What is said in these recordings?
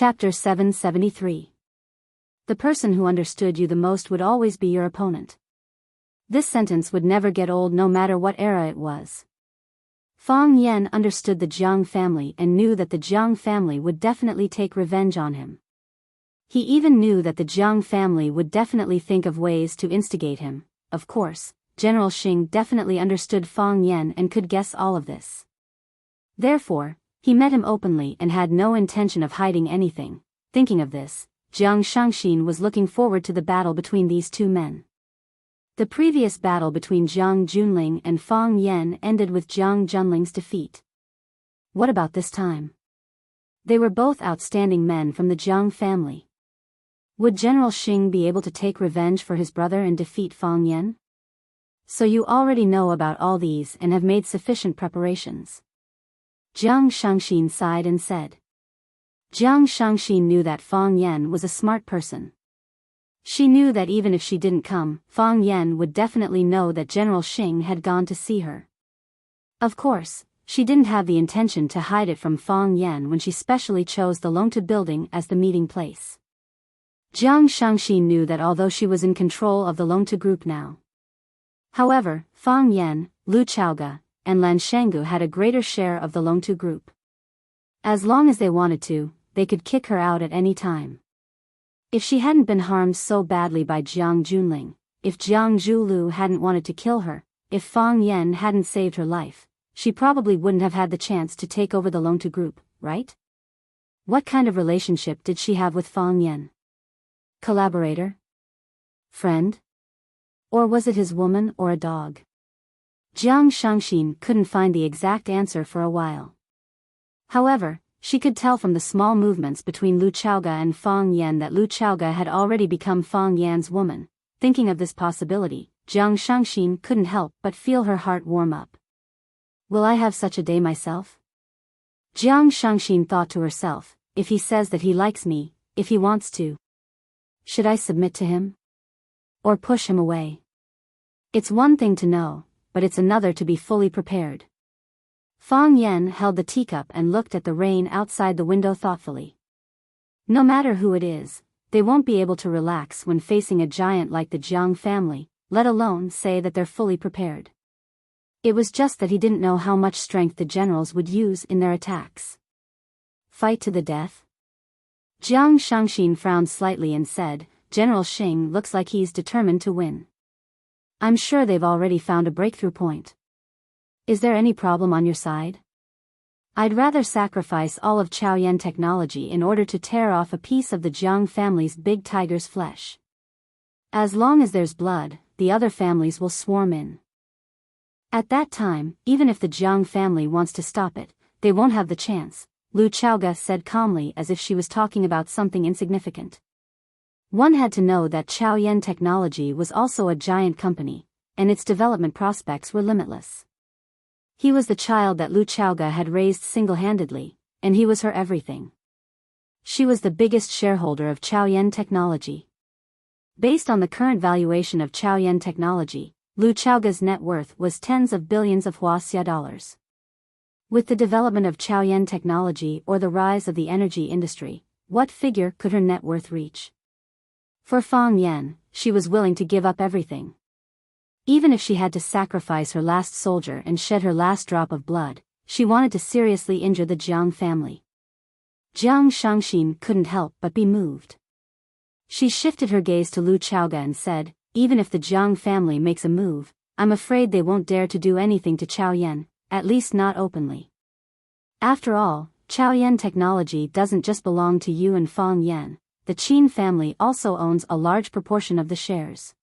Chapter 773. The person who understood you the most would always be your opponent. This sentence would never get old no matter what era it was. Fang Yan understood the Jiang family and knew that the Jiang family would definitely take revenge on him. He even knew that the Jiang family would definitely think of ways to instigate him. Of course, General Xing definitely understood Fang Yan and could guess all of this. Therefore, he met him openly and had no intention of hiding anything. Thinking of this, Jiang Shangxin was looking forward to the battle between these two men. The previous battle between Jiang Junling and Fang Yan ended with Jiang Junling's defeat. What about this time? They were both outstanding men from the Jiang family. Would General Xing be able to take revenge for his brother and defeat Fang Yan? So you already know about all these and have made sufficient preparations. Jiang Shangxin sighed and said. Jiang Shangxin knew that Fang Yan was a smart person. She knew that even if she didn't come, Fang Yan would definitely know that General Xing had gone to see her. Of course, she didn't have the intention to hide it from Fang Yan when she specially chose the Longtu building as the meeting place. Jiang Shangxin knew that although she was in control of the Longtu group now. However, Fang Yan, Lu Chaoga, and Lan Shanggu had a greater share of the Longtu group. As long as they wanted to, they could kick her out at any time. If she hadn't been harmed so badly by Jiang Junling, if Jiang Zhulu hadn't wanted to kill her, if Fang Yan hadn't saved her life, she probably wouldn't have had the chance to take over the Longtu group, right? What kind of relationship did she have with Fang Yan? Collaborator? Friend? Or was it his woman or a dog? Jiang Shangxin couldn't find the exact answer for a while. However, she could tell from the small movements between Lu Chaoga and Fang Yan that Lu Chaoga had already become Fang Yan's woman. Thinking of this possibility, Jiang Shangxin couldn't help but feel her heart warm up. Will I have such a day myself? Jiang Shangxin thought to herself, if he says that he likes me, if he wants to. Should I submit to him? Or push him away? It's one thing to know, but it's another to be fully prepared. Fang Yan held the teacup and looked at the rain outside the window thoughtfully. No matter who it is, they won't be able to relax when facing a giant like the Jiang family, let alone say that they're fully prepared. It was just that he didn't know how much strength the generals would use in their attacks. Fight to the death? Jiang Shangxin frowned slightly and said, General Xing looks like he's determined to win. I'm sure they've already found a breakthrough point. Is there any problem on your side? I'd rather sacrifice all of Chaoyan technology in order to tear off a piece of the Jiang family's big tiger's flesh. As long as there's blood, the other families will swarm in. At that time, even if the Jiang family wants to stop it, they won't have the chance, Lu Chaoga said calmly as if she was talking about something insignificant. One had to know that Chaoyan Technology was also a giant company, and its development prospects were limitless. He was the child that Lu Chaoga had raised single-handedly, and he was her everything. She was the biggest shareholder of Chaoyan Technology. Based on the current valuation of Chaoyan Technology, Lu Chaoga's net worth was tens of billions of Huaxia dollars. With the development of Chaoyan Technology or the rise of the energy industry, what figure could her net worth reach? For Fang Yan, she was willing to give up everything. Even if she had to sacrifice her last soldier and shed her last drop of blood, she wanted to seriously injure the Jiang family. Jiang Shangxin couldn't help but be moved. She shifted her gaze to Lu Chaoga and said, even if the Jiang family makes a move, I'm afraid they won't dare to do anything to Chaoyan, at least not openly. After all, Chaoyan Technology doesn't just belong to you and Fang Yan. The Qin family also owns a large proportion of the shares.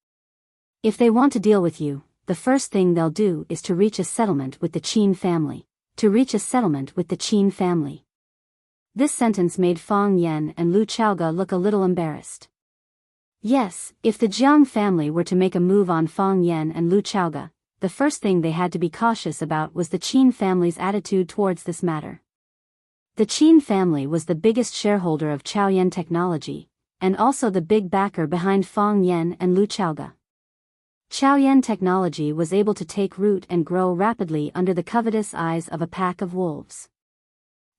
If they want to deal with you, the first thing they'll do is to reach a settlement with the Qin family. To reach a settlement with the Qin family. This sentence made Fang Yan and Lu Chaoga look a little embarrassed. Yes, if the Jiang family were to make a move on Fang Yan and Lu Chaoga, the first thing they had to be cautious about was the Qin family's attitude towards this matter. The Qin family was the biggest shareholder of Chaoyan Technology, and also the big backer behind Fang Yan and Lu Chaoga. Chaoyan Technology was able to take root and grow rapidly under the covetous eyes of a pack of wolves.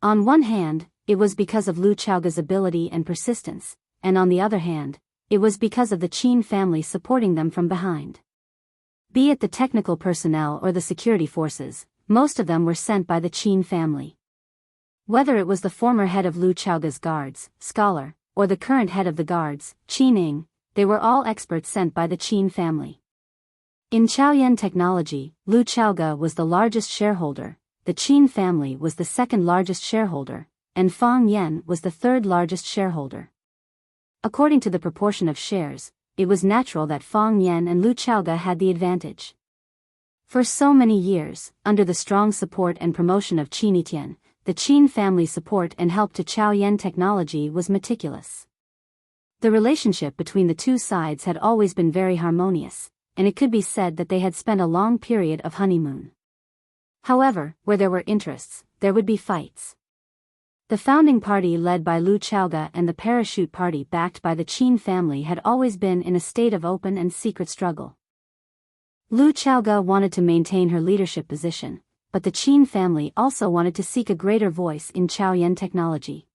On one hand, it was because of Lu Chaoga's ability and persistence, and on the other hand, it was because of the Qin family supporting them from behind. Be it the technical personnel or the security forces, most of them were sent by the Qin family. Whether it was the former head of Lu Chaoga's guards, Scholar, or the current head of the guards, Qining, they were all experts sent by the Qin family. In Chaoyan Technology, Lu Chaoga was the largest shareholder, the Qin family was the second largest shareholder, and Fang Yan was the third largest shareholder. According to the proportion of shares, it was natural that Fang Yan and Lu Chaoga had the advantage. For so many years, under the strong support and promotion of Qin Etienne, the Qin family support and help to Chaoyan Technology was meticulous. The relationship between the two sides had always been very harmonious, and it could be said that they had spent a long period of honeymoon. However, where there were interests, there would be fights. The founding party led by Lu Chaoga and the parachute party backed by the Qin family had always been in a state of open and secret struggle. Lu Chaoga wanted to maintain her leadership position, but the Qin family also wanted to seek a greater voice in Chaoyan Technology.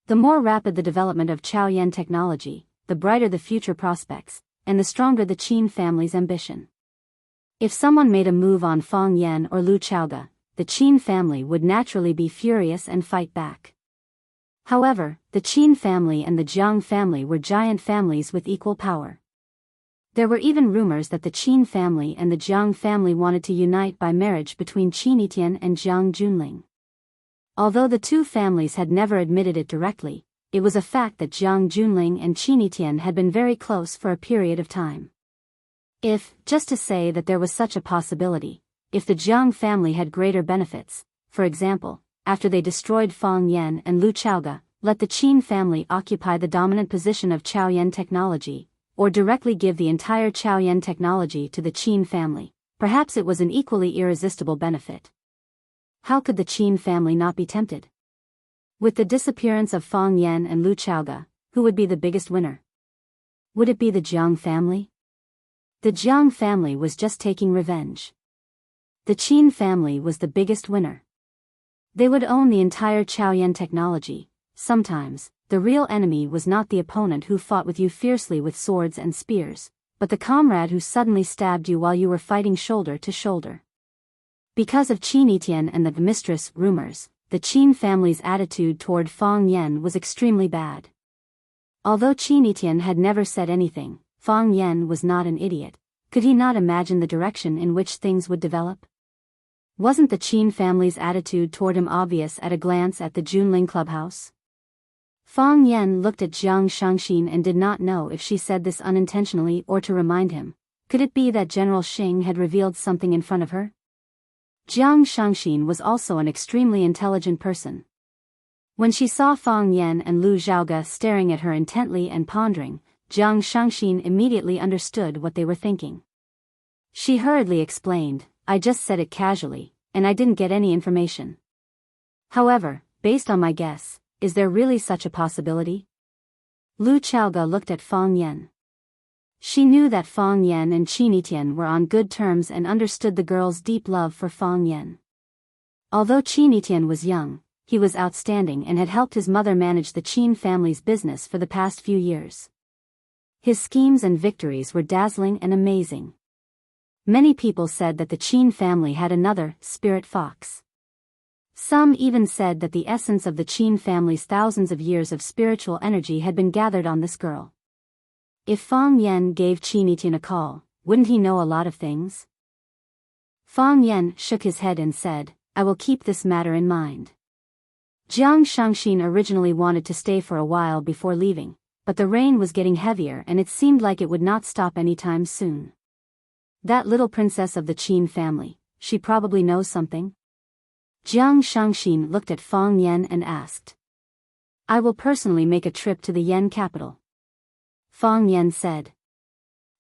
The more rapid the development of Chaoyan Technology, the brighter the future prospects, and the stronger the Qin family's ambition. If someone made a move on Fang Yan or Lu Chaoga, the Qin family would naturally be furious and fight back. However, the Qin family and the Jiang family were giant families with equal power. There were even rumors that the Qin family and the Jiang family wanted to unite by marriage between Qin Etienne and Jiang Junling. Although the two families had never admitted it directly, it was a fact that Jiang Junling and Qin Etienne had been very close for a period of time. If, just to say that there was such a possibility, if the Jiang family had greater benefits, for example, after they destroyed Fang Yan and Lu Chaoga, let the Qin family occupy the dominant position of Chaoyan Technology, or directly give the entire Chaoyan Technology to the Qin family, perhaps it was an equally irresistible benefit. How could the Qin family not be tempted? With the disappearance of Fang Yan and Lu Chaoga, who would be the biggest winner? Would it be the Jiang family? The Jiang family was just taking revenge. The Qin family was the biggest winner. They would own the entire Chaoyan Technology. Sometimes, the real enemy was not the opponent who fought with you fiercely with swords and spears, but the comrade who suddenly stabbed you while you were fighting shoulder to shoulder. Because of Qin Etienne and the mistress rumors, the Qin family's attitude toward Fang Yan was extremely bad. Although Qin Etienne had never said anything, Fang Yan was not an idiot. Could he not imagine the direction in which things would develop? Wasn't the Qin family's attitude toward him obvious at a glance at the Junling clubhouse? Fang Yan looked at Jiang Shangxin and did not know if she said this unintentionally or to remind him. Could it be that General Xing had revealed something in front of her? Jiang Shangxin was also an extremely intelligent person. When she saw Fang Yan and Lu Zhaoga staring at her intently and pondering, Jiang Shangxin immediately understood what they were thinking. She hurriedly explained, "I just said it casually, and I didn't get any information. However, based on my guess, is there really such a possibility?" Lu Chaoga looked at Fang Yan. She knew that Fang Yan and Qin Etienne were on good terms and understood the girl's deep love for Fang Yan. Although Qin Etienne was young, he was outstanding and had helped his mother manage the Qin family's business for the past few years. His schemes and victories were dazzling and amazing. Many people said that the Qin family had another, spirit fox. Some even said that the essence of the Qin family's thousands of years of spiritual energy had been gathered on this girl. If Fang Yan gave Qin Etienne a call, wouldn't he know a lot of things? Fang Yan shook his head and said, "I will keep this matter in mind." Jiang Shangxin originally wanted to stay for a while before leaving, but the rain was getting heavier and it seemed like it would not stop anytime soon. That little princess of the Qin family, she probably knows something? Jiang Shangxin looked at Fang Yan and asked. "I will personally make a trip to the Yan capital," Fang Yan said.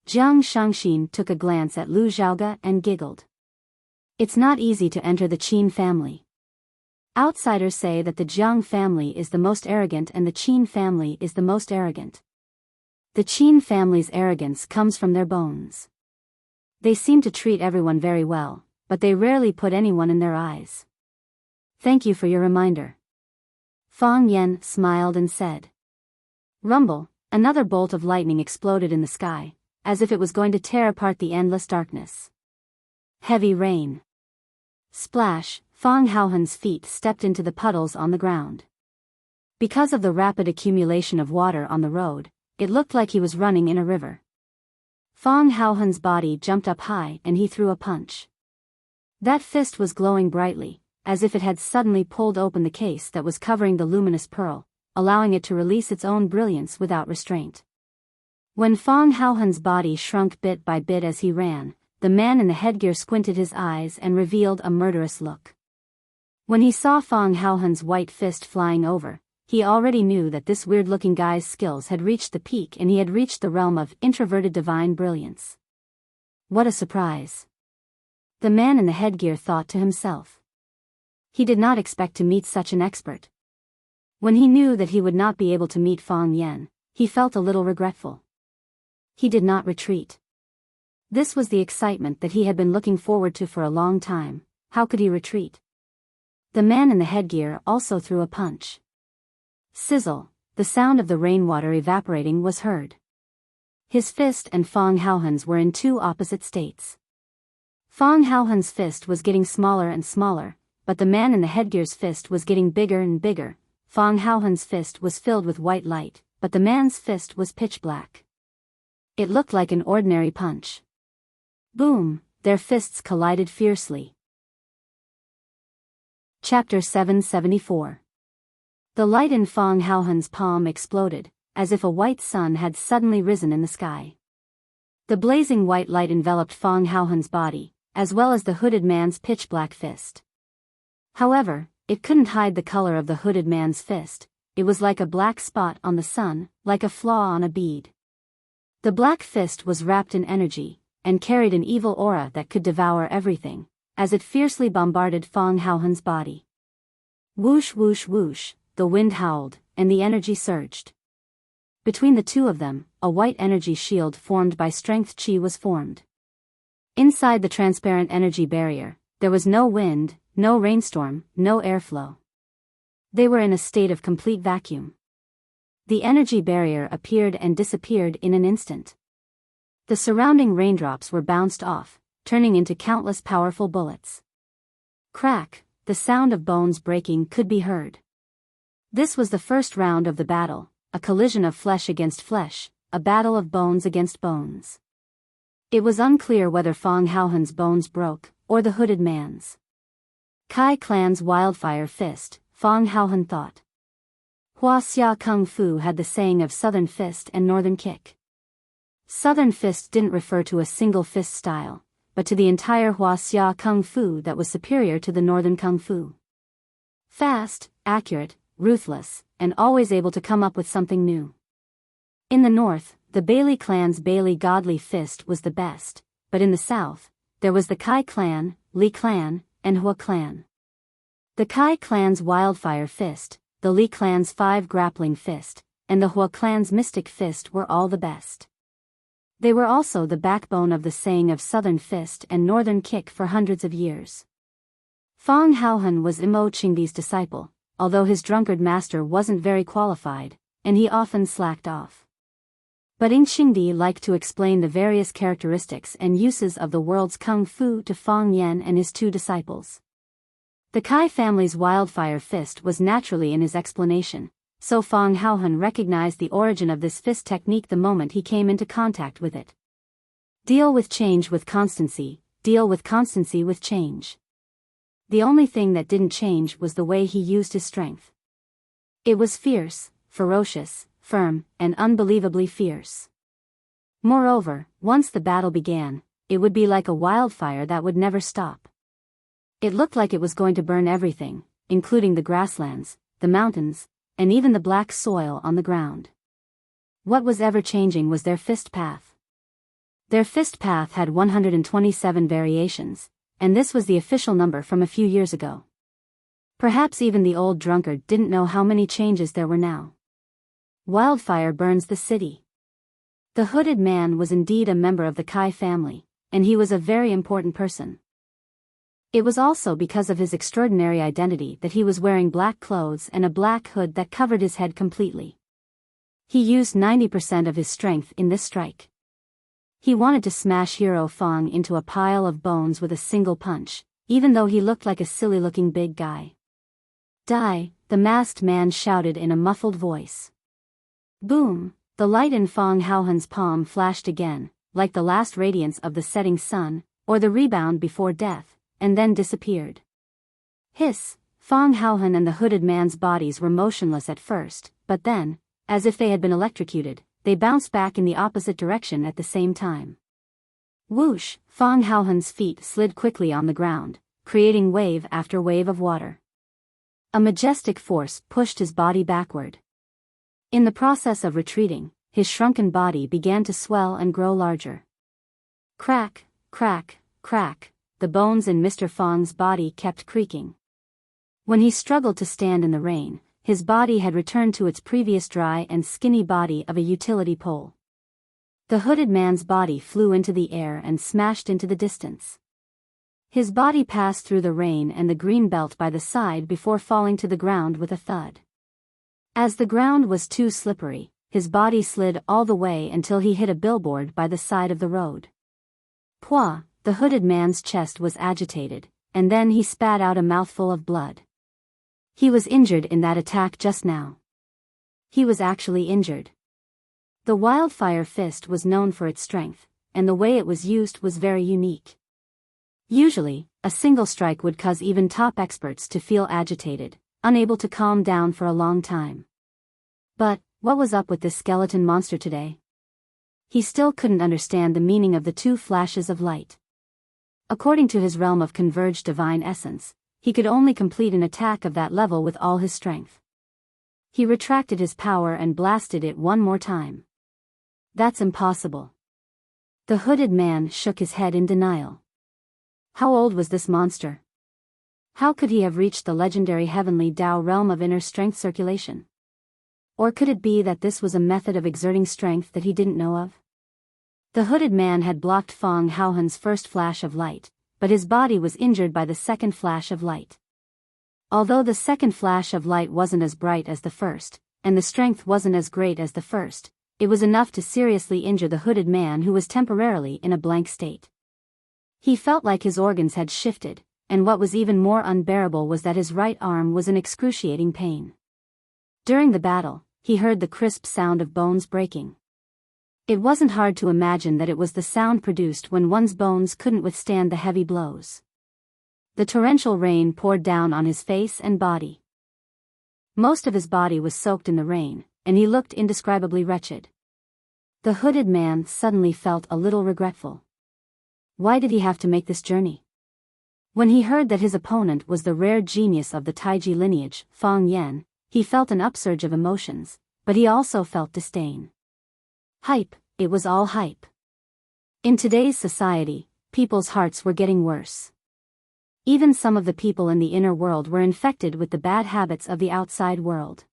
Jiang Shangxin took a glance at Lu Zhaoga and giggled. It's not easy to enter the Qin family. Outsiders say that the Jiang family is the most arrogant and the Qin family is the most arrogant. The Qin family's arrogance comes from their bones. They seem to treat everyone very well, but they rarely put anyone in their eyes. Thank you for your reminder. Fang Yen smiled and said. Rumble, another bolt of lightning exploded in the sky, as if it was going to tear apart the endless darkness. Heavy rain. Splash, Fang Haohen's feet stepped into the puddles on the ground. Because of the rapid accumulation of water on the road, it looked like he was running in a river. Fang Haohen's body jumped up high and he threw a punch. That fist was glowing brightly, as if it had suddenly pulled open the case that was covering the luminous pearl, allowing it to release its own brilliance without restraint. When Fang Haohen's body shrunk bit by bit as he ran, the man in the headgear squinted his eyes and revealed a murderous look. When he saw Fang Haohen's white fist flying over, he already knew that this weird-looking guy's skills had reached the peak and he had reached the realm of introverted divine brilliance. What a surprise! The man in the headgear thought to himself. He did not expect to meet such an expert. When he knew that he would not be able to meet Fang Yen, he felt a little regretful. He did not retreat. This was the excitement that he had been looking forward to for a long time. How could he retreat? The man in the headgear also threw a punch. Sizzle, the sound of the rainwater evaporating was heard. His fist and Fang Haohen's were in two opposite states. Fang Haohen's fist was getting smaller and smaller, but the man in the headgear's fist was getting bigger and bigger. Fang Haohen's fist was filled with white light, but the man's fist was pitch black. It looked like an ordinary punch. Boom, their fists collided fiercely. Chapter 774. The light in Fang Haohen's palm exploded, as if a white sun had suddenly risen in the sky. The blazing white light enveloped Fang Haohen's body, as well as the hooded man's pitch-black fist. However, it couldn't hide the color of the hooded man's fist. It was like a black spot on the sun, like a flaw on a bead. The black fist was wrapped in energy, and carried an evil aura that could devour everything, as it fiercely bombarded Fang Haohen's body. Whoosh whoosh whoosh, the wind howled, and the energy surged. Between the two of them, a white energy shield formed by strength chi was formed. Inside the transparent energy barrier, there was no wind, no rainstorm, no airflow. They were in a state of complete vacuum. The energy barrier appeared and disappeared in an instant. The surrounding raindrops were bounced off, turning into countless powerful bullets. Crack, the sound of bones breaking could be heard. This was the first round of the battle, a collision of flesh against flesh, a battle of bones against bones. It was unclear whether Fang Haohen's bones broke, or the hooded man's. Kai Clan's wildfire fist, Fang Haohen thought. Hua Xia Kung Fu had the saying of Southern Fist and Northern Kick. Southern Fist didn't refer to a single fist style, but to the entire Hua Xia Kung Fu that was superior to the Northern Kung Fu. Fast, accurate, ruthless, and always able to come up with something new. In the north, the Bailey clan's Bailey Godly Fist was the best, but in the south, there was the Kai clan, Li clan, and Hua clan. The Kai clan's Wildfire Fist, the Li clan's Five Grappling Fist, and the Hua clan's Mystic Fist were all the best. They were also the backbone of the saying of Southern Fist and Northern Kick for hundreds of years. Fang Haohen was Imo Qingdi's disciple, although his drunkard master wasn't very qualified, and he often slacked off. But Qingdi liked to explain the various characteristics and uses of the world's kung fu to Fang Yen and his two disciples. The Kai family's Wildfire Fist was naturally in his explanation, so Fang Haohen recognized the origin of this fist technique the moment he came into contact with it. Deal with change with constancy, deal with constancy with change. The only thing that didn't change was the way he used his strength. It was fierce, ferocious, firm, and unbelievably fierce. Moreover, once the battle began, it would be like a wildfire that would never stop. It looked like it was going to burn everything, including the grasslands, the mountains, and even the black soil on the ground. What was ever-changing was their fist path. Their fist path had 127 variations, and this was the official number from a few years ago. Perhaps even the old drunkard didn't know how many changes there were now. Wildfire burns the city. The hooded man was indeed a member of the Kai family, and he was a very important person. It was also because of his extraordinary identity that he was wearing black clothes and a black hood that covered his head completely. He used 90% of his strength in this strike. He wanted to smash Hero Fong into a pile of bones with a single punch, even though he looked like a silly-looking big guy. Die, the masked man shouted in a muffled voice. Boom, the light in Fong Haohen's palm flashed again, like the last radiance of the setting sun, or the rebound before death, and then disappeared. Hiss, Fong Haohen and the hooded man's bodies were motionless at first, but then, as if they had been electrocuted, they bounced back in the opposite direction at the same time. Whoosh, Fong Haohen's feet slid quickly on the ground, creating wave after wave of water. A majestic force pushed his body backward. In the process of retreating, his shrunken body began to swell and grow larger. Crack, crack, crack, the bones in Mr. Fong's body kept creaking. When he struggled to stand in the rain, his body had returned to its previous dry and skinny body of a utility pole. The hooded man's body flew into the air and smashed into the distance. His body passed through the rain and the green belt by the side before falling to the ground with a thud. As the ground was too slippery, his body slid all the way until he hit a billboard by the side of the road. Pwah, the hooded man's chest was agitated, and then he spat out a mouthful of blood. He was injured in that attack just now. He was actually injured. The wildfire fist was known for its strength, and the way it was used was very unique. Usually, a single strike would cause even top experts to feel agitated, unable to calm down for a long time. But, what was up with this skeleton monster today? He still couldn't understand the meaning of the two flashes of light. According to his realm of converged divine essence, he could only complete an attack of that level with all his strength. He retracted his power and blasted it one more time. That's impossible. The hooded man shook his head in denial. How old was this monster? How could he have reached the legendary heavenly Tao realm of inner strength circulation? Or could it be that this was a method of exerting strength that he didn't know of? The hooded man had blocked Fong Haohen's first flash of light, but his body was injured by the second flash of light. Although the second flash of light wasn't as bright as the first, and the strength wasn't as great as the first, it was enough to seriously injure the hooded man who was temporarily in a blank state. He felt like his organs had shifted, and what was even more unbearable was that his right arm was in excruciating pain. During the battle, he heard the crisp sound of bones breaking. It wasn't hard to imagine that it was the sound produced when one's bones couldn't withstand the heavy blows. The torrential rain poured down on his face and body. Most of his body was soaked in the rain, and he looked indescribably wretched. The hooded man suddenly felt a little regretful. Why did he have to make this journey? When he heard that his opponent was the rare genius of the Taiji lineage, Fong Yan, he felt an upsurge of emotions, but he also felt disdain. Hype, it was all hype. In today's society, people's hearts were getting worse. Even some of the people in the inner world were infected with the bad habits of the outside world.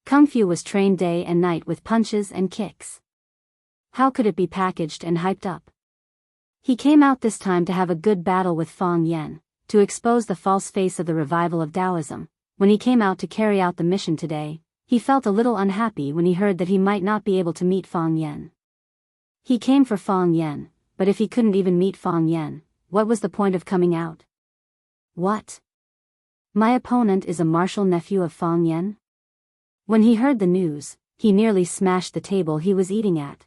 Kung Fu was trained day and night with punches and kicks. How could it be packaged and hyped up? He came out this time to have a good battle with Fong Yan, to expose the false face of the revival of Taoism. When he came out to carry out the mission today, he felt a little unhappy when he heard that he might not be able to meet Fong Yan. He came for Fong Yan, but if he couldn't even meet Fong Yan, what was the point of coming out? What? My opponent is a martial nephew of Fong Yan? When he heard the news, he nearly smashed the table he was eating at.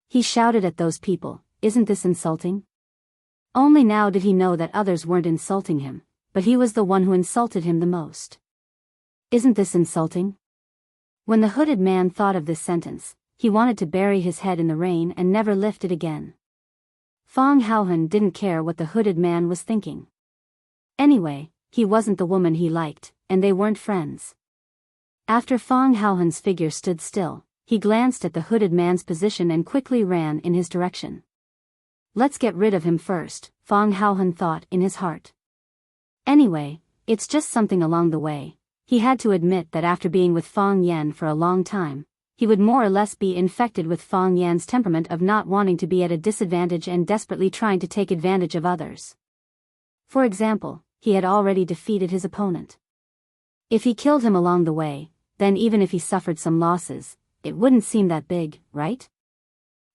He shouted at those people, "Isn't this insulting?" Only now did he know that others weren't insulting him, but he was the one who insulted him the most. Isn't this insulting? When the hooded man thought of this sentence, he wanted to bury his head in the rain and never lift it again. Fong Haohen didn't care what the hooded man was thinking. Anyway, he wasn't the woman he liked, and they weren't friends. After Fong Haohen's figure stood still, he glanced at the hooded man's position and quickly ran in his direction. Let's get rid of him first, Fong Haohen thought in his heart. Anyway, it's just something along the way. He had to admit that after being with Fong Yan for a long time, he would more or less be infected with Fong Yan's temperament of not wanting to be at a disadvantage and desperately trying to take advantage of others. For example, he had already defeated his opponent. If he killed him along the way, then even if he suffered some losses, it wouldn't seem that big, right?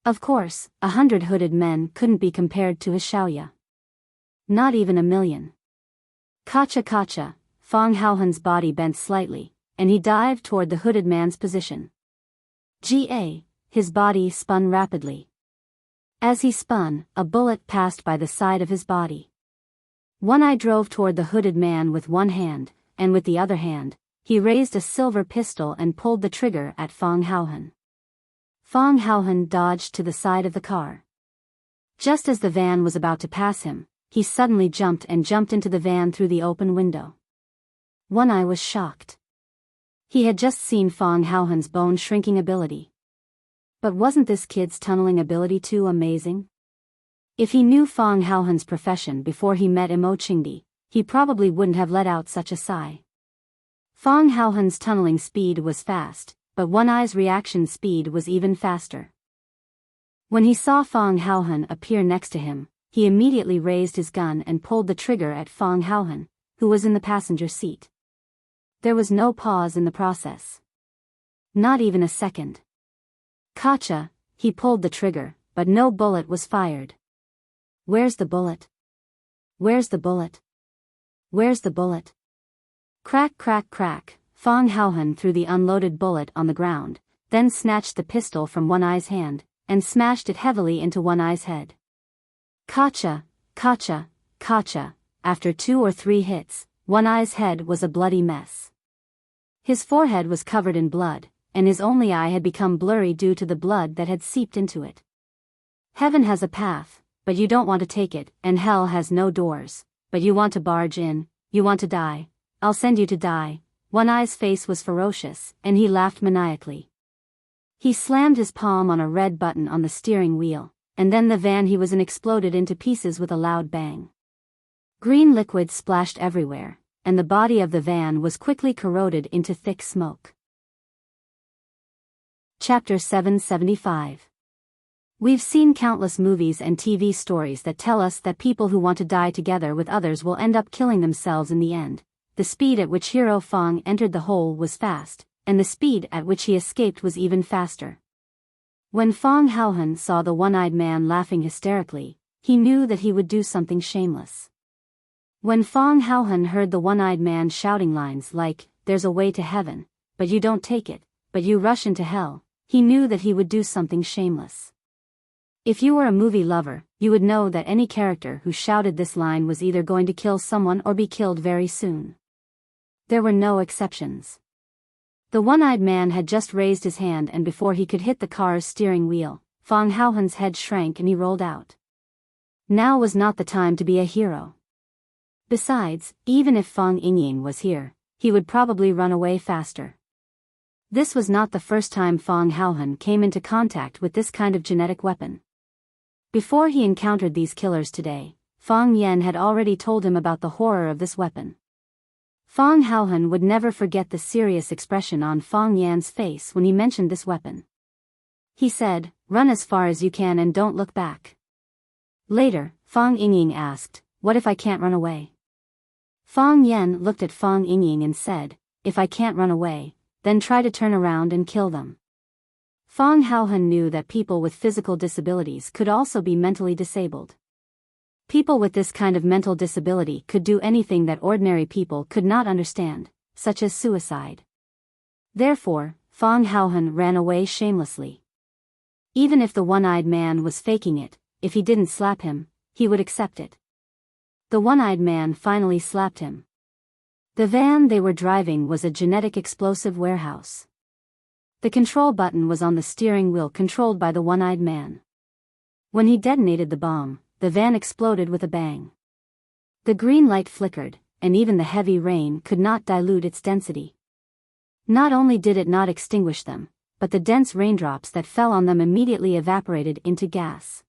Of course, 100 hooded men couldn't be compared to his Xiaoya. Not even 1,000,000. Kacha, Fang Haohan's body bent slightly, and he dived toward the hooded man's position. His body spun rapidly. As he spun, a bullet passed by the side of his body. One Eye drove toward the hooded man with one hand, and with the other hand, he raised a silver pistol and pulled the trigger at Fang Haohan. Fang Haohan dodged to the side of the car. Just as the van was about to pass him, he suddenly jumped into the van through the open window. One Eye was shocked. He had just seen Fang Haohan's bone-shrinking ability. But wasn't this kid's tunneling ability too amazing? If he knew Fang Haohan's profession before he met Imo Qingdi, he probably wouldn't have let out such a sigh. Fang Haohan's tunneling speed was fast, but One Eye's reaction speed was even faster. When he saw Fang Haohan appear next to him, he immediately raised his gun and pulled the trigger at Fang Haohan, who was in the passenger seat. There was no pause in the process. Not even a second. Kacha, he pulled the trigger, but no bullet was fired. Where's the bullet? Where's the bullet? Where's the bullet? Crack, crack, crack, Fang Haohan threw the unloaded bullet on the ground, then snatched the pistol from One Eye's hand, and smashed it heavily into One Eye's head. Kacha, after 2 or 3 hits, One Eye's head was a bloody mess. His forehead was covered in blood, and his only eye had become blurry due to the blood that had seeped into it. Heaven has a path, but you don't want to take it, and hell has no doors, but you want to barge in. You want to die. I'll send you to die. One Eye's face was ferocious, and he laughed maniacally. He slammed his palm on a red button on the steering wheel, and then the van he was in exploded into pieces with a loud bang. Green liquid splashed everywhere, and the body of the van was quickly corroded into thick smoke. Chapter 775. We've seen countless movies and TV stories that tell us that people who want to die together with others will end up killing themselves in the end. The speed at which Hero Fang entered the hole was fast, and the speed at which he escaped was even faster. When Fang Haohan saw the one-eyed man laughing hysterically, he knew that he would do something shameless. When Fang Haohan heard the one-eyed man shouting lines like, "There's a way to heaven, but you don't take it, but you rush into hell," he knew that he would do something shameless. If you were a movie lover, you would know that any character who shouted this line was either going to kill someone or be killed very soon. There were no exceptions. The one-eyed man had just raised his hand, and before he could hit the car's steering wheel, Fang Haohan's head shrank and he rolled out. Now was not the time to be a hero. Besides, even if Fang Yingying was here, he would probably run away faster. This was not the first time Fang Haohan came into contact with this kind of genetic weapon. Before he encountered these killers today, Fang Yan had already told him about the horror of this weapon. Fang Haohan would never forget the serious expression on Fang Yan's face when he mentioned this weapon. He said, "Run as far as you can and don't look back." Later, Fang Yingying asked, "What if I can't run away?" Fang Yan looked at Fang Yingying and said, "If I can't run away, then try to turn around and kill them." Fang Haohan knew that people with physical disabilities could also be mentally disabled. People with this kind of mental disability could do anything that ordinary people could not understand, such as suicide. Therefore, Fang Haohan ran away shamelessly. Even if the one-eyed man was faking it, if he didn't slap him, he would accept it. The one-eyed man finally slapped him. The van they were driving was a genetic explosive warehouse. The control button was on the steering wheel controlled by the one-eyed man. When he detonated the bomb, the van exploded with a bang. The green light flickered, and even the heavy rain could not dilute its density. Not only did it not extinguish them, but the dense raindrops that fell on them immediately evaporated into gas.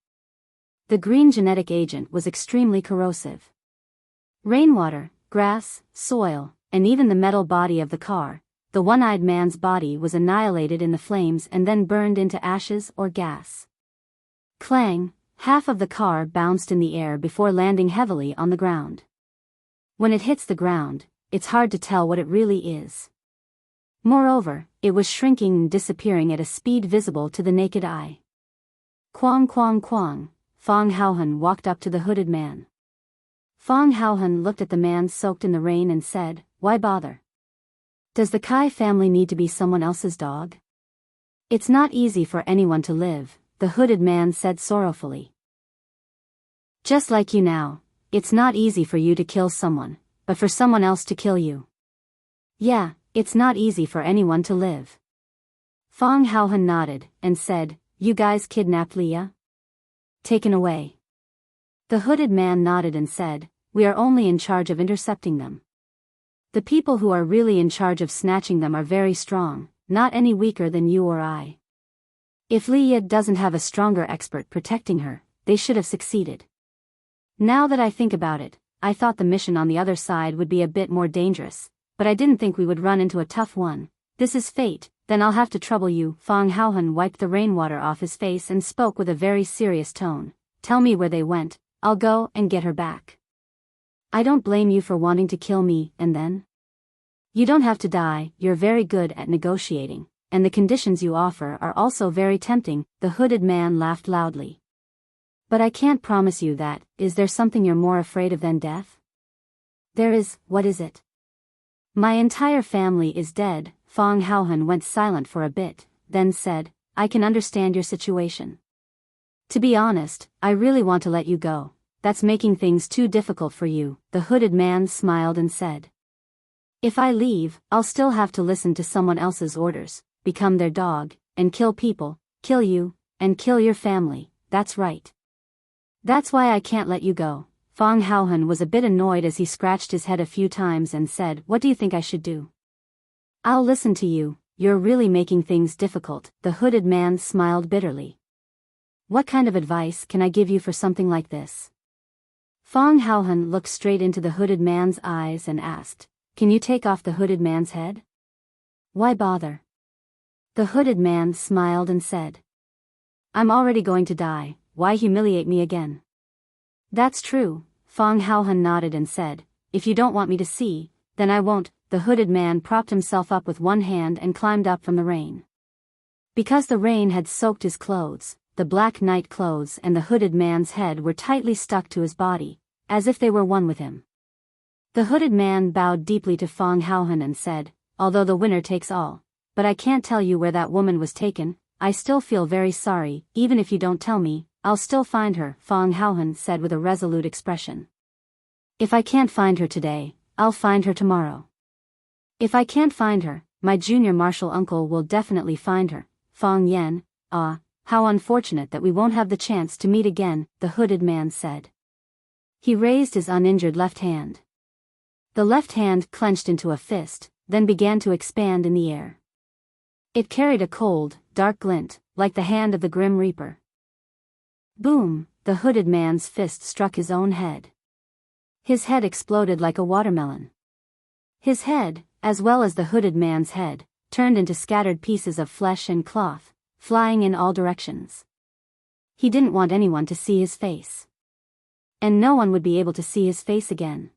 The green genetic agent was extremely corrosive. Rainwater, grass, soil, and even the metal body of the car, the one-eyed man's body was annihilated in the flames and then burned into ashes or gas. Clang, half of the car bounced in the air before landing heavily on the ground. When it hits the ground, it's hard to tell what it really is. Moreover, it was shrinking and disappearing at a speed visible to the naked eye. Quang quang quang, Fong Haohan walked up to the hooded man. Fong Haohan looked at the man soaked in the rain and said, "Why bother? Does the Kai family need to be someone else's dog?" "It's not easy for anyone to live," the hooded man said sorrowfully. "Just like you now, it's not easy for you to kill someone, but for someone else to kill you. Yeah, it's not easy for anyone to live." Fong Haohan nodded and said, "You guys kidnapped Leah? Taken away?" The hooded man nodded and said, "We are only in charge of intercepting them. The people who are really in charge of snatching them are very strong, not any weaker than you or I. If Leah doesn't have a stronger expert protecting her, they should have succeeded. Now that I think about it, I thought the mission on the other side would be a bit more dangerous, but I didn't think we would run into a tough one. This is fate, then I'll have to trouble you." Fong Haohan wiped the rainwater off his face and spoke with a very serious tone. "Tell me where they went, I'll go and get her back. I don't blame you for wanting to kill me, and then? You don't have to die, you're very good at negotiating, and the conditions you offer are also very tempting." The hooded man laughed loudly. "But I can't promise you that. Is there something you're more afraid of than death?" "There is. What is it?" "My entire family is dead." Fong Haohan went silent for a bit, then said, "I can understand your situation. To be honest, I really want to let you go. That's making things too difficult for you." The hooded man smiled and said, "If I leave, I'll still have to listen to someone else's orders, become their dog, and kill people, kill you, and kill your family. That's right. That's why I can't let you go." Fong Haohan was a bit annoyed as he scratched his head a few times and said, "What do you think I should do?" "I'll listen to you. You're really making things difficult." The hooded man smiled bitterly. "What kind of advice can I give you for something like this?" Fong Haohan looked straight into the hooded man's eyes and asked, "Can you take off the hooded man's head?" "Why bother?" The hooded man smiled and said, "I'm already going to die, why humiliate me again?" "That's true." Fong Haohan nodded and said, "If you don't want me to see, then I won't." The hooded man propped himself up with one hand and climbed up from the rain. Because the rain had soaked his clothes, the black night clothes and the hooded man's head were tightly stuck to his body, as if they were one with him. The hooded man bowed deeply to Fong Haohan and said, "Although the winner takes all, but I can't tell you where that woman was taken. I still feel very sorry. Even if you don't tell me, I'll still find her," Fong Haohan said with a resolute expression. "If I can't find her today, I'll find her tomorrow. If I can't find her, my junior martial uncle will definitely find her." "Fong Yen, how unfortunate that we won't have the chance to meet again," the hooded man said. He raised his uninjured left hand. The left hand clenched into a fist, then began to expand in the air. It carried a cold, dark glint, like the hand of the Grim Reaper. Boom! The hooded man's fist struck his own head. His head exploded like a watermelon. His head, as well as the hooded man's head, turned into scattered pieces of flesh and cloth, flying in all directions. He didn't want anyone to see his face. And no one would be able to see his face again.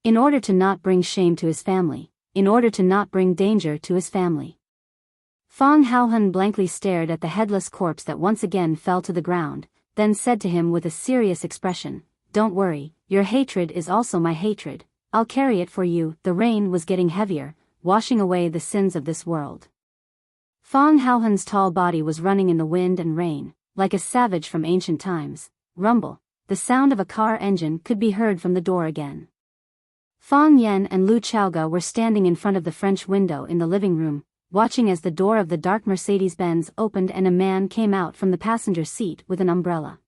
In order to not bring shame to his family, in order to not bring danger to his family. Fong Haohan blankly stared at the headless corpse that once again fell to the ground, then said to him with a serious expression, "Don't worry, your hatred is also my hatred. I'll carry it for you." The rain was getting heavier, washing away the sins of this world. Fong Haohan's tall body was running in the wind and rain, like a savage from ancient times. Rumble, the sound of a car engine could be heard from the door again. Fong Yen and Lu Chaoga were standing in front of the French window in the living room, watching as the door of the dark Mercedes-Benz opened and a man came out from the passenger seat with an umbrella.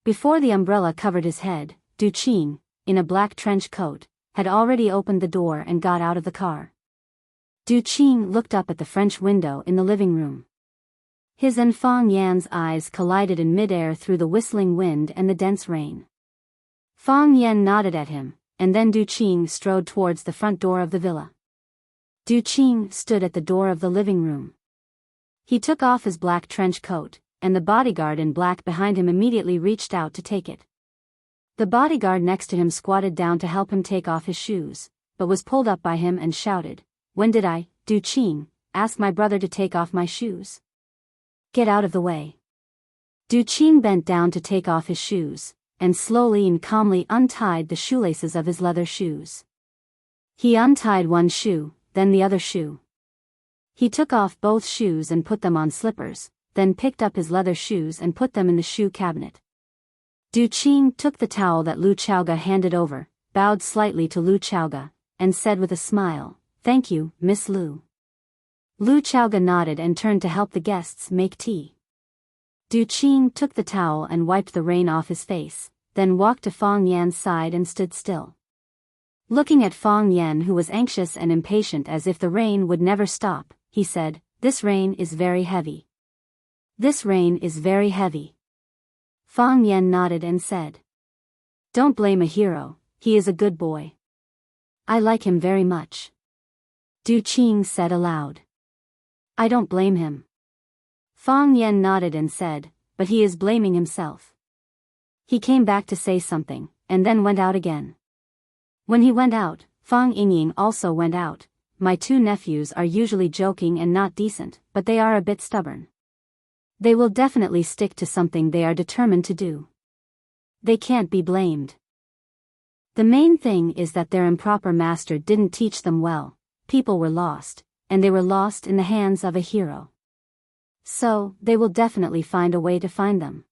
Before the umbrella covered his head, Du Qing, in a black trench coat, had already opened the door and got out of the car. Du Qing looked up at the French window in the living room. His and Fong Yan's eyes collided in midair through the whistling wind and the dense rain. Fong Yan nodded at him, and then Du Qing strode towards the front door of the villa. Du Qing stood at the door of the living room. He took off his black trench coat, and the bodyguard in black behind him immediately reached out to take it. The bodyguard next to him squatted down to help him take off his shoes, but was pulled up by him and shouted, "When did I, Du Qing, ask my brother to take off my shoes? Get out of the way." Du Qing bent down to take off his shoes, and slowly and calmly untied the shoelaces of his leather shoes. He untied one shoe, then the other shoe. He took off both shoes and put them on slippers, then picked up his leather shoes and put them in the shoe cabinet. Du Qing took the towel that Lu Chaoga handed over, bowed slightly to Lu Chaoga, and said with a smile, "Thank you, Miss Lu." Lu Chaoga nodded and turned to help the guests make tea. Du Qing took the towel and wiped the rain off his face, then walked to Fang Yan's side and stood still. Looking at Fang Yan, who was anxious and impatient as if the rain would never stop, he said, "This rain is very heavy. This rain is very heavy." Fang Yan nodded and said, "Don't blame a hero, he is a good boy. I like him very much." Du Qing said aloud, "I don't blame him." Fang Yan nodded and said, "But he is blaming himself." He came back to say something, and then went out again. When he went out, Fang Yingying also went out. "My two nephews are usually joking and not decent, but they are a bit stubborn. They will definitely stick to something they are determined to do. They can't be blamed. The main thing is that their improper master didn't teach them well. People were lost, and they were lost in the hands of a hero. So, they will definitely find a way to find them.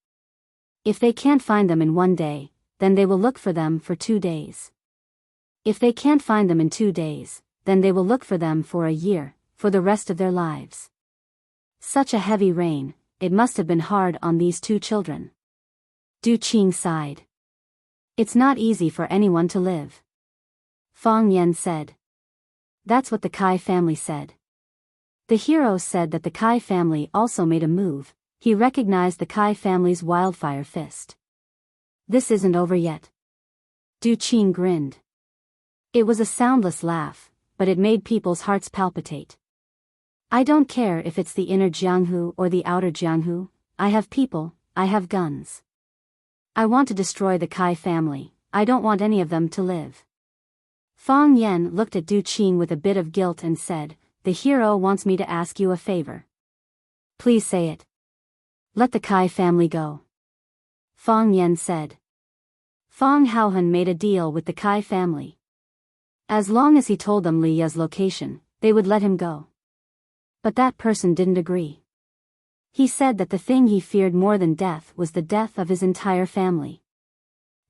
If they can't find them in one day, then they will look for them for 2 days. If they can't find them in 2 days, then they will look for them for a year, for the rest of their lives." Such a heavy rain, it must have been hard on these two children. Du Qing sighed. "It's not easy for anyone to live." Fang Yan said. "That's what the Kai family said." The hero said that the Kai family also made a move. He recognized the Kai family's wildfire fist. "This isn't over yet." Du Qing grinned. It was a soundless laugh, but it made people's hearts palpitate. "I don't care if it's the inner Jianghu or the outer Jianghu, I have people, I have guns. I want to destroy the Kai family, I don't want any of them to live." Fang Yan looked at Du Qing with a bit of guilt and said, "The hero wants me to ask you a favor." "Please say it." "Let the Kai family go." Fang Yan said. Fang Haohan made a deal with the Kai family. As long as he told them Li Ye's location, they would let him go. But that person didn't agree. He said that the thing he feared more than death was the death of his entire family.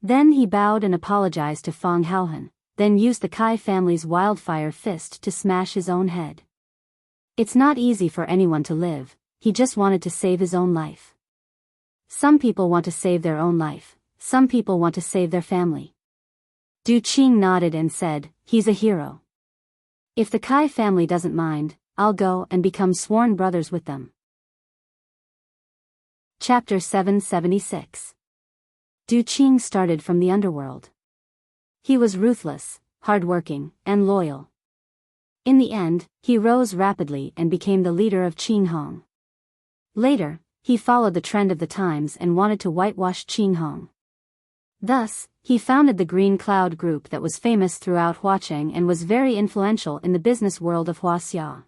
Then he bowed and apologized to Fang Haohan, then used the Kai family's wildfire fist to smash his own head. It's not easy for anyone to live, he just wanted to save his own life. Some people want to save their own life, some people want to save their family. Du Qing nodded and said, "He's a hero. If the Kai family doesn't mind, I'll go and become sworn brothers with them." Chapter 776. Du Qing started from the underworld. He was ruthless, hardworking, and loyal. In the end, he rose rapidly and became the leader of Qinghong. Later, he followed the trend of the times and wanted to whitewash Qinghong. Thus, he founded the Green Cloud Group that was famous throughout Huacheng and was very influential in the business world of Huaxia.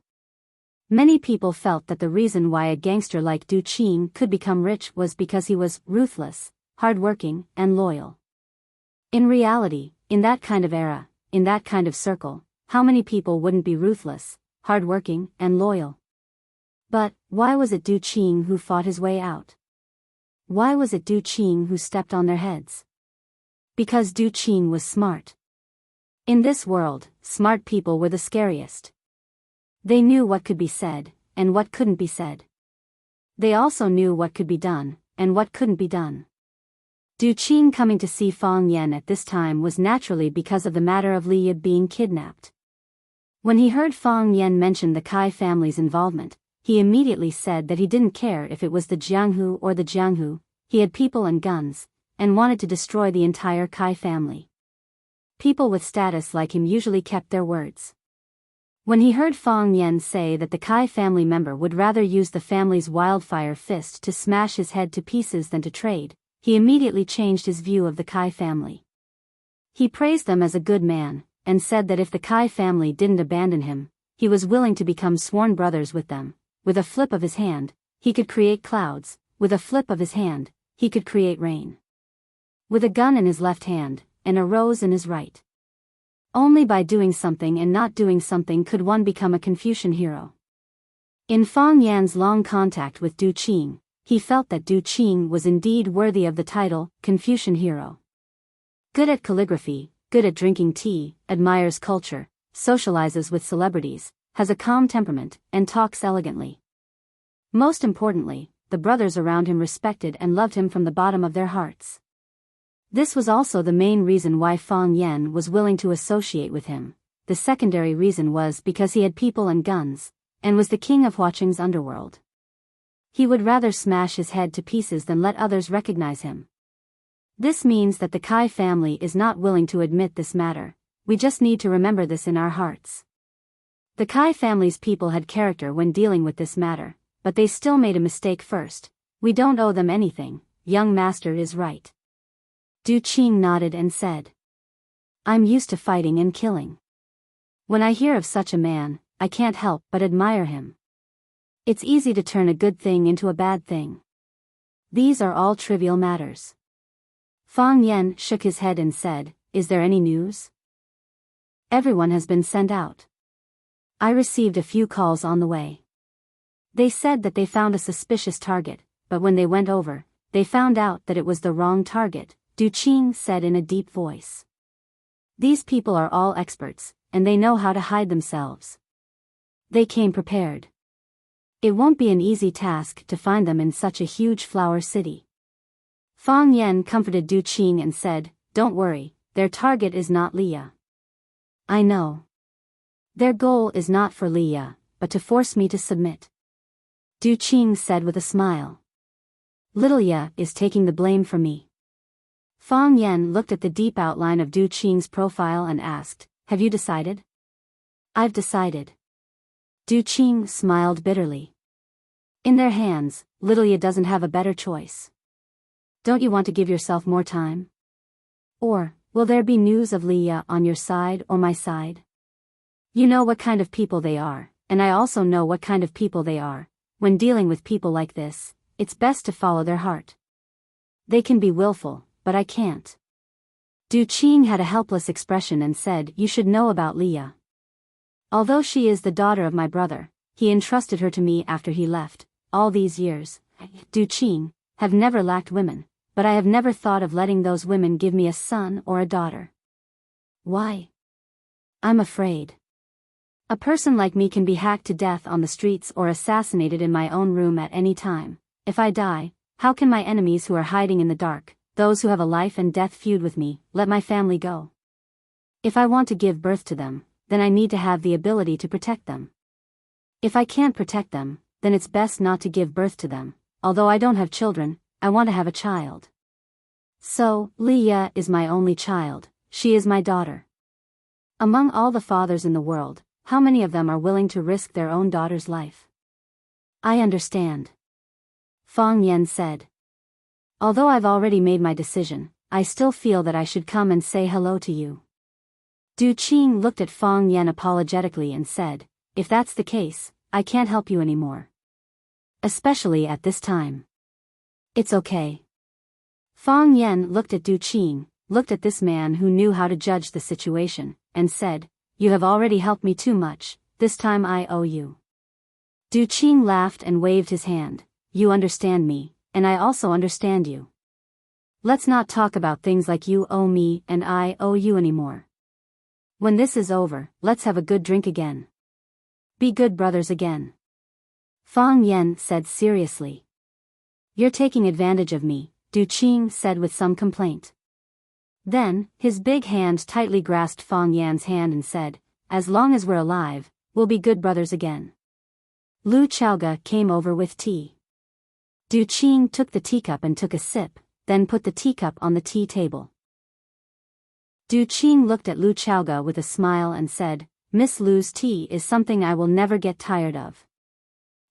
Many people felt that the reason why a gangster like Du Qing could become rich was because he was ruthless, hardworking, and loyal. In reality, in that kind of era, in that kind of circle, how many people wouldn't be ruthless, hardworking, and loyal? But, why was it Du Qing who fought his way out? Why was it Du Qing who stepped on their heads? Because Du Qing was smart. In this world, smart people were the scariest. They knew what could be said, and what couldn't be said. They also knew what could be done, and what couldn't be done. Du Qing coming to see Fang Yan at this time was naturally because of the matter of Li Ye being kidnapped. When he heard Fang Yan mention the Kai family's involvement, he immediately said that he didn't care if it was the Jianghu or the Jianghu, he had people and guns, and wanted to destroy the entire Kai family. People with status like him usually kept their words. When he heard Fang Yan say that the Kai family member would rather use the family's wildfire fist to smash his head to pieces than to trade, he immediately changed his view of the Kai family. He praised them as a good man, and said that if the Kai family didn't abandon him, he was willing to become sworn brothers with them. With a flip of his hand, he could create clouds. With a flip of his hand, he could create rain. With a gun in his left hand, and a rose in his right. Only by doing something and not doing something could one become a Confucian hero. In Fang Yan's long contact with Du Qing, he felt that Du Qing was indeed worthy of the title, Confucian hero. Good at calligraphy, good at drinking tea, admires culture, socializes with celebrities, has a calm temperament, and talks elegantly. Most importantly, the brothers around him respected and loved him from the bottom of their hearts. This was also the main reason why Fang Yan was willing to associate with him. The secondary reason was because he had people and guns, and was the king of Huaqing's underworld. He would rather smash his head to pieces than let others recognize him. This means that the Kai family is not willing to admit this matter. We just need to remember this in our hearts. The Kai family's people had character when dealing with this matter, but they still made a mistake first. We don't owe them anything, young master is right. Du Qing nodded and said, I'm used to fighting and killing. When I hear of such a man, I can't help but admire him. It's easy to turn a good thing into a bad thing. These are all trivial matters. Fang Yan shook his head and said, Is there any news? Everyone has been sent out. I received a few calls on the way. They said that they found a suspicious target, but when they went over, they found out that it was the wrong target, Du Qing said in a deep voice. These people are all experts, and they know how to hide themselves. They came prepared. It won't be an easy task to find them in such a huge flower city. Fang Yan comforted Du Qing and said, Don't worry, their target is not Leah. I know. Their goal is not for Leah, but to force me to submit. Du Qing said with a smile. Little Ya is taking the blame for me. Fang Yan looked at the deep outline of Du Qing's profile and asked, Have you decided? I've decided. Du Qing smiled bitterly. In their hands, Little Ya doesn't have a better choice. Don't you want to give yourself more time? Or, will there be news of Leah on your side or my side? You know what kind of people they are, and I also know what kind of people they are. When dealing with people like this, it's best to follow their heart. They can be willful, but I can't. Du Qing had a helpless expression and said, You should know about Leah. Although she is the daughter of my brother, he entrusted her to me after he left. All these years, Du Qing, have never lacked women, but I have never thought of letting those women give me a son or a daughter. Why? I'm afraid. A person like me can be hacked to death on the streets or assassinated in my own room at any time. If I die, how can my enemies who are hiding in the dark, those who have a life and death feud with me, let my family go? If I want to give birth to them, then I need to have the ability to protect them. If I can't protect them, then it's best not to give birth to them. Although I don't have children, I want to have a child. So, Leah is my only child, she is my daughter. Among all the fathers in the world, how many of them are willing to risk their own daughter's life? I understand. Fang Yan said. Although I've already made my decision, I still feel that I should come and say hello to you. Du Qing looked at Fang Yan apologetically and said, If that's the case, I can't help you anymore. Especially at this time. It's okay. Fang Yan looked at Du Qing, looked at this man who knew how to judge the situation, and said, You have already helped me too much, this time I owe you. Du Qing laughed and waved his hand. You understand me, and I also understand you. Let's not talk about things like you owe me and I owe you anymore. When this is over, let's have a good drink again. Be good brothers again. Fang Yan said seriously. You're taking advantage of me, Du Qing said with some complaint. Then, his big hand tightly grasped Fang Yan's hand and said, As long as we're alive, we'll be good brothers again. Lu Chaoga came over with tea. Du Qing took the teacup and took a sip, then put the teacup on the tea table. Du Qing looked at Lu Chaoga with a smile and said, Miss Lu's tea is something I will never get tired of.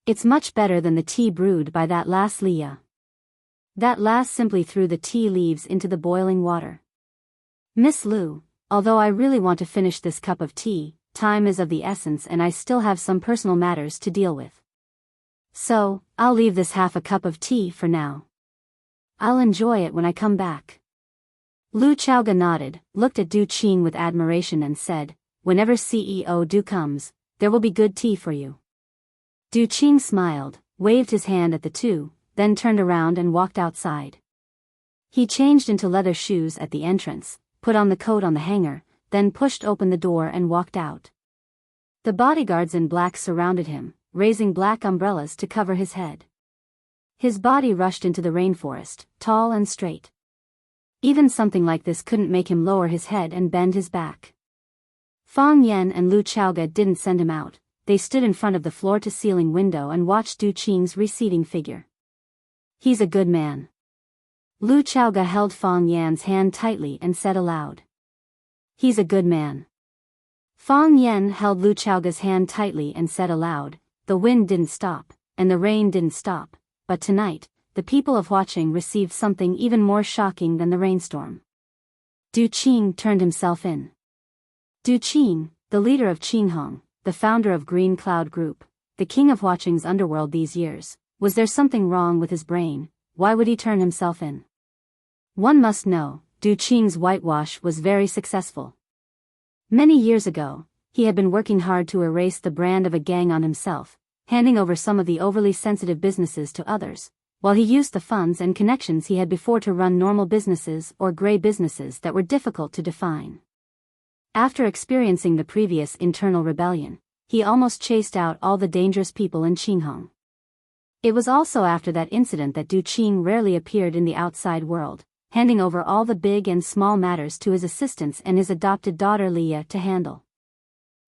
It's much better than the tea brewed by that last Leah. That last simply threw the tea leaves into the boiling water. Miss Lu, although I really want to finish this cup of tea, time is of the essence and I still have some personal matters to deal with. So, I'll leave this half a cup of tea for now. I'll enjoy it when I come back. Lu Chaoga nodded, looked at Du Qing with admiration and said, whenever CEO Du comes, there will be good tea for you. Du Qing smiled, waved his hand at the two, then turned around and walked outside. He changed into leather shoes at the entrance, put on the coat on the hanger, then pushed open the door and walked out. The bodyguards in black surrounded him, raising black umbrellas to cover his head. His body rushed into the rainforest, tall and straight. Even something like this couldn't make him lower his head and bend his back. Fang Yan and Lu Chaoga didn't send him out, they stood in front of the floor-to-ceiling window and watched Du Qing's receding figure. He's a good man. Lu Chaoga held Fang Yan's hand tightly and said aloud. He's a good man. Fang Yan held Lu Chaoga's hand tightly and said aloud, the wind didn't stop, and the rain didn't stop, but tonight, the people of Huaqing received something even more shocking than the rainstorm. Du Qing turned himself in. Du Qing, the leader of Qinghong, the founder of Green Cloud Group, the king of Huaqing's underworld these years, was there something wrong with his brain? Why would he turn himself in? One must know, Du Qing's whitewash was very successful. Many years ago, he had been working hard to erase the brand of a gang on himself, handing over some of the overly sensitive businesses to others, while he used the funds and connections he had before to run normal businesses or gray businesses that were difficult to define. After experiencing the previous internal rebellion, he almost chased out all the dangerous people in Qinghong. It was also after that incident that Du Qing rarely appeared in the outside world, handing over all the big and small matters to his assistants and his adopted daughter Leah to handle.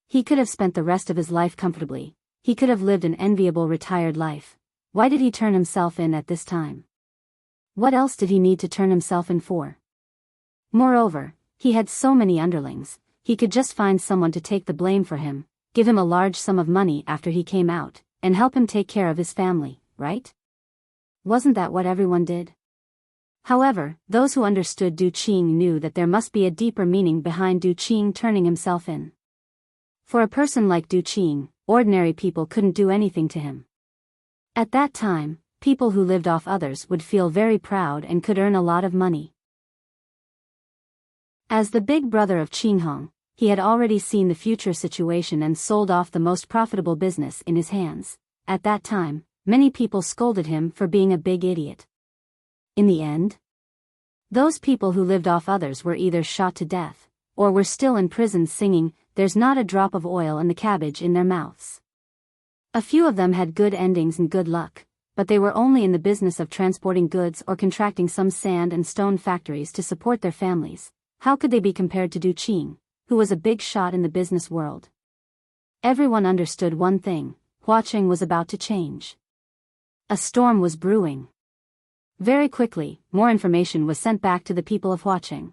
He could have spent the rest of his life comfortably, he could have lived an enviable retired life. Why did he turn himself in at this time? What else did he need to turn himself in for? Moreover, he had so many underlings, he could just find someone to take the blame for him, give him a large sum of money after he came out, and help him take care of his family, right? Wasn't that what everyone did? However, those who understood Du Qing knew that there must be a deeper meaning behind Du Qing turning himself in. For a person like Du Qing, ordinary people couldn't do anything to him. At that time, people who lived off others would feel very proud and could earn a lot of money. As the big brother of Qinghong, he had already seen the future situation and sold off the most profitable business in his hands. At that time, many people scolded him for being a big idiot. In the end, those people who lived off others were either shot to death, or were still in prison singing, "There's not a drop of oil in the cabbage" in their mouths. A few of them had good endings and good luck, but they were only in the business of transporting goods or contracting some sand and stone factories to support their families. How could they be compared to Du Qing, who was a big shot in the business world? Everyone understood one thing: Huaqing was about to change. A storm was brewing. Very quickly, more information was sent back to the people of Huaqing.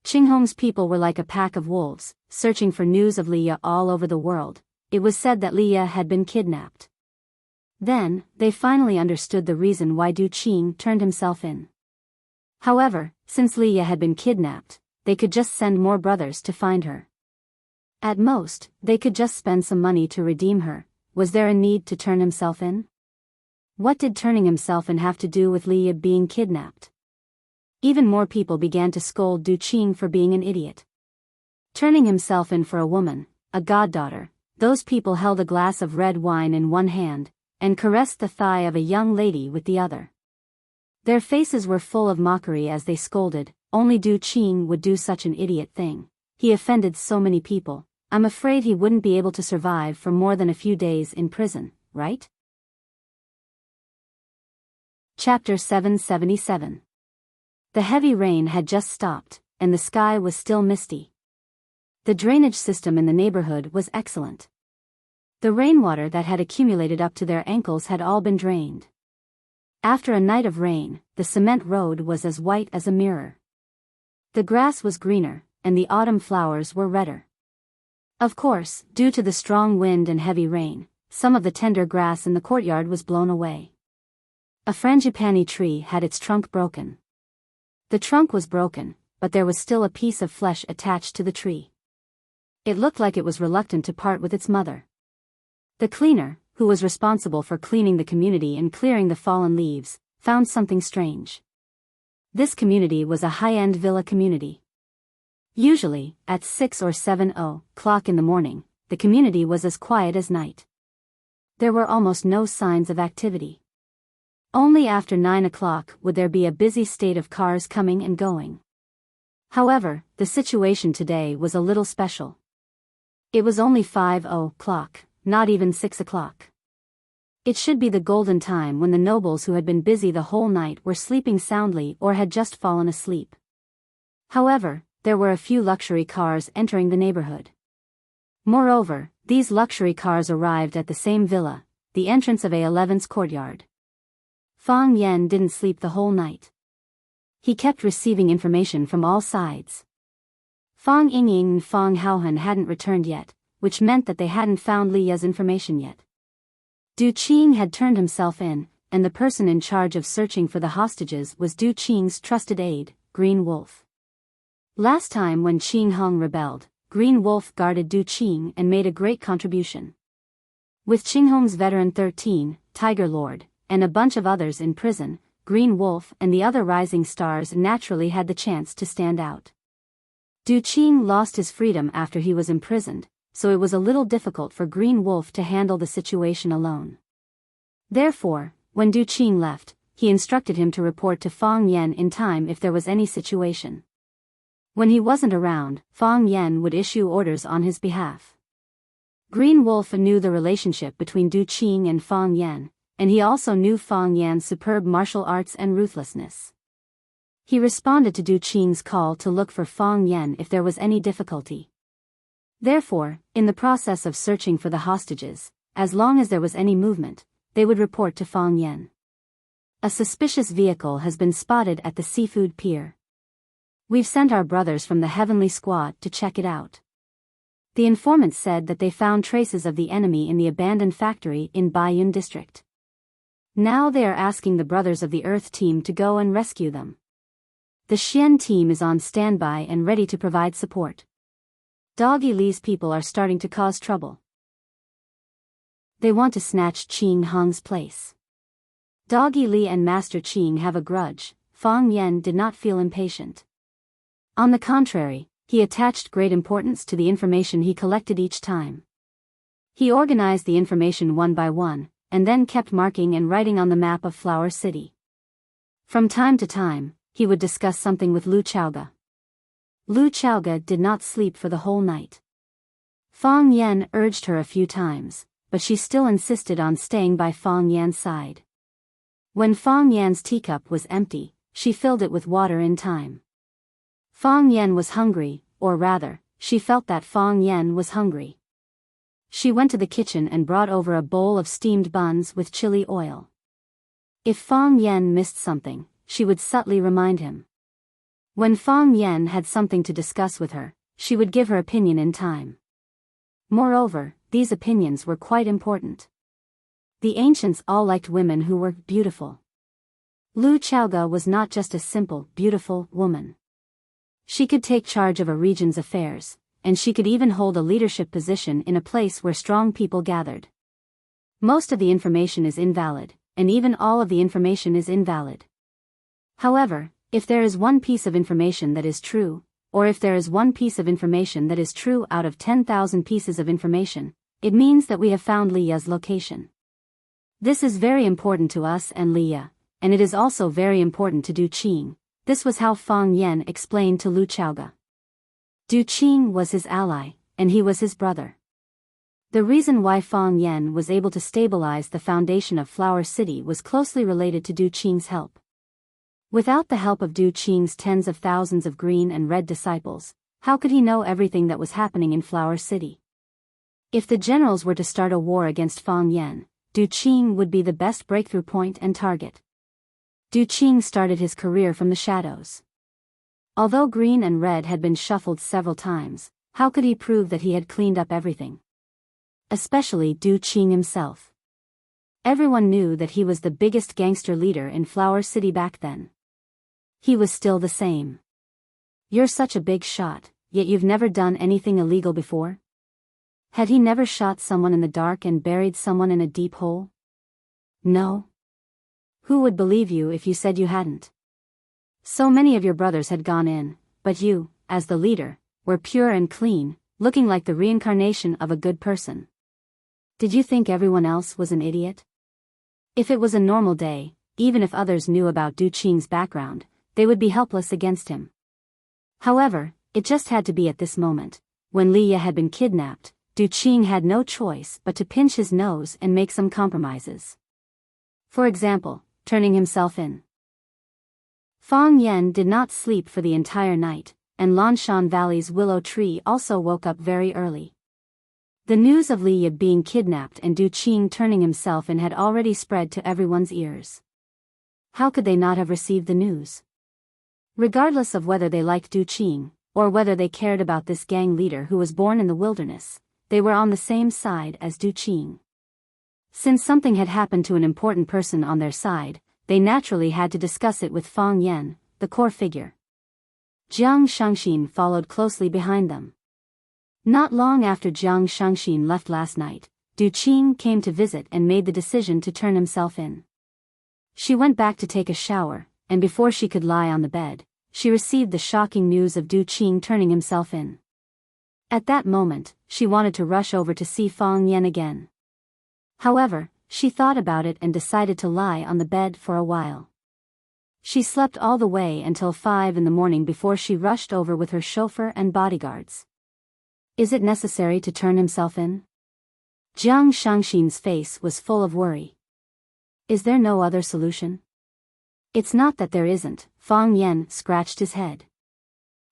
Qinghong's people were like a pack of wolves, searching for news of Leah all over the world. It was said that Leah had been kidnapped. Then, they finally understood the reason why Du Qing turned himself in. However, since Leah had been kidnapped, they could just send more brothers to find her. At most, they could just spend some money to redeem her. Was there a need to turn himself in? What did turning himself in have to do with Leah being kidnapped? Even more people began to scold Du Qing for being an idiot. Turning himself in for a woman, a goddaughter, those people held a glass of red wine in one hand, and caressed the thigh of a young lady with the other. Their faces were full of mockery as they scolded. Only Du Qing would do such an idiot thing. He offended so many people. I'm afraid he wouldn't be able to survive for more than a few days in prison, right? Chapter 777. The heavy rain had just stopped, and the sky was still misty. The drainage system in the neighborhood was excellent. The rainwater that had accumulated up to their ankles had all been drained. After a night of rain, the cement road was as white as a mirror. The grass was greener, and the autumn flowers were redder. Of course, due to the strong wind and heavy rain, some of the tender grass in the courtyard was blown away. A frangipani tree had its trunk broken. The trunk was broken, but there was still a piece of flesh attached to the tree. It looked like it was reluctant to part with its mother. The cleaner, who was responsible for cleaning the community and clearing the fallen leaves, found something strange. This community was a high-end villa community. Usually, at 6 or 7 o'clock in the morning, the community was as quiet as night. There were almost no signs of activity. Only after 9 o'clock would there be a busy state of cars coming and going. However, the situation today was a little special. It was only 5 o'clock, not even 6 o'clock. It should be the golden time when the nobles who had been busy the whole night were sleeping soundly or had just fallen asleep. However, there were a few luxury cars entering the neighborhood. Moreover, these luxury cars arrived at the same villa, the entrance of A11's courtyard. Fang Yan didn't sleep the whole night. He kept receiving information from all sides. Fang Yingying and Fang Haohan hadn't returned yet, which meant that they hadn't found Li Ye's information yet. Du Qing had turned himself in, and the person in charge of searching for the hostages was Du Qing's trusted aide, Green Wolf. Last time when Qing Hong rebelled, Green Wolf guarded Du Qing and made a great contribution. With Qing Hong's veteran 13, Tiger Lord, and a bunch of others in prison, Green Wolf and the other rising stars naturally had the chance to stand out. Du Qing lost his freedom after he was imprisoned, so it was a little difficult for Green Wolf to handle the situation alone. Therefore, when Du Qing left, he instructed him to report to Fang Yan in time if there was any situation. When he wasn't around, Fang Yan would issue orders on his behalf. Green Wolf knew the relationship between Du Qing and Fang Yan, and he also knew Fang Yan's superb martial arts and ruthlessness. He responded to Du Qing's call to look for Fang Yan if there was any difficulty. Therefore, in the process of searching for the hostages, as long as there was any movement, they would report to Fang Yan. A suspicious vehicle has been spotted at the seafood pier. We've sent our brothers from the Heavenly Squad to check it out. The informant said that they found traces of the enemy in the abandoned factory in Baiyun district. Now they are asking the brothers of the Earth team to go and rescue them. The Xian team is on standby and ready to provide support. Doggy Li's people are starting to cause trouble. They want to snatch Qing Hong's place. Doggy Li and Master Qing have a grudge. Fang Yan did not feel impatient. On the contrary, he attached great importance to the information he collected each time. He organized the information one by one, and then kept marking and writing on the map of Flower City. From time to time, he would discuss something with Lu Chaoga. Lu Chaoga did not sleep for the whole night. Fang Yan urged her a few times, but she still insisted on staying by Fang Yan's side. When Fang Yan's teacup was empty, she filled it with water in time. Fang Yan was hungry, or rather, she felt that Fang Yan was hungry. She went to the kitchen and brought over a bowl of steamed buns with chili oil. If Fang Yan missed something, she would subtly remind him. When Fang Yan had something to discuss with her, she would give her opinion in time. Moreover, these opinions were quite important. The ancients all liked women who were beautiful. Lu Chaoga was not just a simple, beautiful woman. She could take charge of a region's affairs, and she could even hold a leadership position in a place where strong people gathered. Most of the information is invalid, and even all of the information is invalid. However, if there is one piece of information that is true, or if there is one piece of information that is true out of 10,000 pieces of information, it means that we have found Li Ye's location. This is very important to us and Li Ye, and it is also very important to Du Qing. This was how Fang Yan explained to Lu Chaoga. Du Qing was his ally, and he was his brother. The reason why Fang Yan was able to stabilize the foundation of Flower City was closely related to Du Qing's help. Without the help of Du Qing's tens of thousands of green and red disciples, how could he know everything that was happening in Flower City? If the generals were to start a war against Fang Yan, Du Qing would be the best breakthrough point and target. Du Qing started his career from the shadows. Although green and red had been shuffled several times, how could he prove that he had cleaned up everything? Especially Du Qing himself. Everyone knew that he was the biggest gangster leader in Flower City back then. He was still the same. You're such a big shot, yet you've never done anything illegal before? Had he never shot someone in the dark and buried someone in a deep hole? No. Who would believe you if you said you hadn't? So many of your brothers had gone in, but you, as the leader, were pure and clean, looking like the reincarnation of a good person. Did you think everyone else was an idiot? If it was a normal day, even if others knew about Du Qing's background, they would be helpless against him. However, it just had to be at this moment. When Li Ye had been kidnapped, Du Qing had no choice but to pinch his nose and make some compromises. For example, turning himself in. Fang Yan did not sleep for the entire night, and Lanshan Valley's willow tree also woke up very early. The news of Li Ye being kidnapped and Du Qing turning himself in had already spread to everyone's ears. How could they not have received the news? Regardless of whether they liked Du Qing, or whether they cared about this gang leader who was born in the wilderness, they were on the same side as Du Qing. Since something had happened to an important person on their side, they naturally had to discuss it with Fang Yan, the core figure. Jiang Shangxin followed closely behind them. Not long after Jiang Shangxin left last night, Du Qing came to visit and made the decision to turn himself in. She went back to take a shower, and before she could lie on the bed, she received the shocking news of Du Qing turning himself in. At that moment, she wanted to rush over to see Fang Yan again. However, she thought about it and decided to lie on the bed for a while. She slept all the way until 5 in the morning before she rushed over with her chauffeur and bodyguards. Is it necessary to turn himself in? Jiang Shangxin's face was full of worry. Is there no other solution? It's not that there isn't, Fang Yan scratched his head.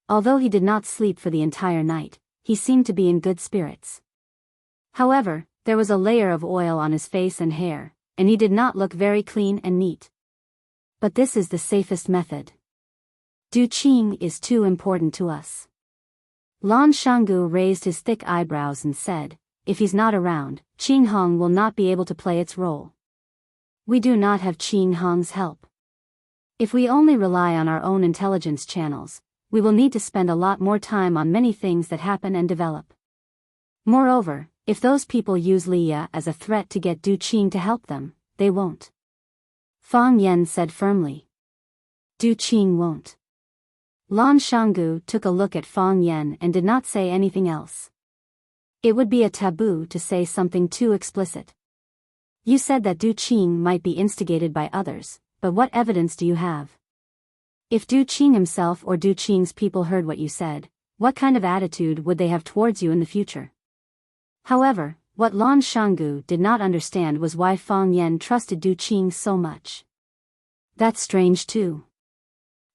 Although he did not sleep for the entire night, he seemed to be in good spirits. However, there was a layer of oil on his face and hair, and he did not look very clean and neat. But this is the safest method. Du Qing is too important to us. Lan Shanggu raised his thick eyebrows and said, if he's not around, Qing Hong will not be able to play its role. We do not have Qing Hong's help. If we only rely on our own intelligence channels, we will need to spend a lot more time on many things that happen and develop. Moreover, if those people use Li Ye as a threat to get Du Qing to help them, they won't. Fang Yan said firmly. Du Qing won't. Lan Shanggu took a look at Fang Yan and did not say anything else. It would be a taboo to say something too explicit. You said that Du Qing might be instigated by others, but what evidence do you have? If Du Qing himself or Du Qing's people heard what you said, what kind of attitude would they have towards you in the future? However, what Lan Shanggu did not understand was why Fang Yan trusted Du Qing so much. That's strange too.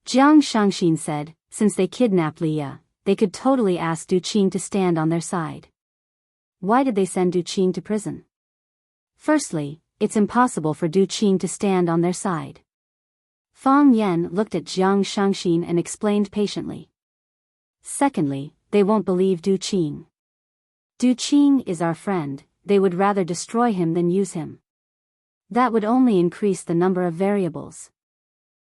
Jiang Shangxin said, since they kidnapped Li Ye, they could totally ask Du Qing to stand on their side. Why did they send Du Qing to prison? Firstly, it's impossible for Du Qing to stand on their side. Fang Yan looked at Jiang Shangxin and explained patiently. Secondly, they won't believe Du Qing. Du Qing is our friend, they would rather destroy him than use him. That would only increase the number of variables.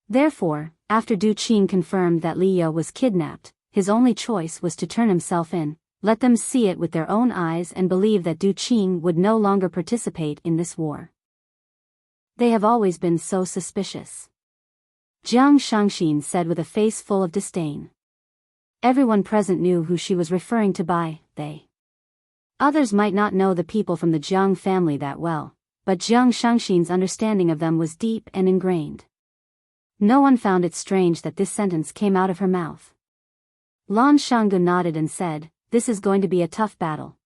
Therefore, after Du Qing confirmed that Li Ye was kidnapped, his only choice was to turn himself in, let them see it with their own eyes and believe that Du Qing would no longer participate in this war. They have always been so suspicious. Jiang Shangxin said with a face full of disdain. Everyone present knew who she was referring to by they. Others might not know the people from the Jiang family that well, but Jiang Shangxin's understanding of them was deep and ingrained. No one found it strange that this sentence came out of her mouth. Lan Shanggu nodded and said, this is going to be a tough battle.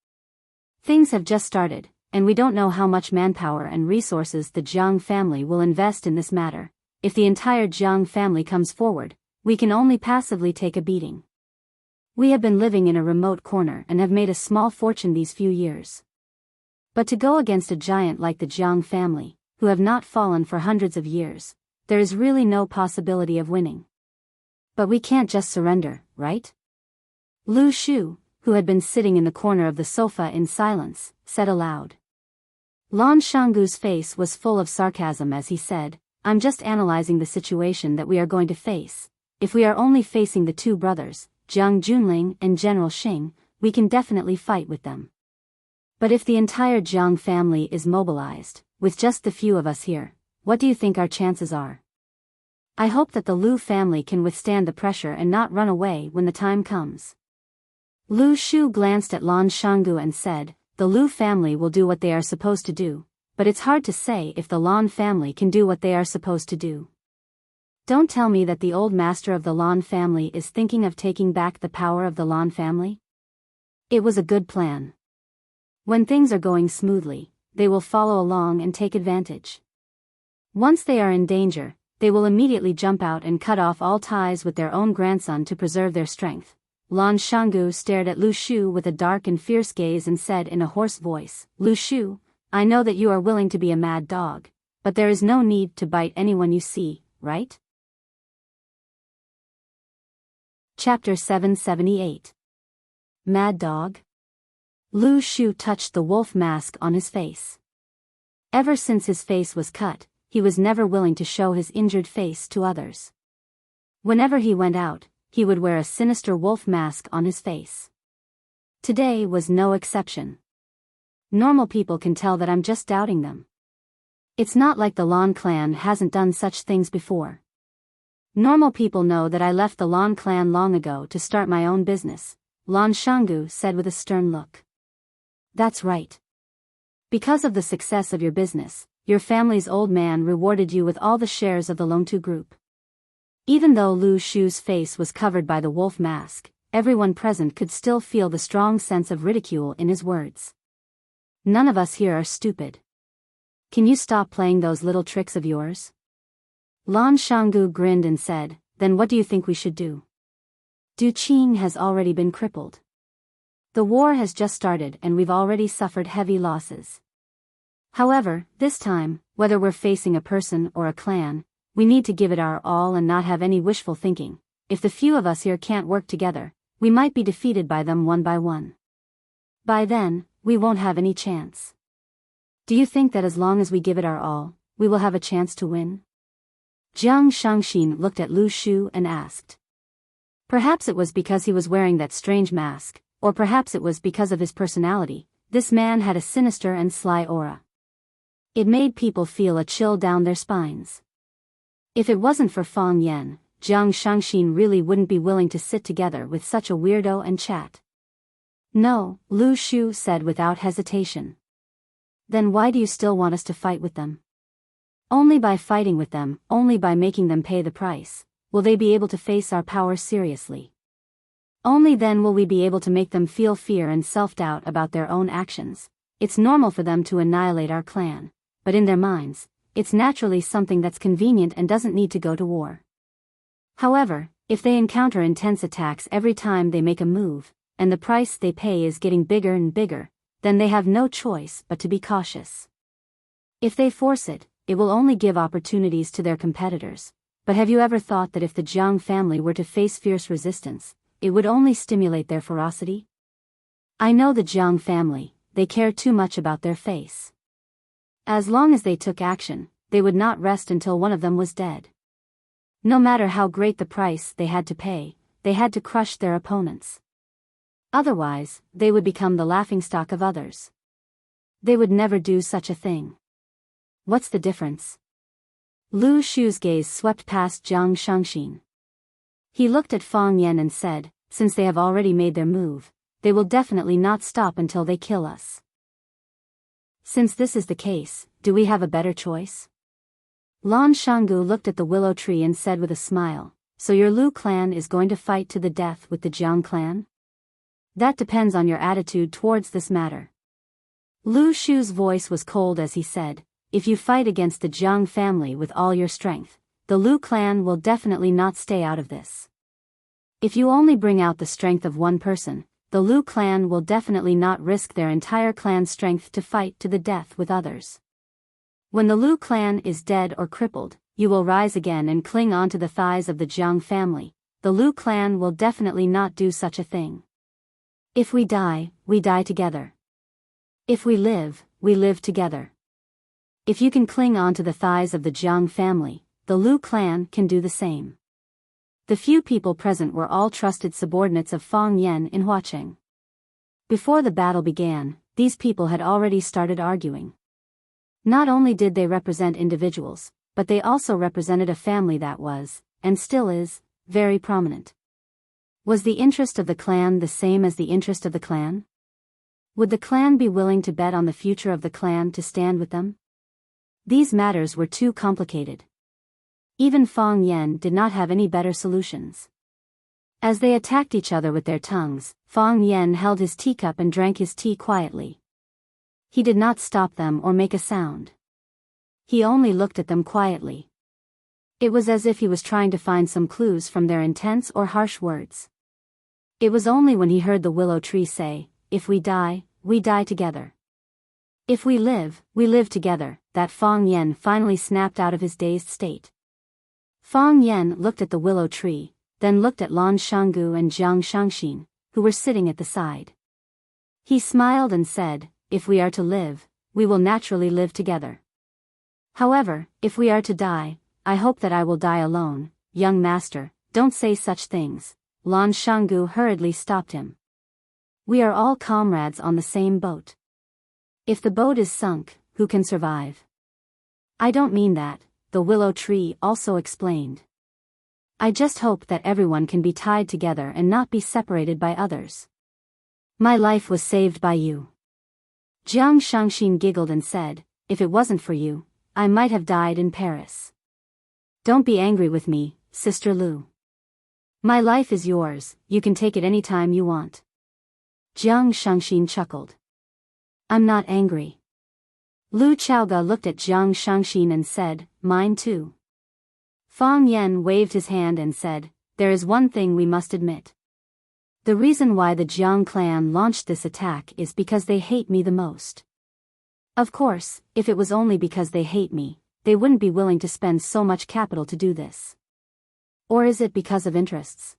Things have just started, and we don't know how much manpower and resources the Jiang family will invest in this matter. If the entire Jiang family comes forward, we can only passively take a beating. We have been living in a remote corner and have made a small fortune these few years. But to go against a giant like the Jiang family, who have not fallen for hundreds of years, there is really no possibility of winning. But we can't just surrender, right? Lu Shu, who had been sitting in the corner of the sofa in silence, said aloud. Lan Shanggu's face was full of sarcasm as he said, I'm just analyzing the situation that we are going to face. If we are only facing the two brothers, Jiang Junling and General Xing, we can definitely fight with them. But if the entire Jiang family is mobilized, with just the few of us here, what do you think our chances are? I hope that the Lu family can withstand the pressure and not run away when the time comes. Lu Shu glanced at Lan Shanggu and said, the Lu family will do what they are supposed to do, but it's hard to say if the Lan family can do what they are supposed to do. Don't tell me that the old master of the Lan family is thinking of taking back the power of the Lan family? It was a good plan. When things are going smoothly, they will follow along and take advantage. Once they are in danger, they will immediately jump out and cut off all ties with their own grandson to preserve their strength. Lan Shanggu stared at Lu Shu with a dark and fierce gaze and said in a hoarse voice, Lu Shu, I know that you are willing to be a mad dog, but there is no need to bite anyone you see, right? Chapter 778. Mad Dog? Lu Shu touched the wolf mask on his face. Ever since his face was cut, he was never willing to show his injured face to others. Whenever he went out, he would wear a sinister wolf mask on his face. Today was no exception. Normal people can tell that I'm just doubting them. It's not like the Lan clan hasn't done such things before. Normal people know that I left the Lan clan long ago to start my own business, Lan Shanggu said with a stern look. That's right. Because of the success of your business, your family's old man rewarded you with all the shares of the Longtu group. Even though Lu Shu's face was covered by the wolf mask, everyone present could still feel the strong sense of ridicule in his words. None of us here are stupid. Can you stop playing those little tricks of yours? Lan Shanggu grinned and said, then what do you think we should do? Du Qing has already been crippled. The war has just started and we've already suffered heavy losses. However, this time, whether we're facing a person or a clan, we need to give it our all and not have any wishful thinking. If the few of us here can't work together, we might be defeated by them one by one. By then, we won't have any chance. Do you think that as long as we give it our all, we will have a chance to win? Jiang Shangxin looked at Lu Shu and asked. Perhaps it was because he was wearing that strange mask, or perhaps it was because of his personality. This man had a sinister and sly aura. It made people feel a chill down their spines. If it wasn't for Fang Yan, Jiang Shangxin really wouldn't be willing to sit together with such a weirdo and chat. No, Lu Shu said without hesitation. Then why do you still want us to fight with them? Only by fighting with them, only by making them pay the price, will they be able to face our power seriously. Only then will we be able to make them feel fear and self-doubt about their own actions. It's normal for them to annihilate our clan, but in their minds, it's naturally something that's convenient and doesn't need to go to war. However, if they encounter intense attacks every time they make a move, and the price they pay is getting bigger and bigger, then they have no choice but to be cautious. If they force it, it will only give opportunities to their competitors. But have you ever thought that if the Jiang family were to face fierce resistance, it would only stimulate their ferocity? I know the Jiang family, they care too much about their face. As long as they took action, they would not rest until one of them was dead. No matter how great the price they had to pay, they had to crush their opponents. Otherwise, they would become the laughingstock of others. They would never do such a thing. What's the difference? Lu Shu's gaze swept past Jiang Shangxin. He looked at Fang Yan and said, since they have already made their move, they will definitely not stop until they kill us. Since this is the case, do we have a better choice? Lan Shanggu looked at the willow tree and said with a smile, so your Lu clan is going to fight to the death with the Jiang clan? That depends on your attitude towards this matter. Lu Shu's voice was cold as he said, if you fight against the Jiang family with all your strength, the Lu clan will definitely not stay out of this. If you only bring out the strength of one person, the Lu clan will definitely not risk their entire clan's strength to fight to the death with others. When the Lu clan is dead or crippled, you will rise again and cling onto the thighs of the Jiang family. The Lu clan will definitely not do such a thing. If we die, we die together. If we live together. If you can cling on to the thighs of the Jiang family, the Lu clan can do the same. The few people present were all trusted subordinates of Fang Yan in Huacheng. Before the battle began, these people had already started arguing. Not only did they represent individuals, but they also represented a family that was, and still is, very prominent. Was the interest of the clan the same as the interest of the clan? Would the clan be willing to bet on the future of the clan to stand with them? These matters were too complicated. Even Fang Yan did not have any better solutions. As they attacked each other with their tongues, Fang Yan held his teacup and drank his tea quietly. He did not stop them or make a sound. He only looked at them quietly. It was as if he was trying to find some clues from their intense or harsh words. It was only when he heard the willow tree say, "If we die together. If we live together," that Fang Yan finally snapped out of his dazed state. Fang Yan looked at the willow tree, then looked at Lan Shanggu and Jiang Shangxin, who were sitting at the side. He smiled and said, "If we are to live, we will naturally live together. However, if we are to die, I hope that I will die alone." "Young master, don't say such things," Lan Shanggu hurriedly stopped him. "We are all comrades on the same boat. If the boat is sunk, who can survive?" "I don't mean that," the willow tree also explained. "I just hope that everyone can be tied together and not be separated by others. My life was saved by you." Jiang Shangxin giggled and said, "If it wasn't for you, I might have died in Paris. Don't be angry with me, Sister Lu. My life is yours, you can take it any time you want." Jiang Shangxin chuckled. "I'm not angry." Lu Chaoga looked at Jiang Shangxin and said, "Mine too." Fang Yan waved his hand and said, "There is one thing we must admit. The reason why the Jiang clan launched this attack is because they hate me the most. Of course, if it was only because they hate me, they wouldn't be willing to spend so much capital to do this. Or is it because of interests?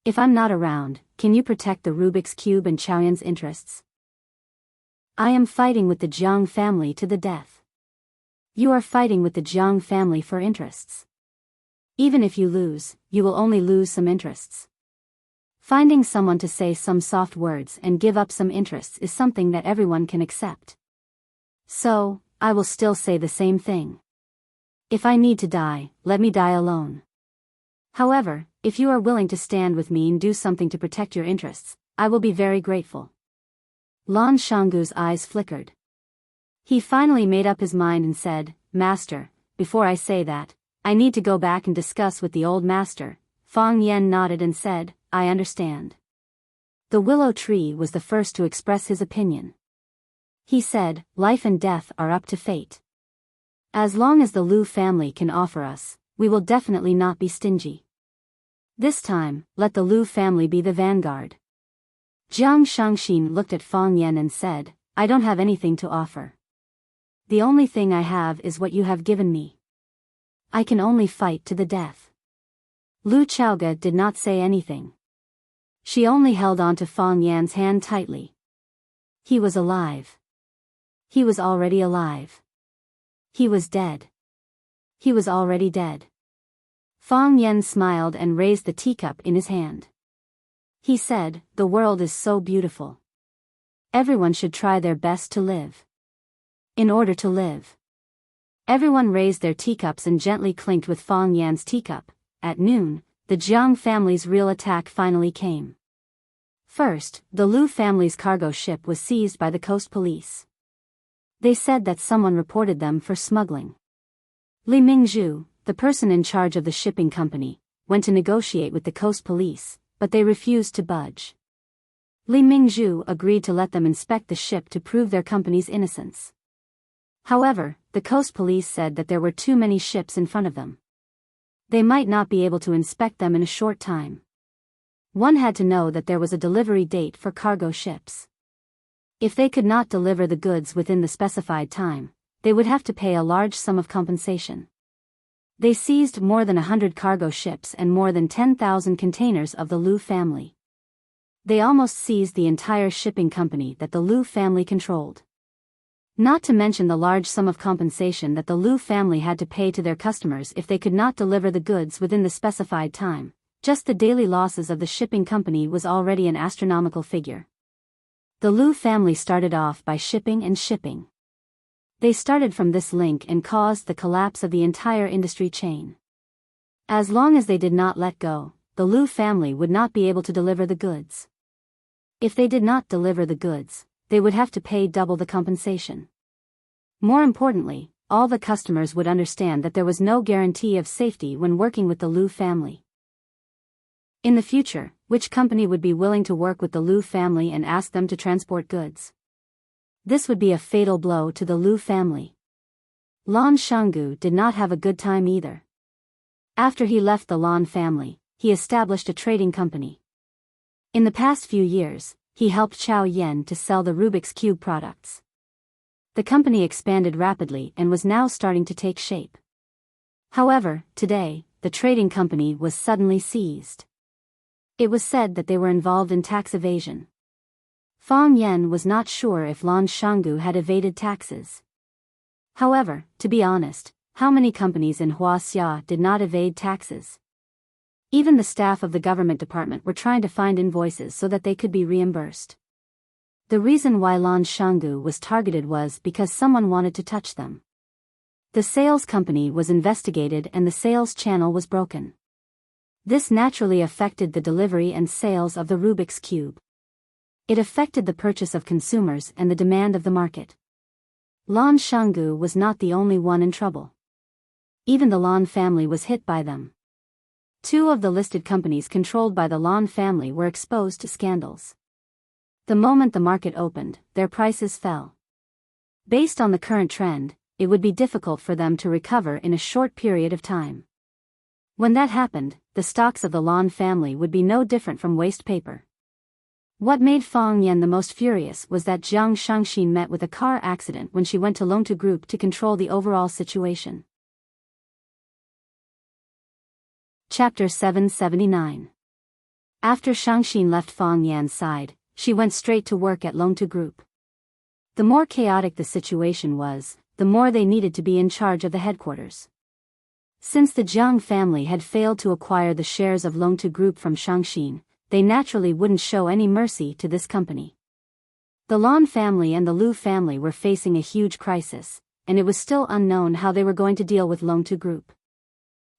If I'm not around, can you protect the Rubik's Cube and Chaoyan's interests? I am fighting with the Jiang family to the death. You are fighting with the Jiang family for interests. Even if you lose, you will only lose some interests. Finding someone to say some soft words and give up some interests is something that everyone can accept. So, I will still say the same thing. If I need to die, let me die alone. However, if you are willing to stand with me and do something to protect your interests, I will be very grateful." Lan Shanggu's eyes flickered. He finally made up his mind and said, "Master, before I say that, I need to go back and discuss with the old master." Fang Yan nodded and said, "I understand." The willow tree was the first to express his opinion. He said, "Life and death are up to fate. As long as the Lu family can offer us, we will definitely not be stingy. This time, let the Lu family be the vanguard." Jiang Shangxin looked at Fang Yan and said, "I don't have anything to offer. The only thing I have is what you have given me. I can only fight to the death." Lu Chaoga did not say anything. She only held on to Fang Yan's hand tightly. He was alive. He was already alive. He was dead. He was already dead. Fang Yan smiled and raised the teacup in his hand. He said, "The world is so beautiful. Everyone should try their best to live. In order to live." Everyone raised their teacups and gently clinked with Fang Yan's teacup. At noon, the Jiang family's real attack finally came. First, the Lu family's cargo ship was seized by the coast police. They said that someone reported them for smuggling. Li Mingzhu, the person in charge of the shipping company, went to negotiate with the coast police, but they refused to budge. Li Mingzhu agreed to let them inspect the ship to prove their company's innocence. However, the coast police said that there were too many ships in front of them. They might not be able to inspect them in a short time. One had to know that there was a delivery date for cargo ships. If they could not deliver the goods within the specified time, they would have to pay a large sum of compensation. They seized more than 100 cargo ships and more than 10,000 containers of the Lu family. They almost seized the entire shipping company that the Lu family controlled. Not to mention the large sum of compensation that the Lu family had to pay to their customers if they could not deliver the goods within the specified time. Just the daily losses of the shipping company was already an astronomical figure. The Lu family started off by shipping and shipping. They started from this link and caused the collapse of the entire industry chain. As long as they did not let go, the Lu family would not be able to deliver the goods. If they did not deliver the goods, they would have to pay double the compensation. More importantly, all the customers would understand that there was no guarantee of safety when working with the Lu family. In the future, which company would be willing to work with the Lu family and ask them to transport goods? This would be a fatal blow to the Lu family. Lan Shanggu did not have a good time either. After he left the Lan family, he established a trading company. In the past few years, he helped Chao Yen to sell the Rubik's Cube products. The company expanded rapidly and was now starting to take shape. However, today, the trading company was suddenly seized. It was said that they were involved in tax evasion. Fang Yen was not sure if Lan Shanggu had evaded taxes. However, to be honest, how many companies in Huaxia did not evade taxes? Even the staff of the government department were trying to find invoices so that they could be reimbursed. The reason why Lan Shanggu was targeted was because someone wanted to touch them. The sales company was investigated and the sales channel was broken. This naturally affected the delivery and sales of the Rubik's Cube. It affected the purchase of consumers and the demand of the market. Lan Shanggu was not the only one in trouble. Even the Lan family was hit by them. Two of the listed companies controlled by the Lan family were exposed to scandals. The moment the market opened, their prices fell. Based on the current trend, it would be difficult for them to recover in a short period of time. When that happened, the stocks of the Lan family would be no different from waste paper. What made Fang Yen the most furious was that Jiang Shangxin met with a car accident when she went to Longtu Group to control the overall situation. Chapter 779. After Shangxin left Fang Yan's side, she went straight to work at Longtu Group. The more chaotic the situation was, the more they needed to be in charge of the headquarters. Since the Jiang family had failed to acquire the shares of Longtu Group from Shangxin, they naturally wouldn't show any mercy to this company. The Lan family and the Lu family were facing a huge crisis, and it was still unknown how they were going to deal with Longtu Group.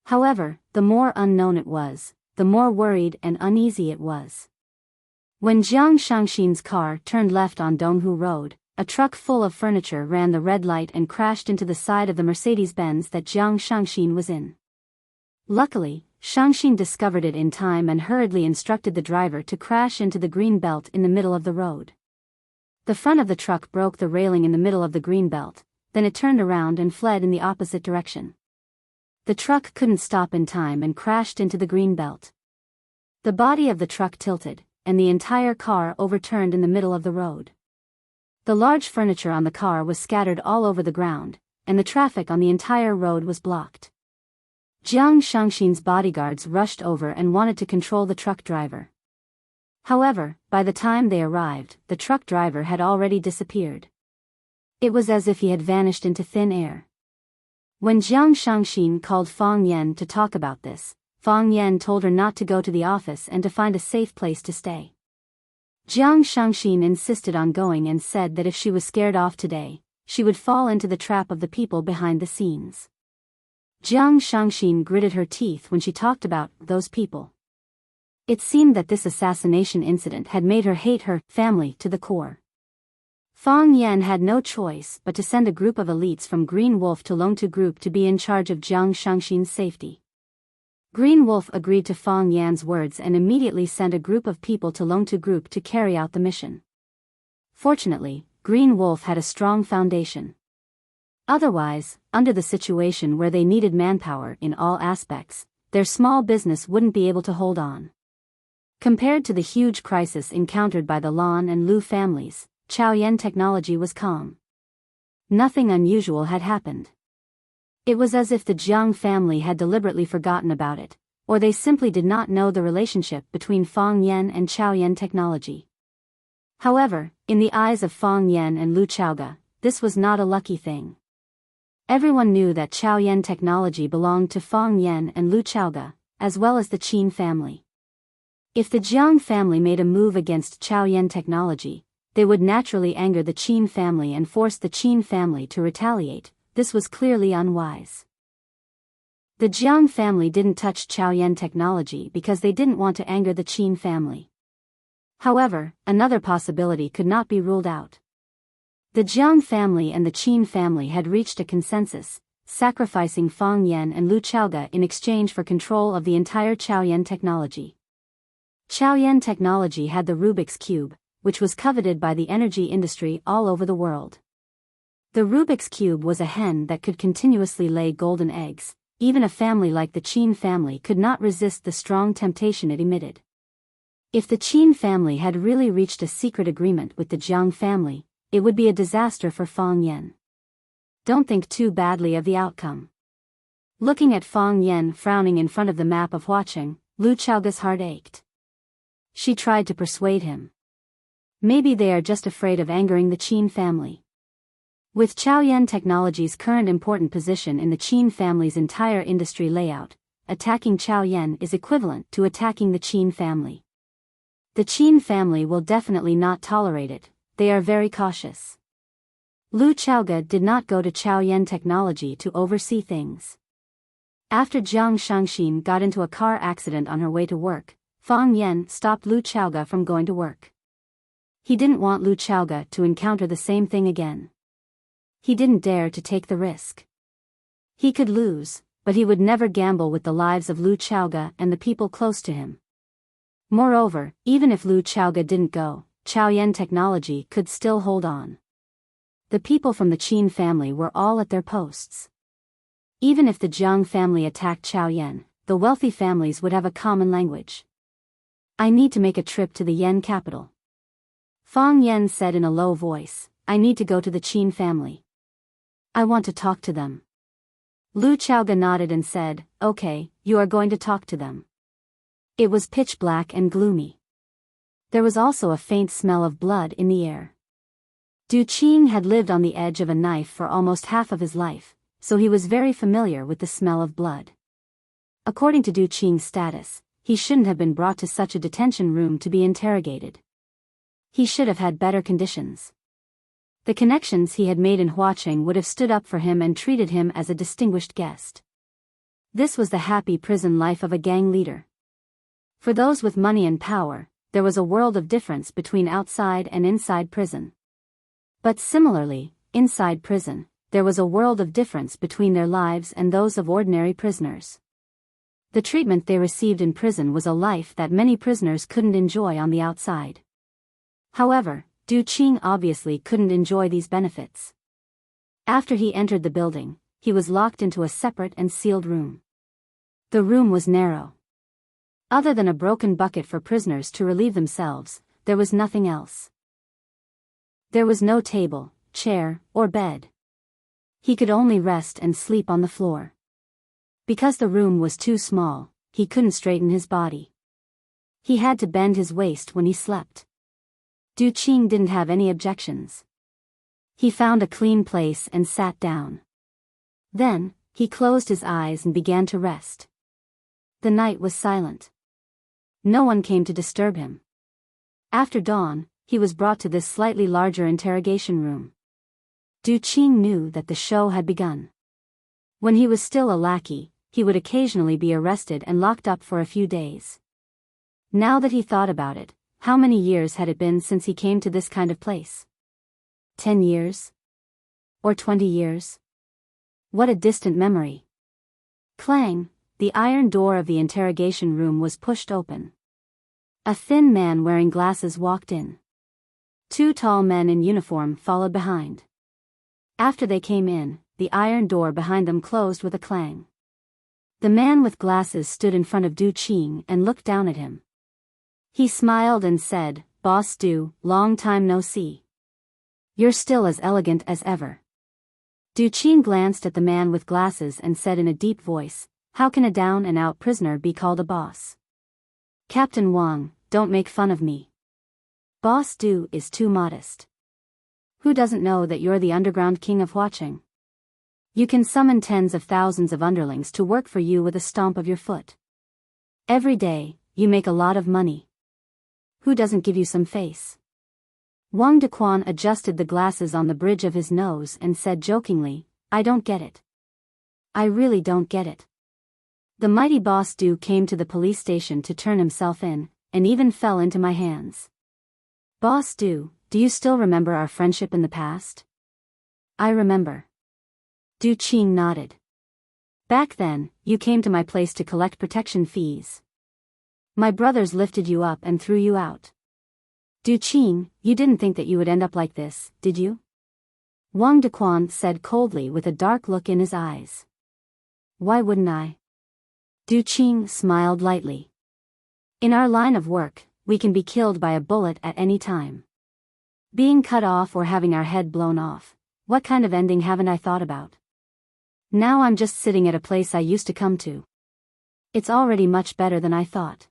However, the more unknown it was, the more worried and uneasy it was. When Jiang Shangxin's car turned left on Donghu Road, a truck full of furniture ran the red light and crashed into the side of the Mercedes-Benz that Jiang Shangxin was in. Luckily, Shangxin discovered it in time and hurriedly instructed the driver to crash into the green belt in the middle of the road. The front of the truck broke the railing in the middle of the green belt, then it turned around and fled in the opposite direction. The truck couldn't stop in time and crashed into the green belt. The body of the truck tilted, and the entire car overturned in the middle of the road. The large furniture on the car was scattered all over the ground, and the traffic on the entire road was blocked. Jiang Shangxin's bodyguards rushed over and wanted to control the truck driver. However, by the time they arrived, the truck driver had already disappeared. It was as if he had vanished into thin air. When Jiang Shangxin called Fang Yen to talk about this, Fang Yen told her not to go to the office and to find a safe place to stay. Jiang Shangxin insisted on going and said that if she was scared off today, she would fall into the trap of the people behind the scenes. Jiang Shangxin gritted her teeth when she talked about those people. It seemed that this assassination incident had made her hate her family to the core. Fang Yen had no choice but to send a group of elites from Green Wolf to Longtu Group to be in charge of Jiang Shangxin's safety. Green Wolf agreed to Fang Yan's words and immediately sent a group of people to Longtu Group to carry out the mission. Fortunately, Green Wolf had a strong foundation. Otherwise, under the situation where they needed manpower in all aspects, their small business wouldn't be able to hold on. Compared to the huge crisis encountered by the Lan and Lu families, Chaoyan technology was calm. Nothing unusual had happened. It was as if the Jiang family had deliberately forgotten about it, or they simply did not know the relationship between Fang Yen and Chaoyan technology. However, in the eyes of Fang Yen and Lu Chaoga, this was not a lucky thing. Everyone knew that Chao Yan technology belonged to Fang Yan and Lu Chaoge, as well as the Qin family. If the Jiang family made a move against Chao Yan technology, they would naturally anger the Qin family and force the Qin family to retaliate. This was clearly unwise. The Jiang family didn't touch Chao Yan technology because they didn't want to anger the Qin family. However, another possibility could not be ruled out. The Jiang family and the Qin family had reached a consensus, sacrificing Fang Yan and Lu Chaoge in exchange for control of the entire Chao Yan technology. Chao Yan technology had the Rubik's Cube, which was coveted by the energy industry all over the world. The Rubik's Cube was a hen that could continuously lay golden eggs. Even a family like the Qin family could not resist the strong temptation it emitted. If the Qin family had really reached a secret agreement with the Jiang family, it would be a disaster for Fang Yan. Don't think too badly of the outcome. Looking at Fang Yan frowning in front of the map of Huaqing, Lu Chaoge's heart ached. She tried to persuade him. Maybe they are just afraid of angering the Qin family. With Chao Yan Technology's current important position in the Qin family's entire industry layout, attacking Chao Yan is equivalent to attacking the Qin family. The Qin family will definitely not tolerate it, they are very cautious. Lu Chaoge did not go to Chao Yan Technology to oversee things. After Jiang Shangxin got into a car accident on her way to work, Fang Yan stopped Lu Chaoge from going to work. He didn't want Lu Chaoge to encounter the same thing again. He didn't dare to take the risk. He could lose, but he would never gamble with the lives of Lu Chaoge and the people close to him. Moreover, even if Lu Chaoge didn't go, Chao Yan Technology could still hold on. The people from the Qin family were all at their posts. Even if the Jiang family attacked Chao Yan, the wealthy families would have a common language. I need to make a trip to the Yan capital. Fang Yan said in a low voice, I need to go to the Qin family. I want to talk to them. Lu Chaoge nodded and said, okay, you are going to talk to them. It was pitch black and gloomy. There was also a faint smell of blood in the air. Du Qing had lived on the edge of a knife for almost half of his life, so he was very familiar with the smell of blood. According to Du Qing's status, he shouldn't have been brought to such a detention room to be interrogated. He should have had better conditions. The connections he had made in Huaqing would have stood up for him and treated him as a distinguished guest. This was the happy prison life of a gang leader. For those with money and power, there was a world of difference between outside and inside prison. But similarly, inside prison, there was a world of difference between their lives and those of ordinary prisoners. The treatment they received in prison was a life that many prisoners couldn't enjoy on the outside. However, Du Qing obviously couldn't enjoy these benefits. After he entered the building, he was locked into a separate and sealed room. The room was narrow. Other than a broken bucket for prisoners to relieve themselves, there was nothing else. There was no table, chair, or bed. He could only rest and sleep on the floor. Because the room was too small, he couldn't straighten his body. He had to bend his waist when he slept. Du Qing didn't have any objections. He found a clean place and sat down. Then, he closed his eyes and began to rest. The night was silent. No one came to disturb him. After dawn, he was brought to this slightly larger interrogation room. Du Qing knew that the show had begun. When he was still a lackey, he would occasionally be arrested and locked up for a few days. Now that he thought about it, how many years had it been since he came to this kind of place? 10 years? Or 20 years? What a distant memory. Clang, the iron door of the interrogation room was pushed open. A thin man wearing glasses walked in. 2 tall men in uniform followed behind. After they came in, the iron door behind them closed with a clang. The man with glasses stood in front of Du Qing and looked down at him. He smiled and said, Boss Du, long time no see. You're still as elegant as ever. Du Qing glanced at the man with glasses and said in a deep voice, how can a down-and-out prisoner be called a boss? Captain Wang, don't make fun of me. Boss Du is too modest. Who doesn't know that you're the underground king of watching? You can summon tens of thousands of underlings to work for you with a stomp of your foot. Every day, you make a lot of money. Who doesn't give you some face? Wang Dequan adjusted the glasses on the bridge of his nose and said jokingly, I don't get it. I really don't get it. The mighty Boss Du came to the police station to turn himself in, and even fell into my hands. Boss Du, do you still remember our friendship in the past? I remember. Du Qing nodded. Back then, you came to my place to collect protection fees. My brothers lifted you up and threw you out. Du Qing, you didn't think that you would end up like this, did you? Wang Dequan said coldly with a dark look in his eyes. Why wouldn't I? Du Qing smiled lightly. In our line of work, we can be killed by a bullet at any time. Being cut off or having our head blown off, what kind of ending haven't I thought about? Now I'm just sitting at a place I used to come to. It's already much better than I thought.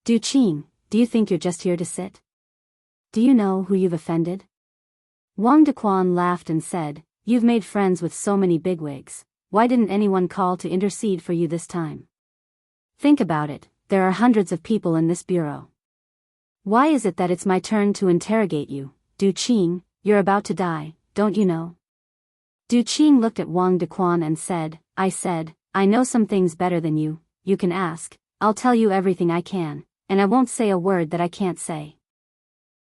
Du Qing, do you think you're just here to sit? Do you know who you've offended? Wang Dequan laughed and said, You've made friends with so many bigwigs, why didn't anyone call to intercede for you this time? Think about it, there are hundreds of people in this bureau. Why is it that it's my turn to interrogate you? Du Qing, you're about to die, don't you know? Du Qing looked at Wang Dequan and said, I know some things better than you can ask, I'll tell you everything I can, and I won't say a word that I can't say.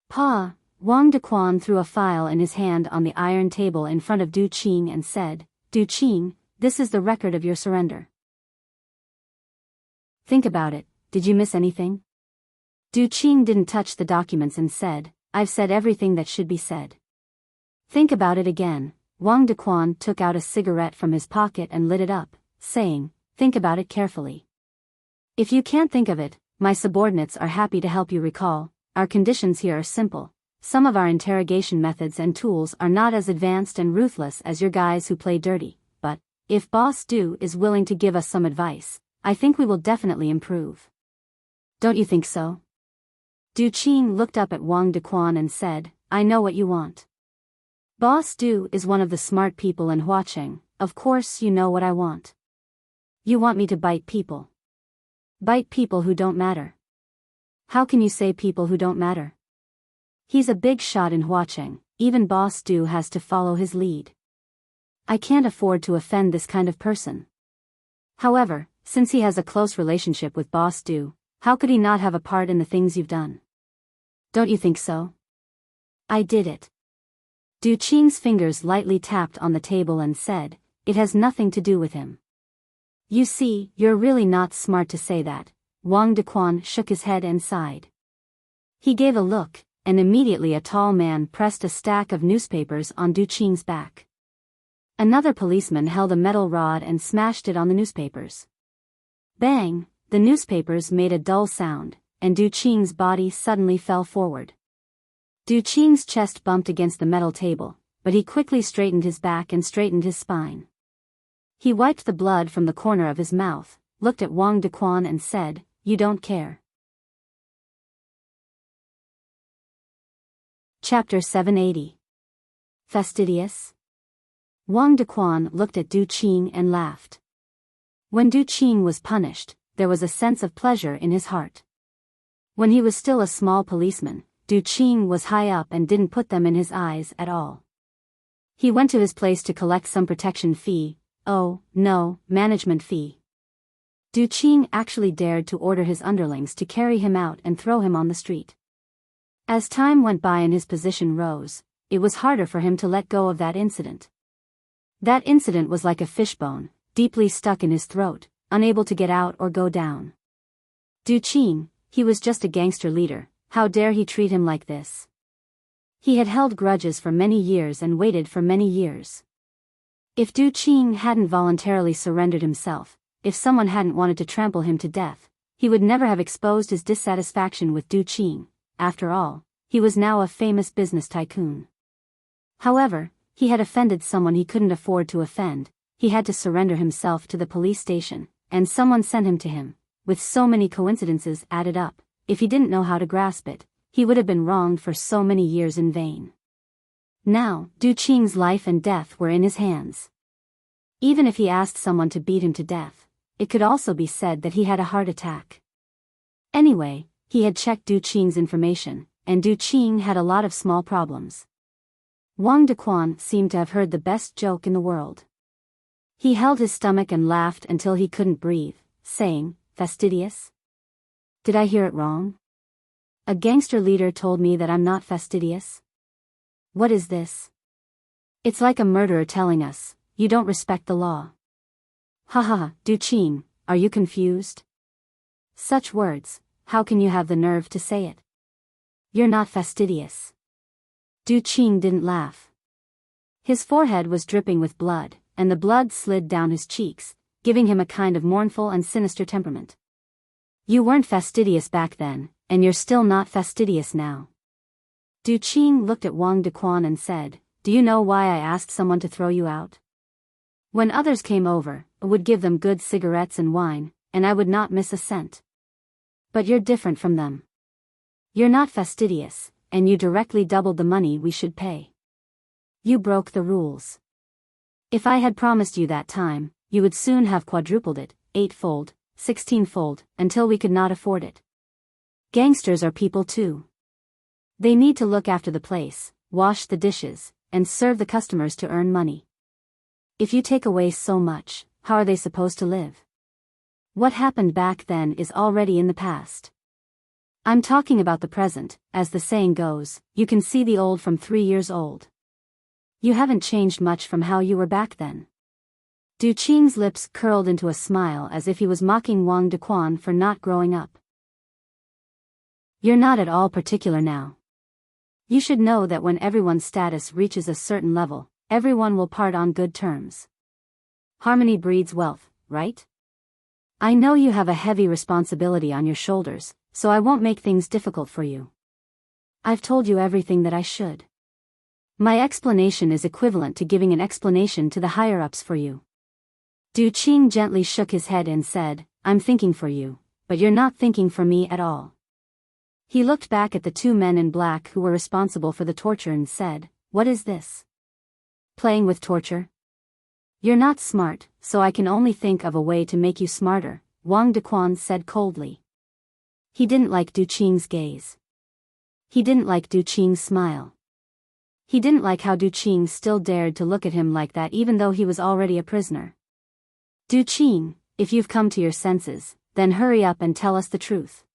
Pa, Wang Dequan threw a file in his hand on the iron table in front of Du Qing and said, Du Qing, this is the record of your surrender. Think about it, did you miss anything? Du Qing didn't touch the documents and said, I've said everything that should be said. Think about it again. Wang Dequan took out a cigarette from his pocket and lit it up, saying, Think about it carefully. If you can't think of it, my subordinates are happy to help you recall. Our conditions here are simple. Some of our interrogation methods and tools are not as advanced and ruthless as your guys who play dirty, but, if Boss Du is willing to give us some advice, I think we will definitely improve. Don't you think so? Du Qing looked up at Wang Dequan and said, I know what you want. Boss Du is one of the smart people in watching, of course you know what I want. You want me to bite people. Bite people who don't matter. How can you say people who don't matter? He's a big shot in watching, even Boss Du has to follow his lead. I can't afford to offend this kind of person. However, since he has a close relationship with Boss Du, how could he not have a part in the things you've done? Don't you think so? I did it. Du Qing's fingers lightly tapped on the table and said, It has nothing to do with him. You see, you're really not smart to say that. Wang Dequan shook his head and sighed. He gave a look, and immediately a tall man pressed a stack of newspapers on Du Qing's back. Another policeman held a metal rod and smashed it on the newspapers. Bang! The newspapers made a dull sound, and Du Qing's body suddenly fell forward. Du Qing's chest bumped against the metal table, but he quickly straightened his back and straightened his spine. He wiped the blood from the corner of his mouth, looked at Wang Dequan and said, You don't care. Chapter 780. Fastidious? Wang Dequan looked at Du Qing and laughed. When Du Qing was punished, there was a sense of pleasure in his heart. When he was still a small policeman, Du Qing was high up and didn't put them in his eyes at all. He went to his place to collect some protection fee, management fee. Du Qing actually dared to order his underlings to carry him out and throw him on the street. As time went by and his position rose, it was harder for him to let go of that incident. That incident was like a fishbone, deeply stuck in his throat, unable to get out or go down. Du Qing, he was just a gangster leader. How dare he treat him like this? He had held grudges for many years and waited for many years. If Du Qing hadn't voluntarily surrendered himself, if someone hadn't wanted to trample him to death, he would never have exposed his dissatisfaction with Du Qing. After all, he was now a famous business tycoon. However, he had offended someone he couldn't afford to offend. He had to surrender himself to the police station, and someone sent him to him. With so many coincidences added up, if he didn't know how to grasp it, he would have been wronged for so many years in vain. Now, Du Qing's life and death were in his hands. Even if he asked someone to beat him to death, it could also be said that he had a heart attack. Anyway, he had checked Du Qing's information, and Du Qing had a lot of small problems. Wang Dequan seemed to have heard the best joke in the world. He held his stomach and laughed until he couldn't breathe, saying, "Fastidious? Did I hear it wrong? A gangster leader told me that I'm not fastidious? What is this? It's like a murderer telling us, you don't respect the law." Haha, Du Qing, are you confused? Such words, how can you have the nerve to say it? You're not fastidious. Du Qing didn't laugh. His forehead was dripping with blood, and the blood slid down his cheeks, giving him a kind of mournful and sinister temperament. You weren't fastidious back then, and you're still not fastidious now. Du Qing looked at Wang Dequan and said, "Do you know why I asked someone to throw you out? When others came over, I would give them good cigarettes and wine, and I would not miss a cent. But you're different from them. You're not fastidious, and you directly doubled the money we should pay. You broke the rules. If I had promised you that time, you would soon have quadrupled it, 8-fold, 16-fold, until we could not afford it. Gangsters are people too. They need to look after the place, wash the dishes, and serve the customers to earn money. If you take away so much, how are they supposed to live? What happened back then is already in the past. I'm talking about the present, as the saying goes, you can see the old from 3 years old. You haven't changed much from how you were back then." Du Qing's lips curled into a smile as if he was mocking Wang Dequan for not growing up. "You're not at all particular now. You should know that when everyone's status reaches a certain level, everyone will part on good terms. Harmony breeds wealth, right? I know you have a heavy responsibility on your shoulders, so I won't make things difficult for you. I've told you everything that I should. My explanation is equivalent to giving an explanation to the higher-ups for you." Du Qing gently shook his head and said, "I'm thinking for you, but you're not thinking for me at all." He looked back at the 2 men in black who were responsible for the torture and said, "What is this? Playing with torture? You're not smart, so I can only think of a way to make you smarter," Wang Dequan said coldly. He didn't like Du Qing's gaze. He didn't like Du Qing's smile. He didn't like how Du Qing still dared to look at him like that even though he was already a prisoner. "Du Qing, if you've come to your senses, then hurry up and tell us the truth.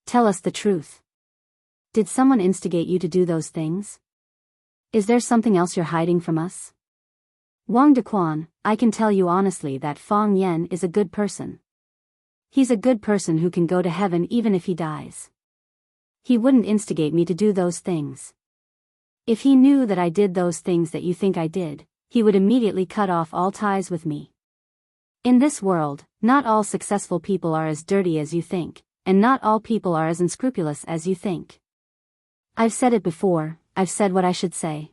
Tell us the truth. Did someone instigate you to do those things? Is there something else you're hiding from us?" "Wang Dequan, I can tell you honestly that Fang Yan is a good person. He's a good person who can go to heaven even if he dies. He wouldn't instigate me to do those things. If he knew that I did those things that you think I did, he would immediately cut off all ties with me. In this world, not all successful people are as dirty as you think, and not all people are as unscrupulous as you think. I've said it before, I've said what I should say.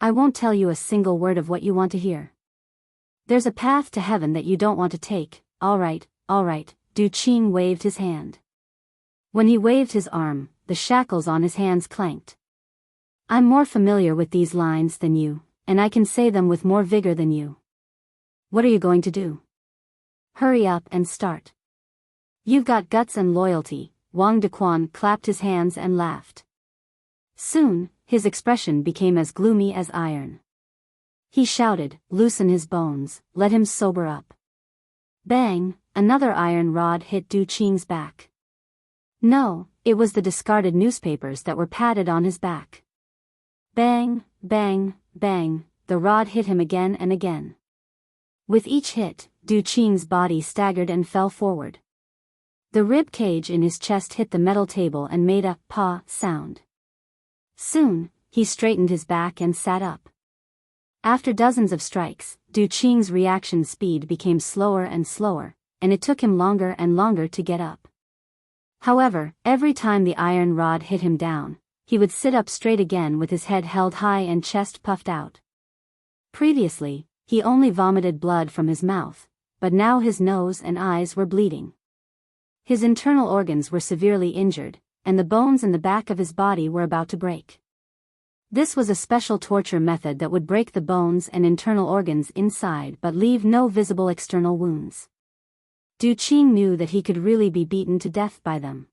I won't tell you a single word of what you want to hear. There's a path to heaven that you don't want to take, all right, Du Qing waved his hand. When he waved his arm, the shackles on his hands clanked. I'm more familiar with these lines than you, and I can say them with more vigor than you. What are you going to do? Hurry up and start. You've got guts and loyalty. Wang Dequan clapped his hands and laughed. Soon, his expression became as gloomy as iron. He shouted, "Loosen his bones, let him sober up." Bang, another iron rod hit Du Qing's back. No, it was the discarded newspapers that were padded on his back. Bang, bang, bang, the rod hit him again and again. With each hit, Du Qing's body staggered and fell forward. The rib cage in his chest hit the metal table and made a "pa" sound. Soon, he straightened his back and sat up. After dozens of strikes, Du Qing's reaction speed became slower and slower, and it took him longer and longer to get up. However, every time the iron rod hit him down, he would sit up straight again with his head held high and chest puffed out. Previously, he only vomited blood from his mouth, but now his nose and eyes were bleeding. His internal organs were severely injured, and the bones in the back of his body were about to break. This was a special torture method that would break the bones and internal organs inside but leave no visible external wounds. Du Qing knew that he could really be beaten to death by them.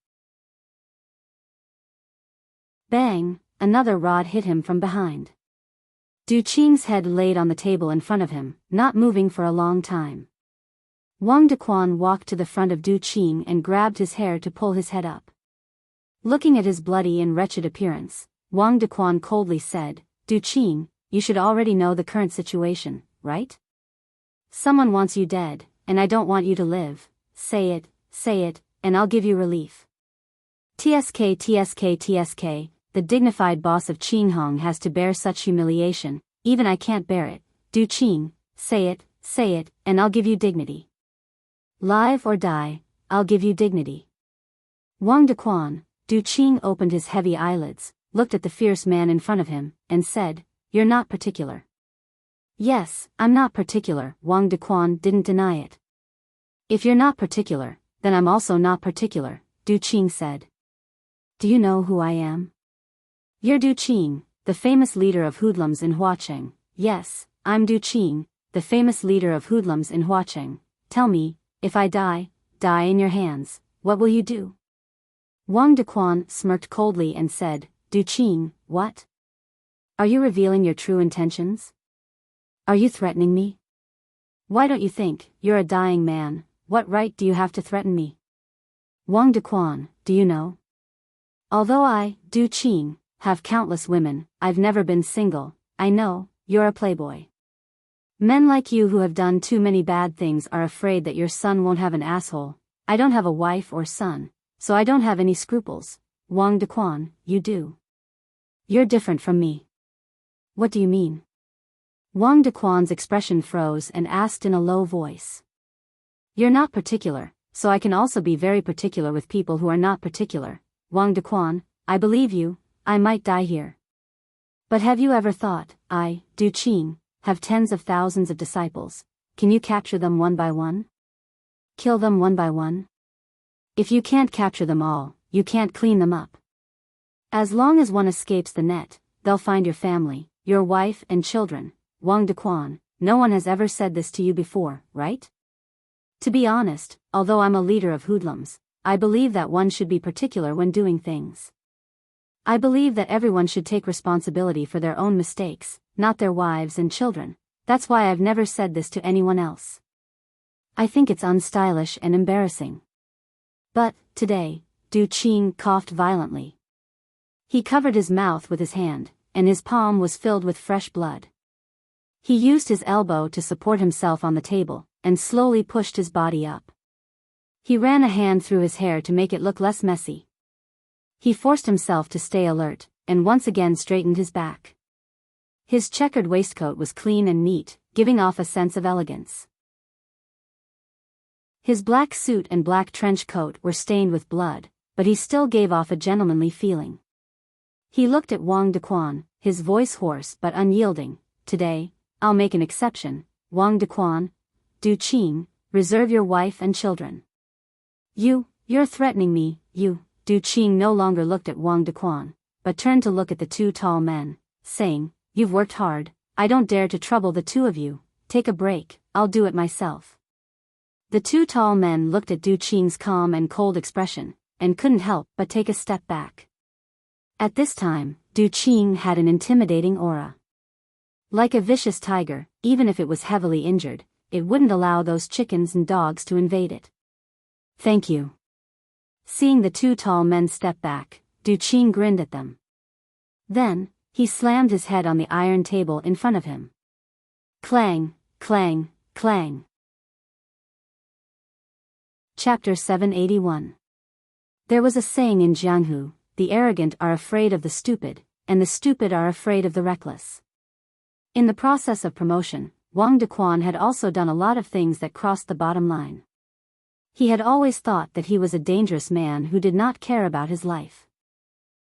Bang! Another rod hit him from behind. Du Qing's head laid on the table in front of him, not moving for a long time. Wang Dequan walked to the front of Du Qing and grabbed his hair to pull his head up. Looking at his bloody and wretched appearance, Wang Dequan coldly said, Du Qing, you should already know the current situation, right? Someone wants you dead, and I don't want you to live. Say it, and I'll give you relief. TSK, the dignified boss of Qinghong has to bear such humiliation, even I can't bear it. Du Qing, say it, and I'll give you dignity. Live or die, I'll give you dignity. Wang Dequan, Du Qing opened his heavy eyelids, looked at the fierce man in front of him, and said, You're not particular. Yes, I'm not particular, Wang Dequan didn't deny it. If you're not particular, then I'm also not particular, Du Qing said. Do you know who I am? You're Du Qing, the famous leader of hoodlums in Huacheng. Yes, I'm Du Qing, the famous leader of hoodlums in Huacheng. Tell me, if I die in your hands, what will you do? Wang Dequan smirked coldly and said, Du Qing, what? Are you revealing your true intentions? Are you threatening me? Why don't you think, you're a dying man, what right do you have to threaten me? Wang Dequan, do you know? Although I, Du Qing, have countless women, I've never been single. I know, you're a playboy. Men like you who have done too many bad things are afraid that your son won't have an asshole. I don't have a wife or son, so I don't have any scruples. Wang Dequan, you do. You're different from me. What do you mean? Wang Dequan's expression froze and asked in a low voice. You're not particular, so I can also be very particular with people who are not particular. Wang Dequan, I believe you, I might die here. But have you ever thought, I, Du Qing, have tens of thousands of disciples, can you capture them one by one? Kill them one by one? If you can't capture them all, you can't clean them up. As long as one escapes the net, they'll find your family, your wife and children. Wang Dequan, no one has ever said this to you before, right? To be honest, although I'm a leader of hoodlums, I believe that one should be particular when doing things. I believe that everyone should take responsibility for their own mistakes, not their wives and children. That's why I've never said this to anyone else. I think it's unstylish and embarrassing. But, today, Du Qing coughed violently. He covered his mouth with his hand, and his palm was filled with fresh blood. He used his elbow to support himself on the table, and slowly pushed his body up. He ran a hand through his hair to make it look less messy. He forced himself to stay alert, and once again straightened his back. His checkered waistcoat was clean and neat, giving off a sense of elegance. His black suit and black trench coat were stained with blood, but he still gave off a gentlemanly feeling. He looked at Wang Dequan, his voice hoarse but unyielding. Today, I'll make an exception. Wang Dequan, Du Qing, reserve your wife and children. You're threatening me, you. Du Qing no longer looked at Wang Dequan, but turned to look at the two tall men, saying, You've worked hard, I don't dare to trouble the two of you. Take a break, I'll do it myself. The two tall men looked at Du Qing's calm and cold expression, and couldn't help but take a step back. At this time, Du Qing had an intimidating aura. Like a vicious tiger, even if it was heavily injured, it wouldn't allow those chickens and dogs to invade it. Thank you. Seeing the two tall men step back, Du Qing grinned at them. Then, he slammed his head on the iron table in front of him. Clang, clang, clang. Chapter 781. There was a saying in Jianghu, the arrogant are afraid of the stupid, and the stupid are afraid of the reckless. In the process of promotion, Wang Dequan had also done a lot of things that crossed the bottom line. He had always thought that he was a dangerous man who did not care about his life.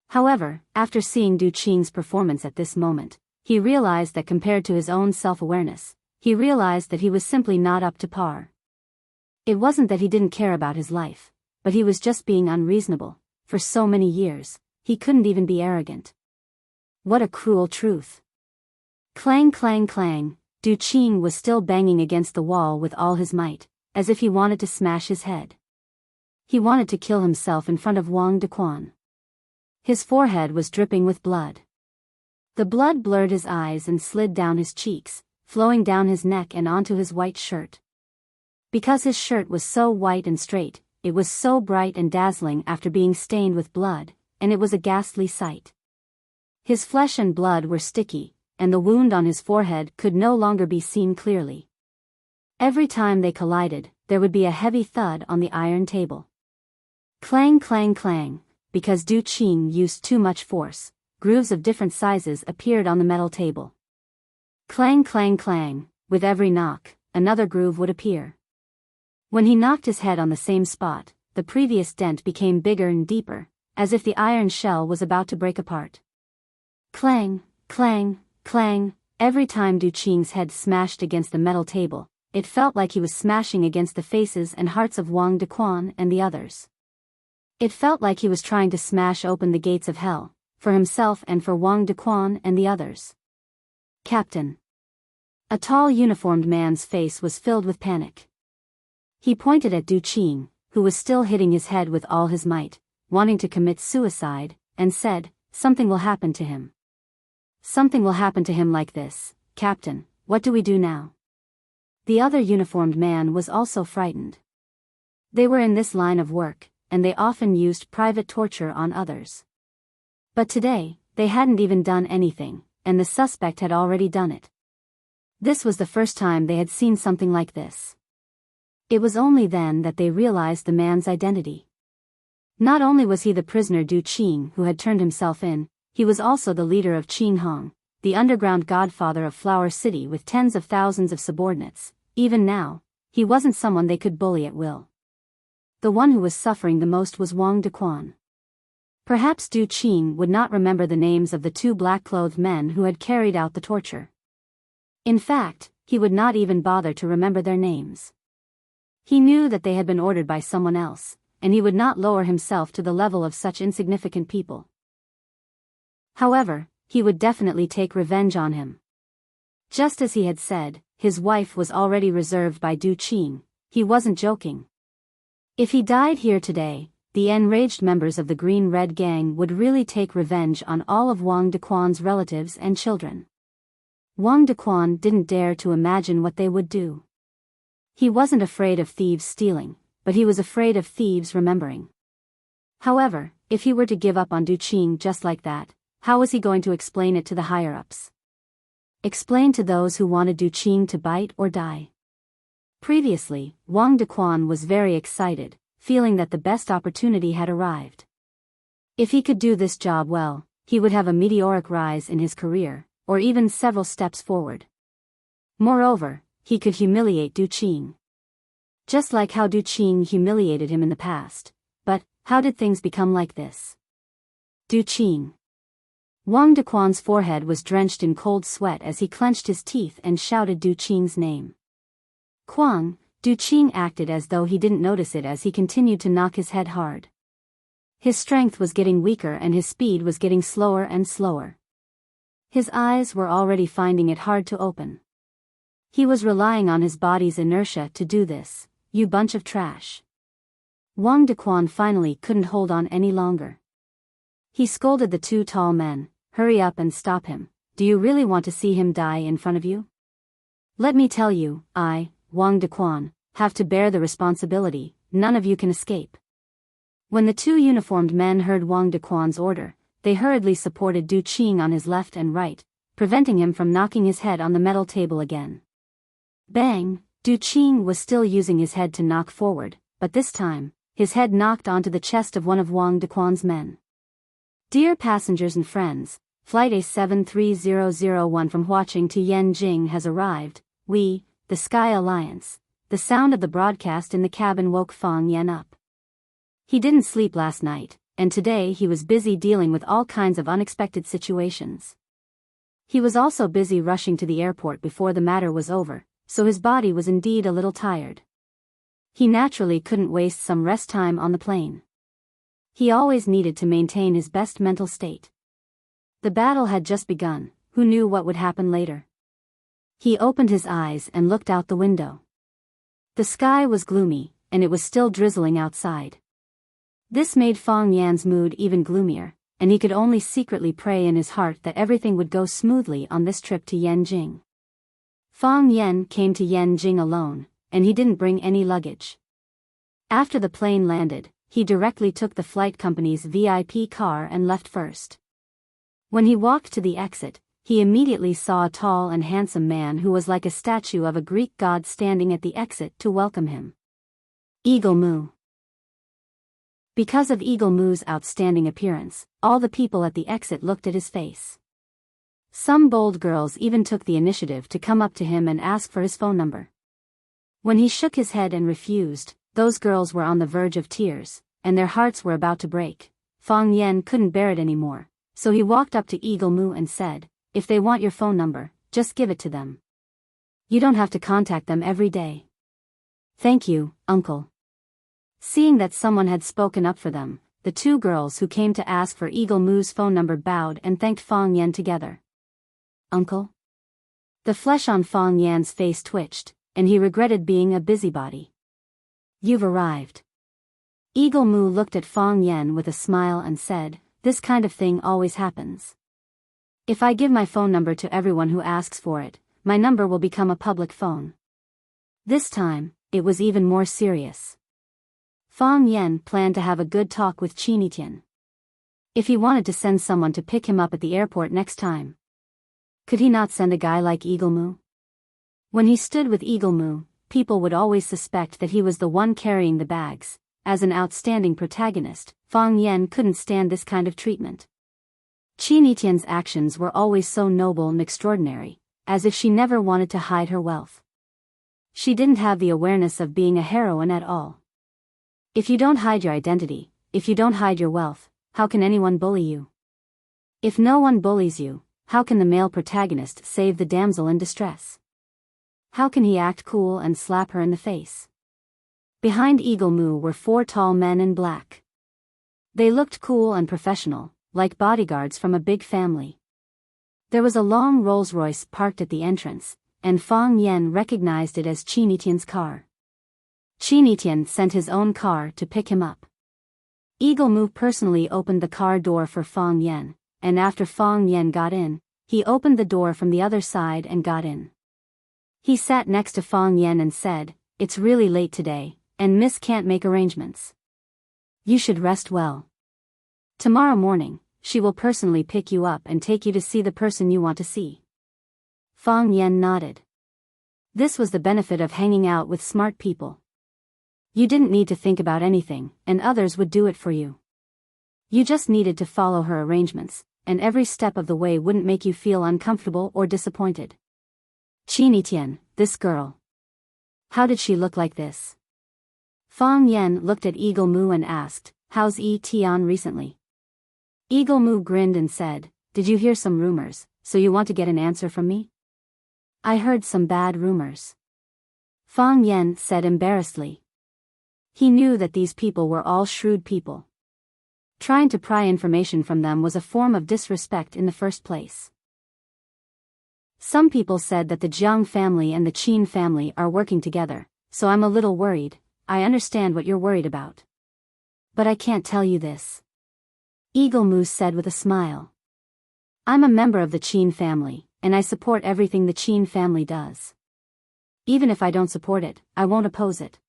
However, after seeing Du Qing's performance at this moment, he realized that compared to his own self-awareness, he realized that he was simply not up to par. It wasn't that he didn't care about his life, but he was just being unreasonable. For so many years, he couldn't even be arrogant. What a cruel truth. Clang clang clang, Du Qing was still banging against the wall with all his might, as if he wanted to smash his head. He wanted to kill himself in front of Wang Dequan. His forehead was dripping with blood. The blood blurred his eyes and slid down his cheeks, flowing down his neck and onto his white shirt. Because his shirt was so white and straight, it was so bright and dazzling after being stained with blood, and it was a ghastly sight. His flesh and blood were sticky, and the wound on his forehead could no longer be seen clearly. Every time they collided, there would be a heavy thud on the iron table. Clang clang clang, because Du Qing used too much force, grooves of different sizes appeared on the metal table. Clang clang clang, with every knock, another groove would appear. When he knocked his head on the same spot, the previous dent became bigger and deeper, as if the iron shell was about to break apart. Clang, clang, clang, every time Du Qing's head smashed against the metal table, it felt like he was smashing against the faces and hearts of Wang Dequan and the others. It felt like he was trying to smash open the gates of hell, for himself and for Wang Dequan and the others. Captain. A tall uniformed man's face was filled with panic. He pointed at Du Qing, who was still hitting his head with all his might, wanting to commit suicide, and said, "Something will happen to him. Something will happen to him like this, Captain, what do we do now?" The other uniformed man was also frightened. They were in this line of work, and they often used private torture on others. But today, they hadn't even done anything, and the suspect had already done it. This was the first time they had seen something like this. It was only then that they realized the man's identity. Not only was he the prisoner Du Qing who had turned himself in, he was also the leader of Qinghong, the underground godfather of Flower City with tens of thousands of subordinates. Even now, he wasn't someone they could bully at will. The one who was suffering the most was Wang Dequan. Perhaps Du Qing would not remember the names of the two black-clothed men who had carried out the torture. In fact, he would not even bother to remember their names. He knew that they had been ordered by someone else, and he would not lower himself to the level of such insignificant people. However, he would definitely take revenge on him. Just as he had said, his wife was already reserved by Du Qing. He wasn't joking. If he died here today, the enraged members of the Green-Red Gang would really take revenge on all of Wang Dequan's relatives and children. Wang Dequan didn't dare to imagine what they would do. He wasn't afraid of thieves stealing, but he was afraid of thieves remembering. However, if he were to give up on Du Qing just like that, how was he going to explain it to the higher-ups? Explain to those who wanted Du Qing to bite or die? Previously, Wang Dequan was very excited, feeling that the best opportunity had arrived. If he could do this job well, he would have a meteoric rise in his career, or even several steps forward. Moreover, he could humiliate Du Qing. Just like how Du Qing humiliated him in the past. But, how did things become like this? Du Qing. Wang Dequan's forehead was drenched in cold sweat as he clenched his teeth and shouted Du Qing's name. Quang. Du Qing acted as though he didn't notice it as he continued to knock his head hard. His strength was getting weaker and his speed was getting slower and slower. His eyes were already finding it hard to open. He was relying on his body's inertia to do this. You bunch of trash. Wang Dequan finally couldn't hold on any longer. He scolded the two tall men, "Hurry up and stop him. Do you really want to see him die in front of you? Let me tell you, I, Wang Dequan, have to bear the responsibility. None of you can escape." When the two uniformed men heard Wang Dequan's order, they hurriedly supported Du Qing on his left and right, preventing him from knocking his head on the metal table again. Bang! Du Qing was still using his head to knock forward, but this time, his head knocked onto the chest of one of Wang Dequan's men. Dear passengers and friends, Flight A73001 from Huaqing to Yanjing has arrived. We, the Sky Alliance. The sound of the broadcast in the cabin woke Fang Yan up. He didn't sleep last night, and today he was busy dealing with all kinds of unexpected situations. He was also busy rushing to the airport before the matter was over, so his body was indeed a little tired. He naturally couldn't waste some rest time on the plane. He always needed to maintain his best mental state. The battle had just begun, who knew what would happen later? He opened his eyes and looked out the window. The sky was gloomy, and it was still drizzling outside. This made Fang Yan's mood even gloomier, and he could only secretly pray in his heart that everything would go smoothly on this trip to Yanjing. Fang Yan came to Yanjing alone, and he didn't bring any luggage. After the plane landed, he directly took the flight company's VIP car and left first. When he walked to the exit, he immediately saw a tall and handsome man who was like a statue of a Greek god standing at the exit to welcome him. Eagle Moo. Because of Eagle Moo's outstanding appearance, all the people at the exit looked at his face. Some bold girls even took the initiative to come up to him and ask for his phone number. When he shook his head and refused, those girls were on the verge of tears, and their hearts were about to break. Fang Yan couldn't bear it anymore, so he walked up to Eagle Moo and said, "If they want your phone number, just give it to them. You don't have to contact them every day." "Thank you, uncle." Seeing that someone had spoken up for them, the two girls who came to ask for Eagle Moo's phone number bowed and thanked Fang Yan together. "Uncle?" The flesh on Fang Yan's face twitched, and he regretted being a busybody. "You've arrived." Eagle Moo looked at Fang Yan with a smile and said, "This kind of thing always happens. If I give my phone number to everyone who asks for it, my number will become a public phone." This time, it was even more serious. Fang Yan planned to have a good talk with Chinitian. If he wanted to send someone to pick him up at the airport next time, could he not send a guy like Eagle Moo? When he stood with Eagle Moo, people would always suspect that he was the one carrying the bags. As an outstanding protagonist, Fang Yan couldn't stand this kind of treatment. Chinitian's actions were always so noble and extraordinary, as if she never wanted to hide her wealth. She didn't have the awareness of being a heroine at all. If you don't hide your identity, if you don't hide your wealth, how can anyone bully you? If no one bullies you, how can the male protagonist save the damsel in distress? How can he act cool and slap her in the face? Behind Eagle Moo were 4 tall men in black. They looked cool and professional, like bodyguards from a big family. There was a long Rolls-Royce parked at the entrance, and Fang Yan recognized it as Chinitian's car. Chinitian sent his own car to pick him up. Eagle Moo personally opened the car door for Fang Yan, and after Fang Yan got in, he opened the door from the other side and got in. He sat next to Fang Yan and said, "It's really late today, and Miss can't make arrangements. You should rest well. Tomorrow morning, she will personally pick you up and take you to see the person you want to see." Fang Yan nodded. This was the benefit of hanging out with smart people. You didn't need to think about anything, and others would do it for you. You just needed to follow her arrangements, and every step of the way wouldn't make you feel uncomfortable or disappointed. Chinitian, this girl. How did she look like this? Fang Yan looked at Eagle Moo and asked, "How's Tian recently?" Eagle Moo grinned and said, "Did you hear some rumors, so you want to get an answer from me?" "I heard some bad rumors," Fang Yan said embarrassedly. He knew that these people were all shrewd people. Trying to pry information from them was a form of disrespect in the first place. Some people said that the Jiang family and the Qin family are working together, so I'm a little worried. I understand what you're worried about. But I can't tell you this. Eagle Moo said with a smile. I'm a member of the Qin family, and I support everything the Qin family does. Even if I don't support it, I won't oppose it.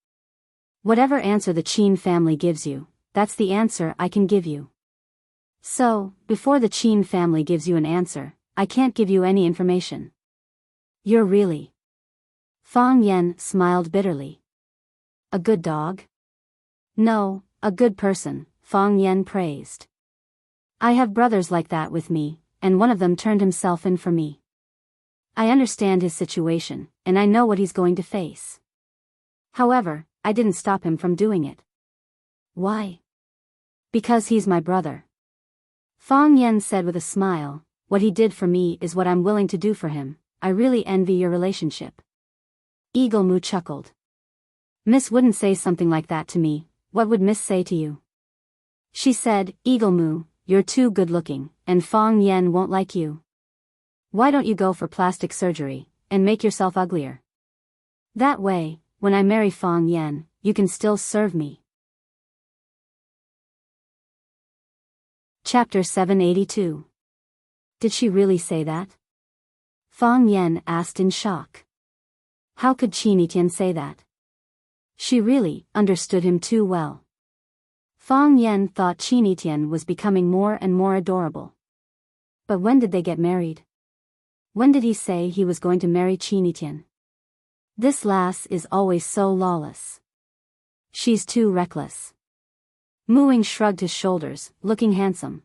Whatever answer the Qin family gives you, that's the answer I can give you. So, before the Qin family gives you an answer, I can't give you any information. You're really... Fang Yan smiled bitterly. A good dog? No, a good person, Fang Yan praised. I have brothers like that with me, and one of them turned himself in for me. I understand his situation, and I know what he's going to face. However, I didn't stop him from doing it. Why? Because he's my brother. Fang Yan said with a smile, what he did for me is what I'm willing to do for him. I really envy your relationship. Eagle Moo chuckled. Miss wouldn't say something like that to me. What would Miss say to you? She said, Eagle Moo, you're too good-looking, and Fang Yen won't like you. Why don't you go for plastic surgery, and make yourself uglier? That way, when I marry Fang Yen, you can still serve me. Chapter 782. Did she really say that? Fang Yen asked in shock. How could Qinitian say that? She really understood him too well. Fang Yen thought Qinitian was becoming more and more adorable. But when did they get married? When did he say he was going to marry Qinitian? This lass is always so lawless. She's too reckless. Muing shrugged his shoulders, looking handsome.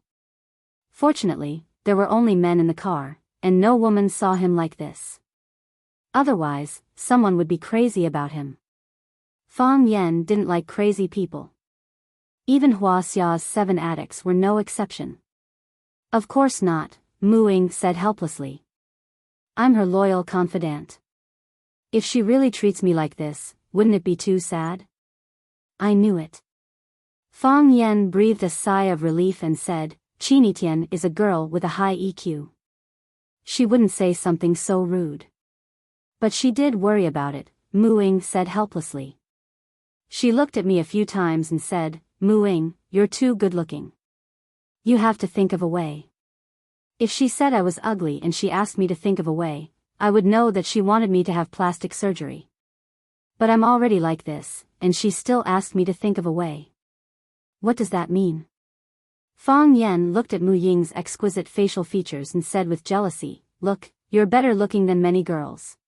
Fortunately, there were only men in the car, and no woman saw him like this. Otherwise, someone would be crazy about him. Fang Yen didn't like crazy people. Even Hua Xia's 7 addicts were no exception. Of course not, Muing said helplessly. I'm her loyal confidant. If she really treats me like this, wouldn't it be too sad? I knew it. Fang Yen breathed a sigh of relief and said, Qinitian is a girl with a high EQ. She wouldn't say something so rude. But she did worry about it, Muing said helplessly. She looked at me a few times and said, Muing, you're too good-looking. You have to think of a way. If she said I was ugly and she asked me to think of a way, I would know that she wanted me to have plastic surgery. But I'm already like this, and she still asked me to think of a way. What does that mean? Fang Yen looked at Mu Ying's exquisite facial features and said with jealousy, Look, you're better looking than many girls.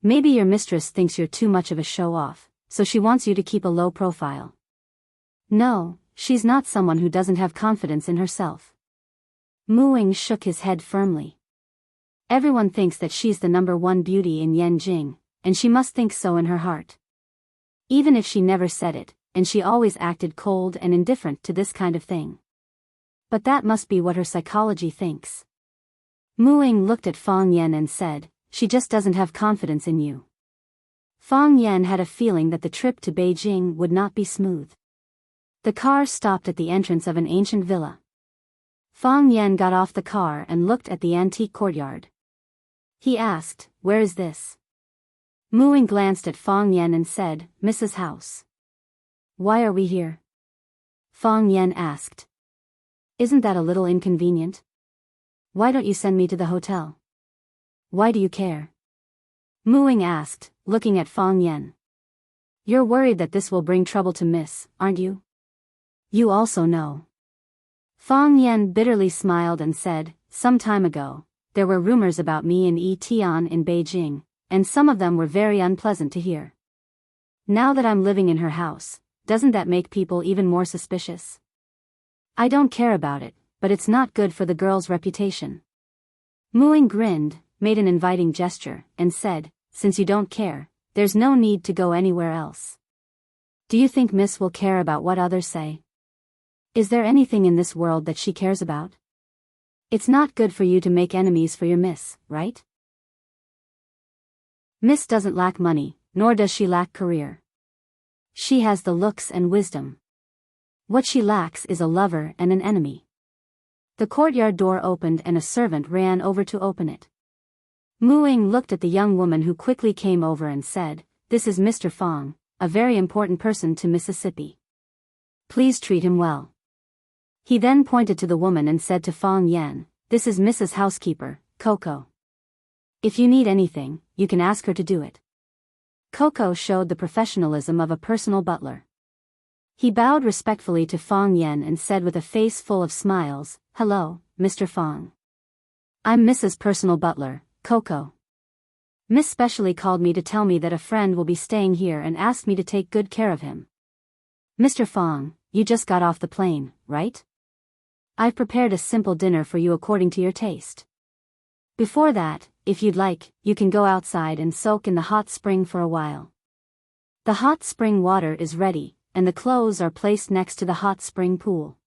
Maybe your mistress thinks you're too much of a show-off, so she wants you to keep a low profile. No, she's not someone who doesn't have confidence in herself. Muing shook his head firmly. Everyone thinks that she's the #1 beauty in Yanjing, and she must think so in her heart. Even if she never said it, and she always acted cold and indifferent to this kind of thing. But that must be what her psychology thinks. Muing looked at Fang Yen and said, She just doesn't have confidence in you. Fang Yen had a feeling that the trip to Beijing would not be smooth. The car stopped at the entrance of an ancient villa. Fang Yen got off the car and looked at the antique courtyard. He asked, Where is this? Muing glanced at Fang Yen and said, Mrs. House. Why are we here? Fang Yen asked. Isn't that a little inconvenient? Why don't you send me to the hotel? Why do you care? Muing asked, looking at Fang Yen. You're worried that this will bring trouble to Miss, aren't you? You also know. Fang Yen bitterly smiled and said, Some time ago, there were rumors about me and Yi Tian in Beijing, and some of them were very unpleasant to hear. Now that I'm living in her house, doesn't that make people even more suspicious? I don't care about it, but it's not good for the girl's reputation. Muing grinned, made an inviting gesture, and said, Since you don't care, there's no need to go anywhere else. Do you think Miss will care about what others say? Is there anything in this world that she cares about? It's not good for you to make enemies for your Miss, right? Miss doesn't lack money, nor does she lack career. She has the looks and wisdom. What she lacks is a lover and an enemy. The courtyard door opened and a servant ran over to open it. Muing looked at the young woman who quickly came over and said, This is Mr. Fang, a very important person to Mississippi. Please treat him well. He then pointed to the woman and said to Fang Yen, This is Mrs. Housekeeper, Coco. If you need anything, you can ask her to do it. Coco showed the professionalism of a personal butler. He bowed respectfully to Fang Yen and said with a face full of smiles, Hello, Mr. Fang. I'm Mrs. Personal Butler, Coco. Miss specially called me to tell me that a friend will be staying here and asked me to take good care of him. Mr. Fang, you just got off the plane, right? I've prepared a simple dinner for you according to your taste. Before that, if you'd like, you can go outside and soak in the hot spring for a while. The hot spring water is ready, and the clothes are placed next to the hot spring pool.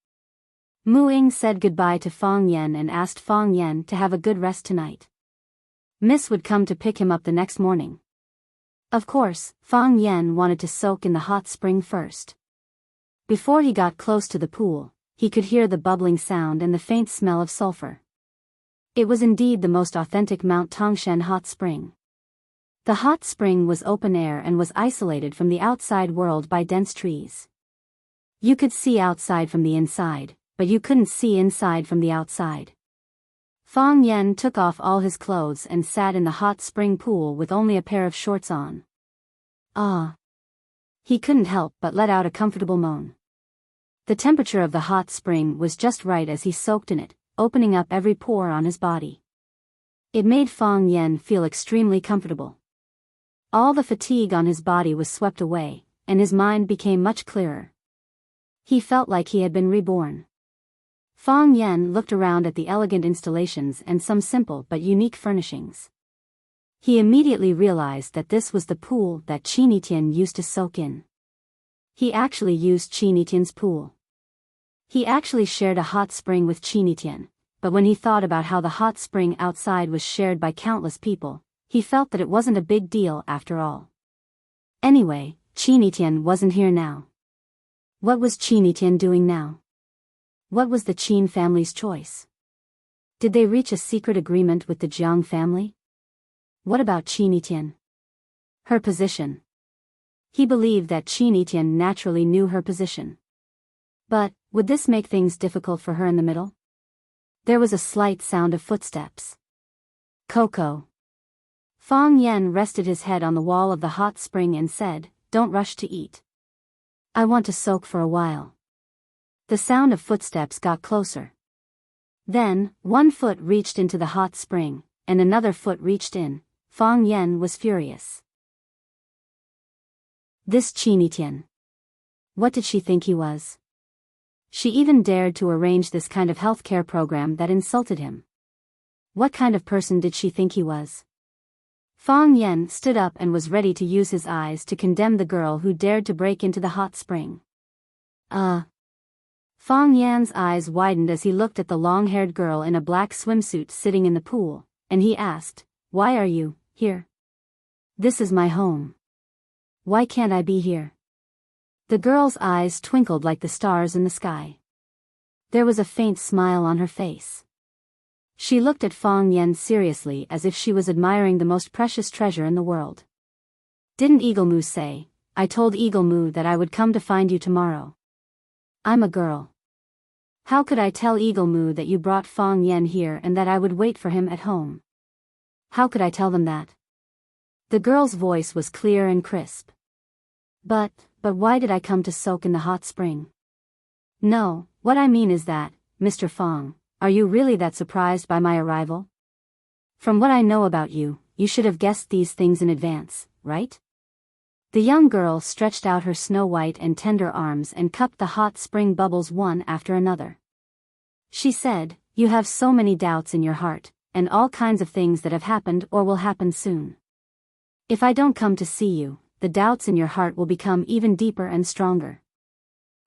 Muing said goodbye to Fang Yen and asked Fang Yen to have a good rest tonight. Miss would come to pick him up the next morning. Of course, Fang Yen wanted to soak in the hot spring first. Before he got close to the pool, he could hear the bubbling sound and the faint smell of sulfur. It was indeed the most authentic Mount Tongshan hot spring. The hot spring was open air and was isolated from the outside world by dense trees. You could see outside from the inside, but you couldn't see inside from the outside. Fang Yen took off all his clothes and sat in the hot spring pool with only a pair of shorts on. Ah! He couldn't help but let out a comfortable moan. The temperature of the hot spring was just right as he soaked in it, opening up every pore on his body. It made Fang Yen feel extremely comfortable. All the fatigue on his body was swept away, and his mind became much clearer. He felt like he had been reborn. Fang Yen looked around at the elegant installations and some simple but unique furnishings. He immediately realized that this was the pool that Qinitian used to soak in. He actually used Qinitian's pool. He actually shared a hot spring with Qinitian, but when he thought about how the hot spring outside was shared by countless people, he felt that it wasn't a big deal after all. Anyway, Qinitian wasn't here now. What was Qinitian doing now? What was the Qin family's choice? Did they reach a secret agreement with the Jiang family? What about Qinitian? Her position. He believed that Qinitian naturally knew her position. But, would this make things difficult for her in the middle? There was a slight sound of footsteps. Coco. Fang Yen rested his head on the wall of the hot spring and said, "Don't rush to eat. I want to soak for a while." The sound of footsteps got closer. Then, one foot reached into the hot spring, and another foot reached in. Fang Yen was furious. This Qinitian. What did she think he was? She even dared to arrange this kind of healthcare program that insulted him. What kind of person did she think he was? Fang Yen stood up and was ready to use his eyes to condemn the girl who dared to break into the hot spring. Fang Yan's eyes widened as he looked at the long-haired girl in a black swimsuit sitting in the pool, and he asked, "Why are you here? This is my home. Why can't I be here?" The girl's eyes twinkled like the stars in the sky. There was a faint smile on her face. She looked at Fang Yen seriously as if she was admiring the most precious treasure in the world. "Didn't Eagle Moo say, I told Eagle Moo that I would come to find you tomorrow? I'm a girl. How could I tell Eagle Moo that you brought Fang Yen here and that I would wait for him at home? How could I tell them that?" The girl's voice was clear and crisp. But why did I come to soak in the hot spring? No, what I mean is that, Mr. Fang, are you really that surprised by my arrival? From what I know about you, you should have guessed these things in advance, right? The young girl stretched out her snow-white and tender arms and cupped the hot spring bubbles one after another. She said, "You have so many doubts in your heart, and all kinds of things that have happened or will happen soon. If I don't come to see you, the doubts in your heart will become even deeper and stronger.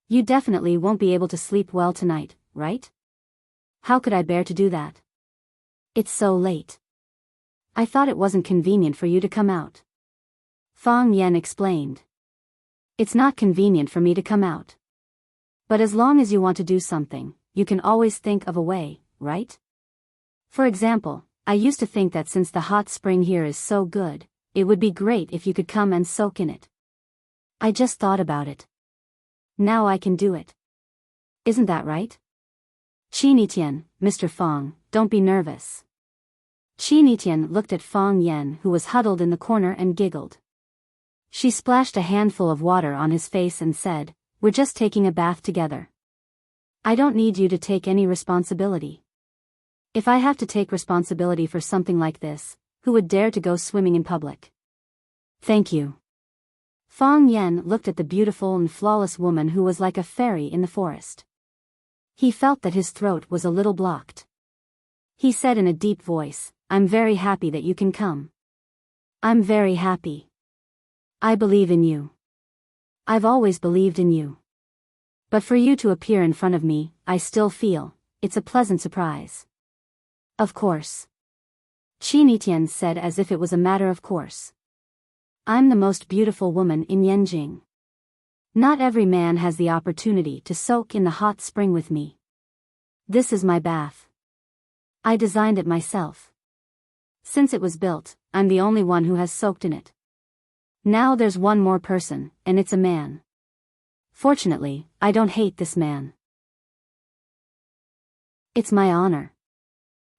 You definitely won't be able to sleep well tonight, right? How could I bear to do that? It's so late. I thought it wasn't convenient for you to come out." Fang Yen explained. "It's not convenient for me to come out. But as long as you want to do something, you can always think of a way, right? For example, I used to think that since the hot spring here is so good, it would be great if you could come and soak in it. I just thought about it. Now I can do it. Isn't that right? Qinitian, Mr. Fang, don't be nervous." Qinitian looked at Fang Yen, who was huddled in the corner, and giggled. She splashed a handful of water on his face and said, "We're just taking a bath together. I don't need you to take any responsibility. If I have to take responsibility for something like this, who would dare to go swimming in public? Thank you." Fang Yen looked at the beautiful and flawless woman who was like a fairy in the forest. He felt that his throat was a little blocked. He said in a deep voice, "I'm very happy that you can come. I'm very happy. I believe in you. I've always believed in you. But for you to appear in front of me, I still feel, it's a pleasant surprise." "Of course," Qinitian said as if it was a matter of course. "I'm the most beautiful woman in Yanjing. Not every man has the opportunity to soak in the hot spring with me. This is my bath. I designed it myself. Since it was built, I'm the only one who has soaked in it. Now there's one more person, and it's a man. Fortunately, I don't hate this man. It's my honor.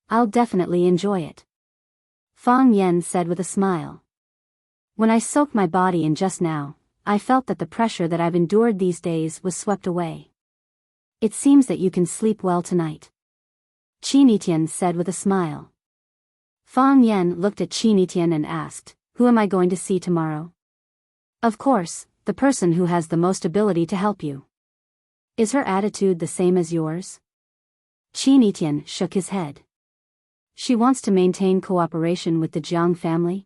I'll definitely enjoy it. Fang Yen said with a smile. When I soaked my body in just now, I felt that the pressure that I've endured these days was swept away. It seems that you can sleep well tonight. Qinitian said with a smile. Fang Yen looked at Qinitian and asked, who am I going to see tomorrow? Of course, the person who has the most ability to help you. Is her attitude the same as yours? Qinitian shook his head. She wants to maintain cooperation with the Jiang family?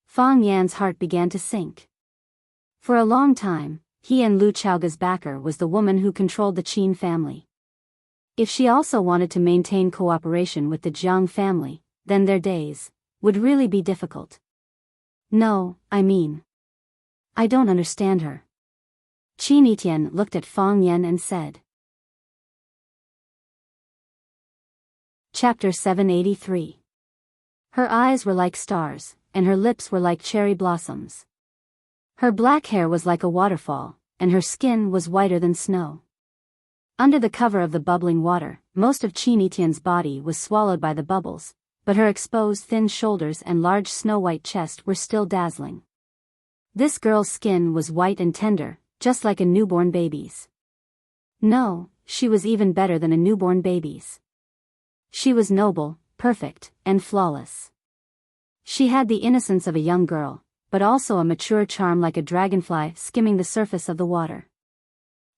Fang Yan's heart began to sink. For a long time, he and Lu Chaoga's backer was the woman who controlled the Qin family. If she also wanted to maintain cooperation with the Jiang family, then their days would really be difficult. No, I don't understand her. Qinitian looked at Fang Yan and said. Chapter 783. Her eyes were like stars, and her lips were like cherry blossoms. Her black hair was like a waterfall, and her skin was whiter than snow. Under the cover of the bubbling water, most of Qinitian's body was swallowed by the bubbles, but her exposed thin shoulders and large snow-white chest were still dazzling. This girl's skin was white and tender, just like a newborn baby's. No, she was even better than a newborn baby's. She was noble, perfect, and flawless. She had the innocence of a young girl, but also a mature charm like a dragonfly skimming the surface of the water.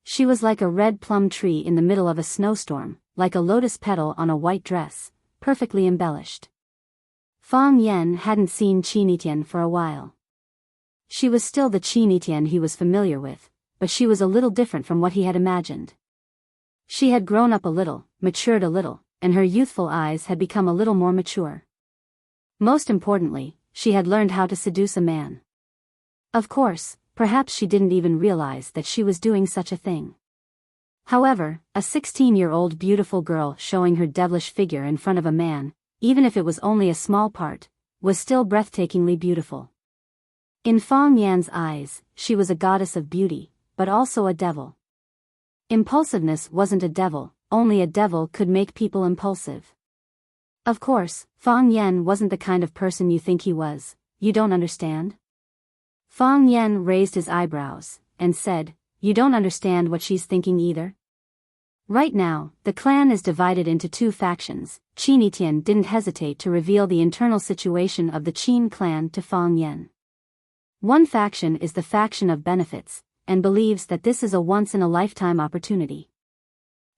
She was like a red plum tree in the middle of a snowstorm, like a lotus petal on a white dress, perfectly embellished. Fang Yan hadn't seen Qinitian for a while. She was still the Qinitian he was familiar with, but she was a little different from what he had imagined. She had grown up a little, matured a little, and her youthful eyes had become a little more mature. Most importantly, she had learned how to seduce a man. Of course, perhaps she didn't even realize that she was doing such a thing. However, a 16-year-old beautiful girl showing her devilish figure in front of a man, even if it was only a small part, was still breathtakingly beautiful. In Fang Yan's eyes, she was a goddess of beauty, but also a devil. Impulsiveness wasn't a devil, only a devil could make people impulsive. Of course, Fang Yan wasn't the kind of person you think he was. You don't understand? Fang Yan raised his eyebrows, and said, you don't understand what she's thinking either? Right now, the clan is divided into two factions. Qinitian didn't hesitate to reveal the internal situation of the Qin clan to Fang Yan. One faction is the faction of benefits, and believes that this is a once-in-a-lifetime opportunity.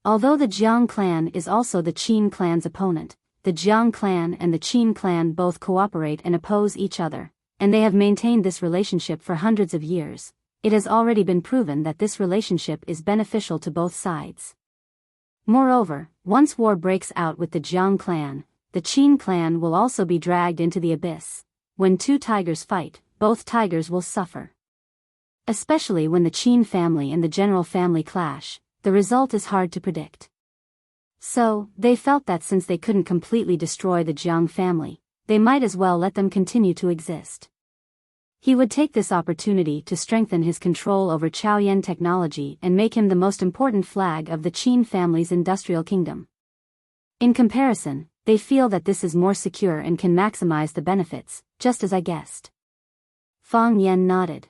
Although the Jiang clan is also the Qin clan's opponent, the Jiang clan and the Qin clan both cooperate and oppose each other, and they have maintained this relationship for hundreds of years. It has already been proven that this relationship is beneficial to both sides. Moreover, once war breaks out with the Jiang clan, the Qin clan will also be dragged into the abyss. When two tigers fight, both tigers will suffer. Especially when the Qin family and the general family clash, the result is hard to predict. So, they felt that since they couldn't completely destroy the Jiang family, they might as well let them continue to exist. He would take this opportunity to strengthen his control over Chaoyan technology and make him the most important flag of the Qin family's industrial kingdom. In comparison, they feel that this is more secure and can maximize the benefits, just as I guessed. Fang Yan nodded.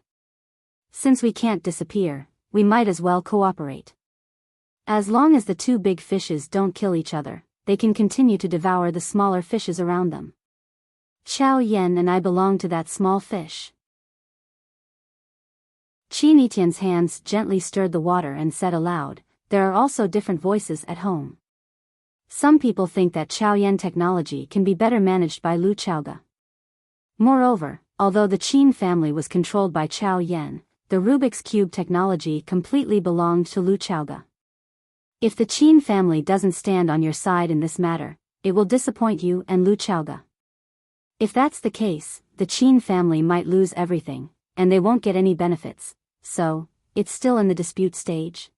Since we can't disappear, we might as well cooperate. As long as the two big fishes don't kill each other, they can continue to devour the smaller fishes around them. Qiao Yan and I belong to that small fish. Qinitian's hands gently stirred the water and said aloud, there are also different voices at home. Some people think that Chaoyan technology can be better managed by Lu Chaoga. Moreover, although the Qin family was controlled by Qiao Yan, the Rubik's Cube technology completely belonged to Lu Chaoga. If the Qin family doesn't stand on your side in this matter, it will disappoint you and Lu Chaoga. If that's the case, the Qin family might lose everything, and they won't get any benefits, so, it's still in the dispute stage?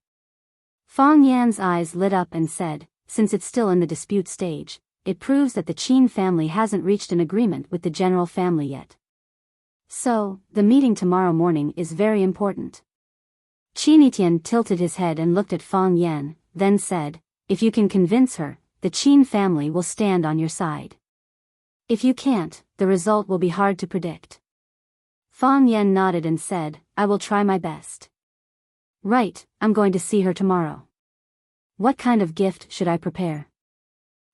Fang Yan's eyes lit up and said, since it's still in the dispute stage, it proves that the Qin family hasn't reached an agreement with the general family yet. So, the meeting tomorrow morning is very important. Qinitian tilted his head and looked at Fang Yan, then said, if you can convince her, the Qin family will stand on your side. If you can't, the result will be hard to predict. Fang Yan nodded and said, I will try my best. Right, I'm going to see her tomorrow. What kind of gift should I prepare?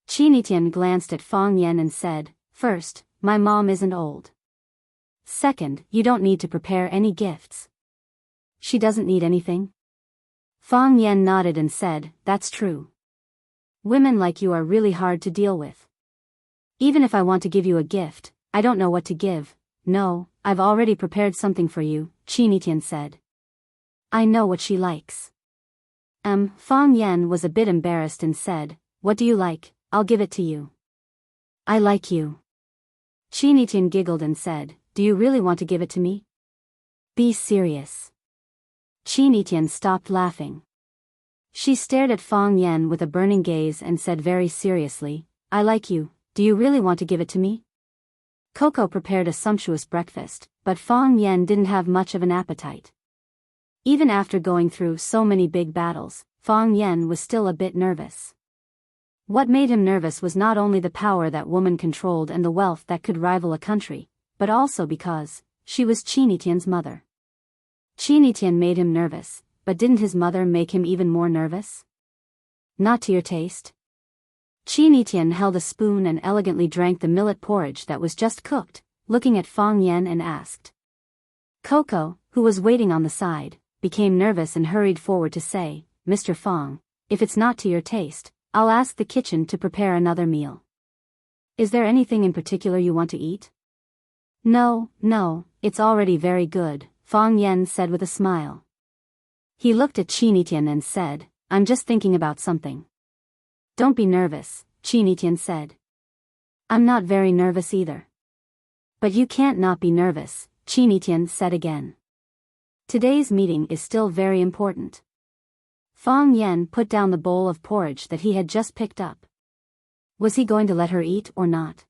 Qinitian glanced at Fang Yan and said, first, my mom isn't old. Second, you don't need to prepare any gifts. She doesn't need anything? Fang Yan nodded and said, that's true. Women like you are really hard to deal with. Even if I want to give you a gift, I don't know what to give. No, I've already prepared something for you, Qinitian said. I know what she likes. Fang Yan was a bit embarrassed and said, what do you like? I'll give it to you. I like you. Qinitian giggled and said, do you really want to give it to me? Be serious. Qinitian stopped laughing. She stared at Fang Yan with a burning gaze and said very seriously, I like you, do you really want to give it to me? Coco prepared a sumptuous breakfast, but Fang Yan didn't have much of an appetite. Even after going through so many big battles, Fang Yan was still a bit nervous. What made him nervous was not only the power that woman controlled and the wealth that could rival a country, but also because she was Qinitian's mother. Qinitian made him nervous, but didn't his mother make him even more nervous? Not to your taste? Qinitian held a spoon and elegantly drank the millet porridge that was just cooked, looking at Fang Yan and asked. Coco, who was waiting on the side, became nervous and hurried forward to say, Mr. Fang, if it's not to your taste, I'll ask the kitchen to prepare another meal. Is there anything in particular you want to eat? No, it's already very good, Fang Yan said with a smile. He looked at Qinitian and said, I'm just thinking about something. Don't be nervous, Qinitian said. I'm not very nervous either. But you can't not be nervous, Qinitian said again. Today's meeting is still very important. Fang Yan put down the bowl of porridge that he had just picked up. Was he going to let her eat or not?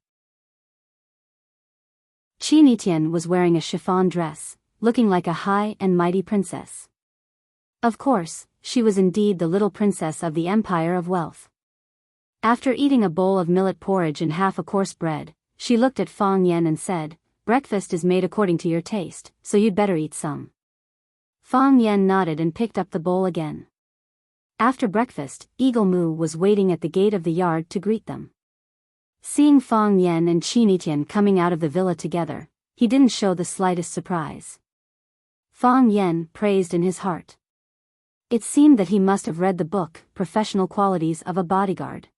Qinitian was wearing a chiffon dress, looking like a high and mighty princess. Of course, she was indeed the little princess of the Empire of Wealth. After eating a bowl of millet porridge and half a coarse bread, she looked at Fang Yan and said, breakfast is made according to your taste, so you'd better eat some. Fang Yan nodded and picked up the bowl again. After breakfast, Eagle Moo was waiting at the gate of the yard to greet them. Seeing Fang Yan and Qinitian coming out of the villa together, he didn't show the slightest surprise. Fang Yan praised in his heart. It seemed that he must have read the book, Professional Qualities of a Bodyguard.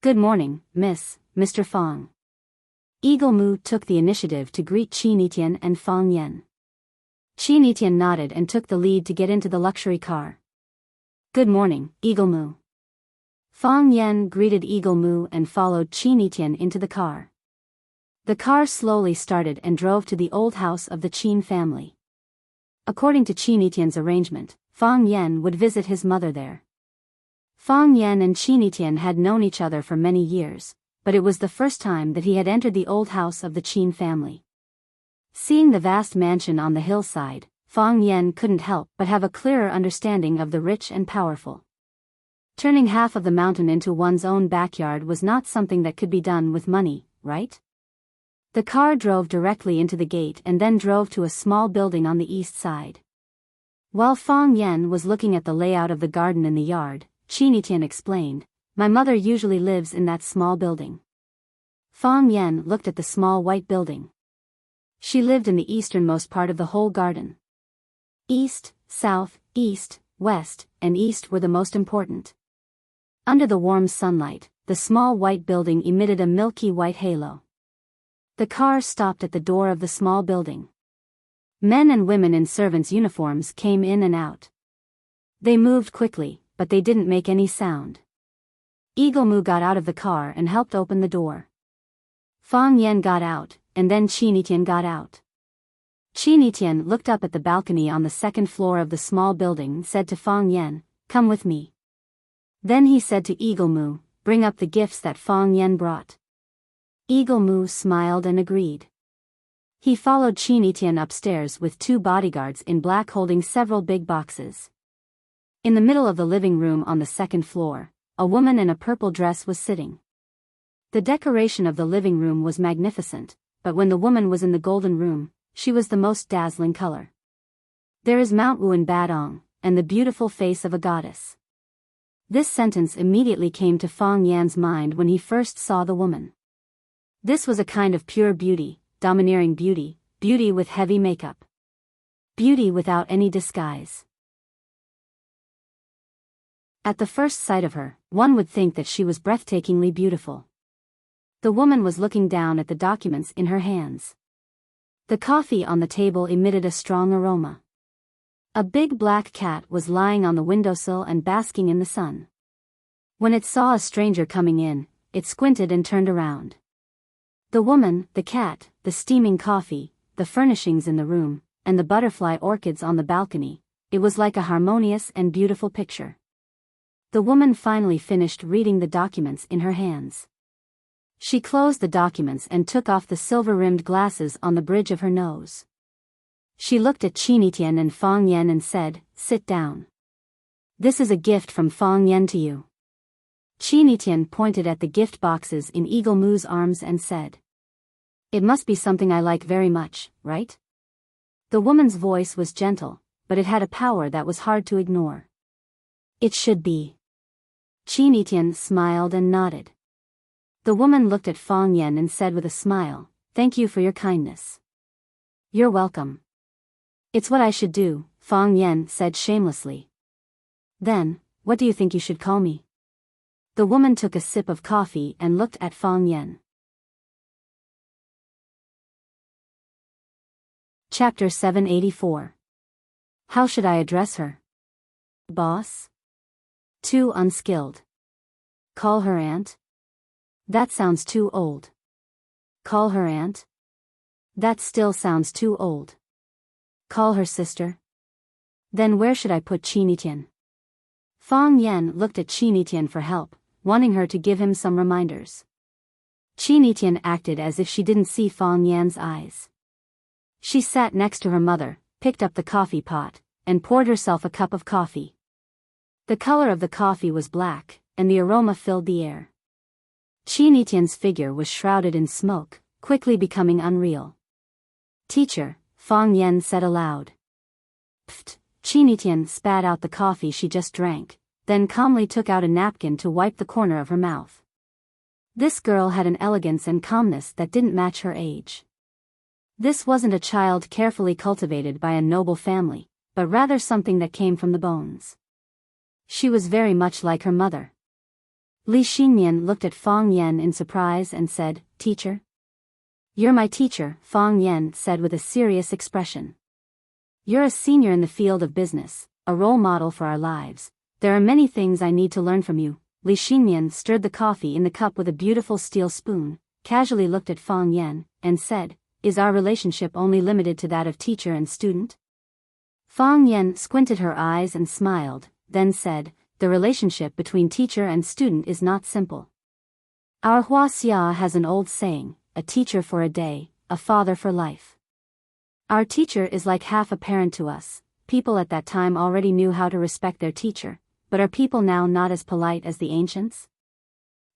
Good morning, Mr. Fang. Eagle Moo took the initiative to greet Qinitian and Fang Yan. Qinitian nodded and took the lead to get into the luxury car. Good morning, Eagle Moo. Fang Yan greeted Eagle Moo and followed Qinitian into the car. The car slowly started and drove to the old house of the Qin family. According to Qinitian's arrangement, Fang Yan would visit his mother there. Fang Yan and Qinitian had known each other for many years, but it was the first time that he had entered the old house of the Qin family. Seeing the vast mansion on the hillside, Fang Yan couldn't help but have a clearer understanding of the rich and powerful. Turning half of the mountain into one's own backyard was not something that could be done with money, right? The car drove directly into the gate and then drove to a small building on the east side. While Fang Yan was looking at the layout of the garden in the yard, Qinitian explained, my mother usually lives in that small building. Fang Yan looked at the small white building. She lived in the easternmost part of the whole garden. East, south, east, west, and east were the most important. Under the warm sunlight, the small white building emitted a milky white halo. The car stopped at the door of the small building. Men and women in servants' uniforms came in and out. They moved quickly, but they didn't make any sound. Eagle Moo got out of the car and helped open the door. Fang Yan got out, and then Qinitian got out. Qi Tian looked up at the balcony on the second floor of the small building and said to Fang Yan, "Come with me." Then he said to Eagle Mu, "Bring up the gifts that Fang Yan brought." Eagle Mu smiled and agreed. He followed Qi Tian upstairs with 2 bodyguards in black holding several big boxes. In the middle of the living room on the second floor, a woman in a purple dress was sitting. The decoration of the living room was magnificent, but when the woman was in the golden room, she was the most dazzling color. There is Mount Wu in Badong, and the beautiful face of a goddess. This sentence immediately came to Fang Yan's mind when he first saw the woman. This was a kind of pure beauty, domineering beauty, beauty with heavy makeup. Beauty without any disguise. At the first sight of her, one would think that she was breathtakingly beautiful. The woman was looking down at the documents in her hands. The coffee on the table emitted a strong aroma. A big black cat was lying on the windowsill and basking in the sun. When it saw a stranger coming in, it squinted and turned around. The woman, the cat, the steaming coffee, the furnishings in the room, and the butterfly orchids on the balcony, it was like a harmonious and beautiful picture. The woman finally finished reading the documents in her hands. She closed the documents and took off the silver-rimmed glasses on the bridge of her nose. She looked at Qi Tian and Fang Yan and said, "Sit down. This is a gift from Fang Yan to you." Qi Tian pointed at the gift boxes in Eagle Mu's arms and said, "It must be something I like very much, right?" The woman's voice was gentle, but it had a power that was hard to ignore. "It should be." Qi Tian smiled and nodded. The woman looked at Fang Yan and said with a smile, "Thank you for your kindness." "You're welcome." "It's what I should do," Fang Yan said shamelessly. "Then, what do you think you should call me?" The woman took a sip of coffee and looked at Fang Yan. Chapter 784. How should I address her? Boss? Too unskilled. Call her aunt? That sounds too old. Call her aunt? That still sounds too old. Call her sister? Then where should I put Qi Tian? Fang Yan looked at Qi Tian for help, wanting her to give him some reminders. Qi Tian acted as if she didn't see Fang Yan's eyes. She sat next to her mother, picked up the coffee pot, and poured herself a cup of coffee. The color of the coffee was black, and the aroma filled the air. Qi Tian's figure was shrouded in smoke, quickly becoming unreal. "Teacher," Fang Yan said aloud. "Pfft," Qi Tian spat out the coffee she just drank, then calmly took out a napkin to wipe the corner of her mouth. This girl had an elegance and calmness that didn't match her age. This wasn't a child carefully cultivated by a noble family, but rather something that came from the bones. She was very much like her mother. Li Xingmian looked at Fang Yan in surprise and said, "Teacher?" "You're my teacher," Fang Yan said with a serious expression. "You're a senior in the field of business, a role model for our lives. There are many things I need to learn from you." Li Xingmian stirred the coffee in the cup with a beautiful steel spoon, casually looked at Fang Yan, and said, "Is our relationship only limited to that of teacher and student?" Fang Yan squinted her eyes and smiled, then said, "The relationship between teacher and student is not simple. Our Huaxia has an old saying, a teacher for a day, a father for life. Our teacher is like half a parent to us. People at that time already knew how to respect their teacher, but are people now not as polite as the ancients?"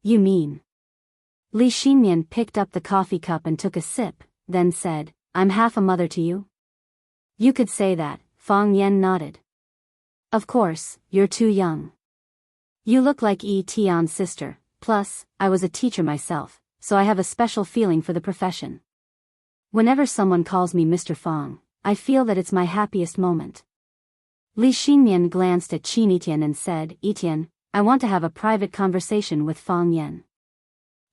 "You mean?" Li Xingmian picked up the coffee cup and took a sip, then said, "I'm half a mother to you?" "You could say that," Fang Yan nodded. "Of course, you're too young. You look like Yi Tian's sister, plus, I was a teacher myself, so I have a special feeling for the profession. Whenever someone calls me Mr. Fang, I feel that it's my happiest moment." Li Xingmian glanced at Qi Tian and said, "Tian, I want to have a private conversation with Fang Yan."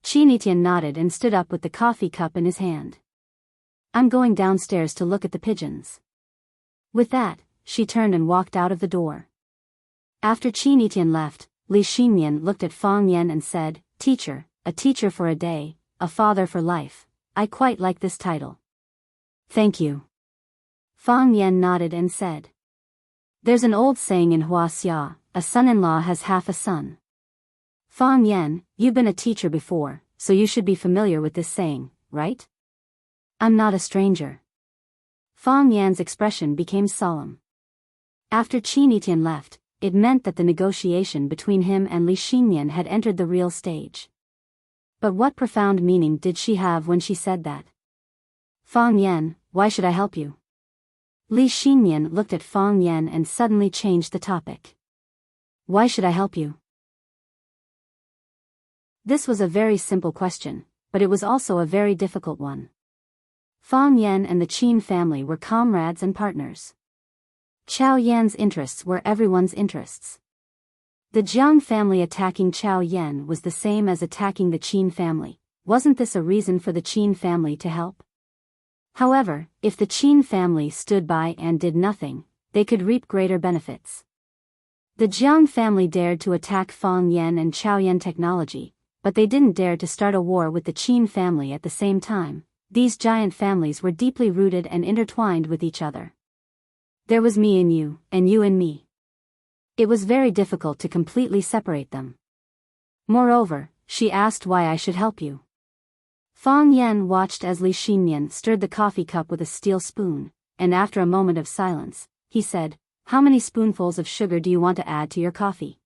Qi Tian nodded and stood up with the coffee cup in his hand. "I'm going downstairs to look at the pigeons." With that, she turned and walked out of the door. After Qi Tian left, Li Xingmian looked at Fang Yan and said, "Teacher, a teacher for a day, a father for life. I quite like this title." "Thank you." Fang Yan nodded and said. There's an old saying in Huaxia, a son-in-law has half a son. Fang Yan, you've been a teacher before, so you should be familiar with this saying, right? I'm not a stranger. Fang Yan's expression became solemn. After Qin Yitian left, it meant that the negotiation between him and Li Xinyan had entered the real stage. But what profound meaning did she have when she said that? Fang Yan, why should I help you? Li Xinyan looked at Fang Yan and suddenly changed the topic. Why should I help you? This was a very simple question, but it was also a very difficult one. Fang Yan and the Qin family were comrades and partners. Chao Yan's interests were everyone's interests. The Jiang family attacking Chao Yan was the same as attacking the Qin family. Wasn't this a reason for the Qin family to help? However, if the Qin family stood by and did nothing, they could reap greater benefits. The Jiang family dared to attack Fang Yan and Chao Yan technology, but they didn't dare to start a war with the Qin family at the same time. These giant families were deeply rooted and intertwined with each other. There was me and you and me. It was very difficult to completely separate them. Moreover, she asked why I should help you. Fang Yan watched as Li Xinyan stirred the coffee cup with a steel spoon, and after a moment of silence, he said, How many spoonfuls of sugar do you want to add to your coffee?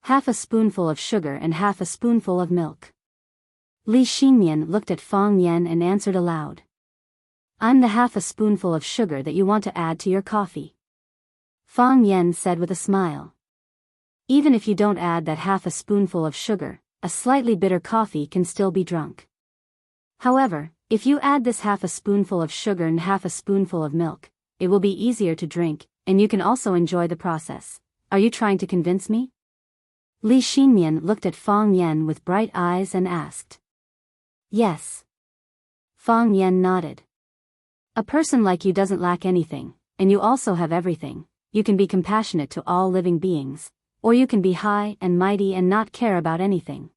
Half a spoonful of sugar and half a spoonful of milk. Li Xinyan looked at Fang Yan and answered aloud. I'm the half a spoonful of sugar that you want to add to your coffee. Fang Yan said with a smile. Even if you don't add that half a spoonful of sugar, a slightly bitter coffee can still be drunk. However, if you add this half a spoonful of sugar and half a spoonful of milk, it will be easier to drink, and you can also enjoy the process. Are you trying to convince me? Li Xinyan looked at Fang Yan with bright eyes and asked. Yes. Fang Yan nodded. A person like you doesn't lack anything, and you also have everything. You can be compassionate to all living beings, or you can be high and mighty and not care about anything.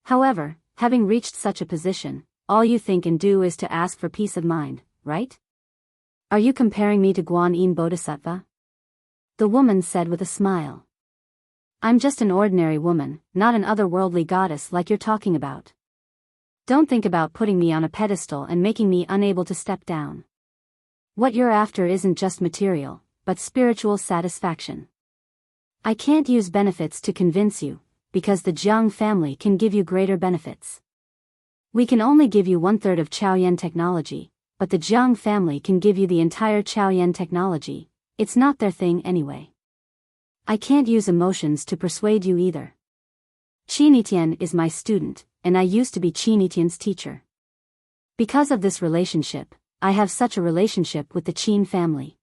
However, having reached such a position, all you think and do is to ask for peace of mind, right? Are you comparing me to Guanyin Bodhisattva? The woman said with a smile. I'm just an ordinary woman, not an otherworldly goddess like you're talking about. Don't think about putting me on a pedestal and making me unable to step down. What you're after isn't just material, but spiritual satisfaction. I can't use benefits to convince you, because the Jiang family can give you greater benefits. We can only give you 1/3 of Chaoyan technology, but the Jiang family can give you the entire Chaoyan technology. It's not their thing anyway. I can't use emotions to persuade you either. Qin Yitian is my student, and I used to be Qin Yitian's teacher. Because of this relationship, I have such a relationship with the Qin family.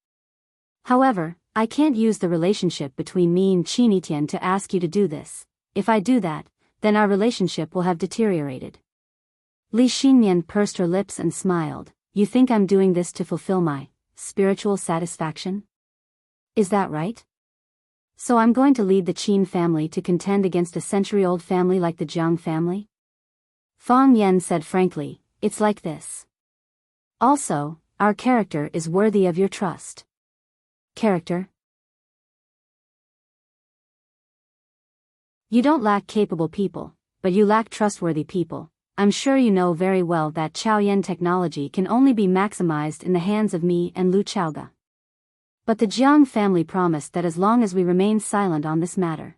However, I can't use the relationship between me and Qin Yitian to ask you to do this. If I do that, then our relationship will have deteriorated. Li Xinyan pursed her lips and smiled. You think I'm doing this to fulfill my spiritual satisfaction? Is that right? So I'm going to lead the Qin family to contend against a century-old family like the Jiang family? Fang Yan said frankly, it's like this. Also, our character is worthy of your trust. Character? You don't lack capable people, but you lack trustworthy people. I'm sure you know very well that Chaoyan technology can only be maximized in the hands of me and Lu Chaoga. But the Jiang family promised that as long as we remain silent on this matter,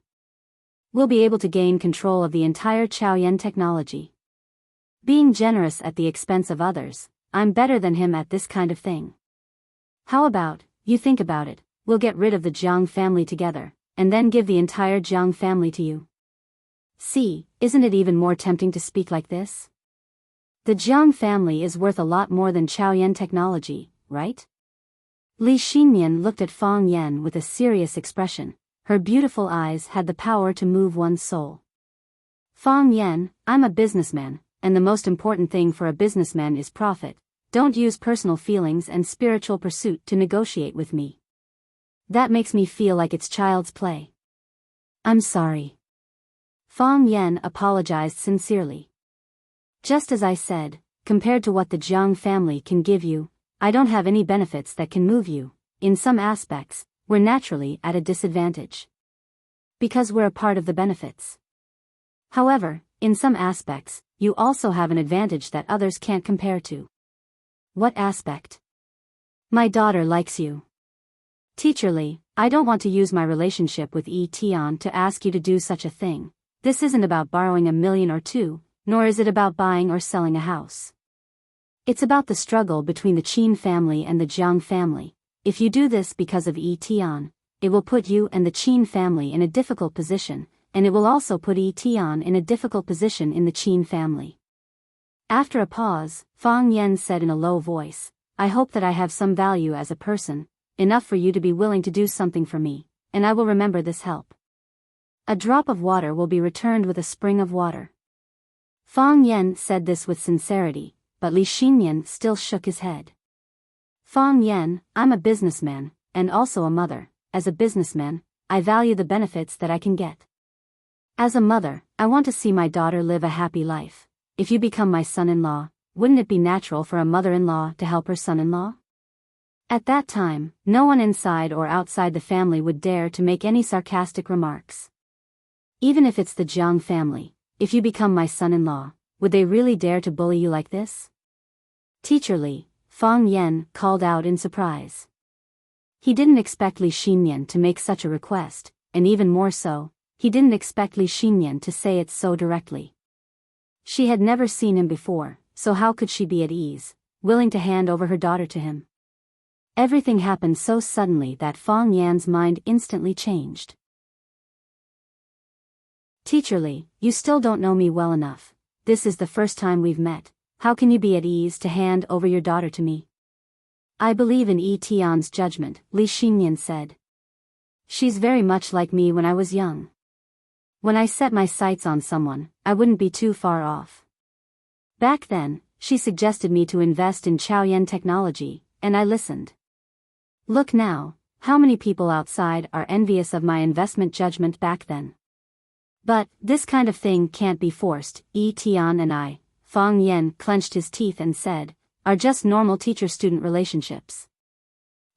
we'll be able to gain control of the entire Chaoyan technology. Being generous at the expense of others, I'm better than him at this kind of thing. How about, you think about it, we'll get rid of the Jiang family together, and then give the entire Jiang family to you. See, isn't it even more tempting to speak like this? The Jiang family is worth a lot more than Chaoyan technology, right? Li Xinyan looked at Fang Yan with a serious expression. Her beautiful eyes had the power to move one's soul. Fang Yan, I'm a businessman, and the most important thing for a businessman is profit. Don't use personal feelings and spiritual pursuit to negotiate with me. That makes me feel like it's child's play. I'm sorry. Fang Yan apologized sincerely. Just as I said, compared to what the Jiang family can give you, I don't have any benefits that can move you. In some aspects, we're naturally at a disadvantage. Because we're a part of the benefits. However, in some aspects, you also have an advantage that others can't compare to. What aspect? My daughter likes you. Teacher Lee, I don't want to use my relationship with Tion to ask you to do such a thing. This isn't about borrowing $1 million or $2 million, nor is it about buying or selling a house. It's about the struggle between the Qin family and the Jiang family. If you do this because of Tion, it will put you and the Qin family in a difficult position, and it will also put Tion in a difficult position in the Qin family. After a pause, Fang Yan said in a low voice, I hope that I have some value as a person, enough for you to be willing to do something for me, and I will remember this help. A drop of water will be returned with a spring of water. Fang Yan said this with sincerity, but Li Xinyan still shook his head. Fang Yan, I'm a businessman, and also a mother. As a businessman, I value the benefits that I can get. As a mother, I want to see my daughter live a happy life. If you become my son-in-law, wouldn't it be natural for a mother-in-law to help her son-in-law? At that time, no one inside or outside the family would dare to make any sarcastic remarks. Even if it's the Jiang family, if you become my son-in-law, would they really dare to bully you like this? Teacher Li, Fang Yan called out in surprise. He didn't expect Li Xinyan to make such a request, and even more so, he didn't expect Li Xinyan to say it so directly. She had never seen him before, so how could she be at ease, willing to hand over her daughter to him? Everything happened so suddenly that Fang Yan's mind instantly changed. Teacher Li, you still don't know me well enough. This is the first time we've met. How can you be at ease to hand over your daughter to me? I believe in Tion's judgment, Li Xinyan said. She's very much like me when I was young. When I set my sights on someone, I wouldn't be too far off. Back then, she suggested me to invest in Chaoyan technology, and I listened. Look now, how many people outside are envious of my investment judgment back then? But, this kind of thing can't be forced. Tion and I, Fang Yan clenched his teeth and said, are just normal teacher-student relationships.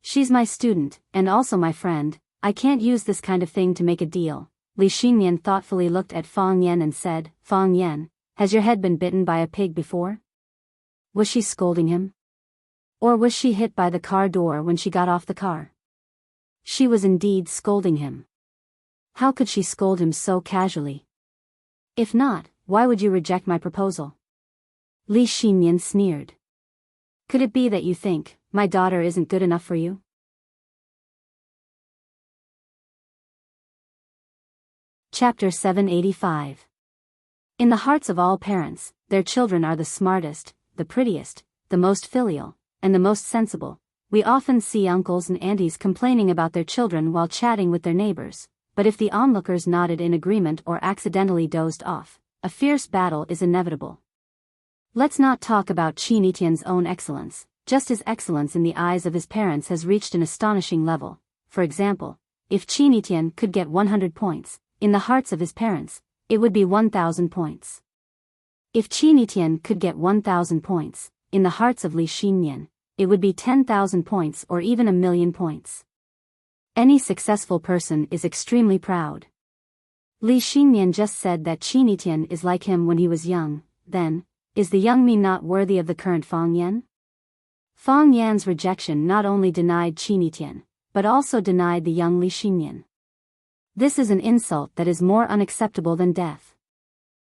She's my student, and also my friend. I can't use this kind of thing to make a deal. Li Xinyan thoughtfully looked at Fang Yan and said, Fang Yan, has your head been bitten by a pig before? Was she scolding him? Or was she hit by the car door when she got off the car? She was indeed scolding him. How could she scold him so casually? If not, why would you reject my proposal? Li Xinyan sneered. Could it be that you think, my daughter isn't good enough for you? Chapter 785. In the hearts of all parents, their children are the smartest, the prettiest, the most filial, and the most sensible. We often see uncles and aunties complaining about their children while chatting with their neighbors, but if the onlookers nodded in agreement or accidentally dozed off, a fierce battle is inevitable. Let's not talk about Qin Etienne's own excellence. Just his excellence in the eyes of his parents has reached an astonishing level. For example, if Qin Etienne could get 100 points, in the hearts of his parents, it would be 1,000 points. If Qin Etienne could get 1,000 points, in the hearts of Li Xinyan, it would be 10,000 points or even 1,000,000 points. Any successful person is extremely proud. Li Xinyan just said that Qin Etienne is like him when he was young. Then, is the young me not worthy of the current Fang Yan? Fang Yan's rejection not only denied Qin Etienne, but also denied the young Li Xinyan. This is an insult that is more unacceptable than death.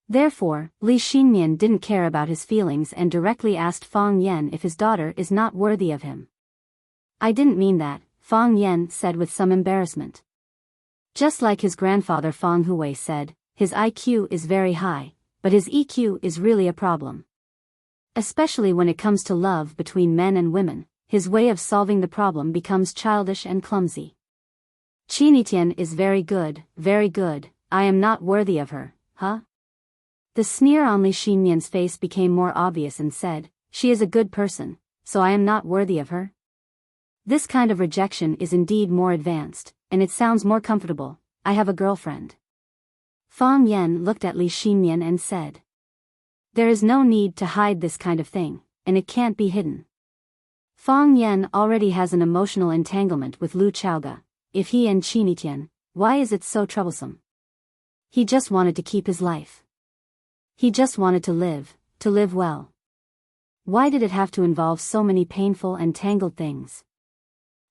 Therefore, Li Xinyan didn't care about his feelings and directly asked Fang Yan if his daughter is not worthy of him. I didn't mean that, Fang Yan said with some embarrassment. Just like his grandfather Fang Hui said, his IQ is very high, but his EQ is really a problem. Especially when it comes to love between men and women, his way of solving the problem becomes childish and clumsy. Qin Etienne is very good, I am not worthy of her, huh? The sneer on Li Xinyan's face became more obvious and said, she is a good person, so I am not worthy of her? This kind of rejection is indeed more advanced, and it sounds more comfortable. I have a girlfriend. Fang Yan looked at Li Xinyan and said, there is no need to hide this kind of thing, and it can't be hidden. Fang Yan already has an emotional entanglement with Lu Chaoga. If he and Qinitian, why is it so troublesome? He just wanted to keep his life. He just wanted to live well. Why did it have to involve so many painful and tangled things?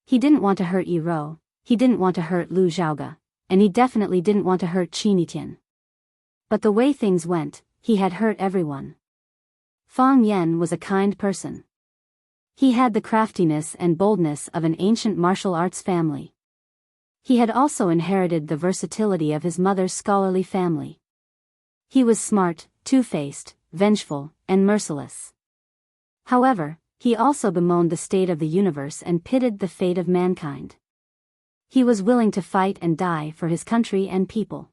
He didn't want to hurt Yi Rou, he didn't want to hurt Lu Xiaoga, and he definitely didn't want to hurt Qinitian. But the way things went, he had hurt everyone. Fang Yan was a kind person. He had the craftiness and boldness of an ancient martial arts family. He had also inherited the versatility of his mother's scholarly family. He was smart, two-faced, vengeful, and merciless. However, he also bemoaned the state of the universe and pitied the fate of mankind. He was willing to fight and die for his country and people.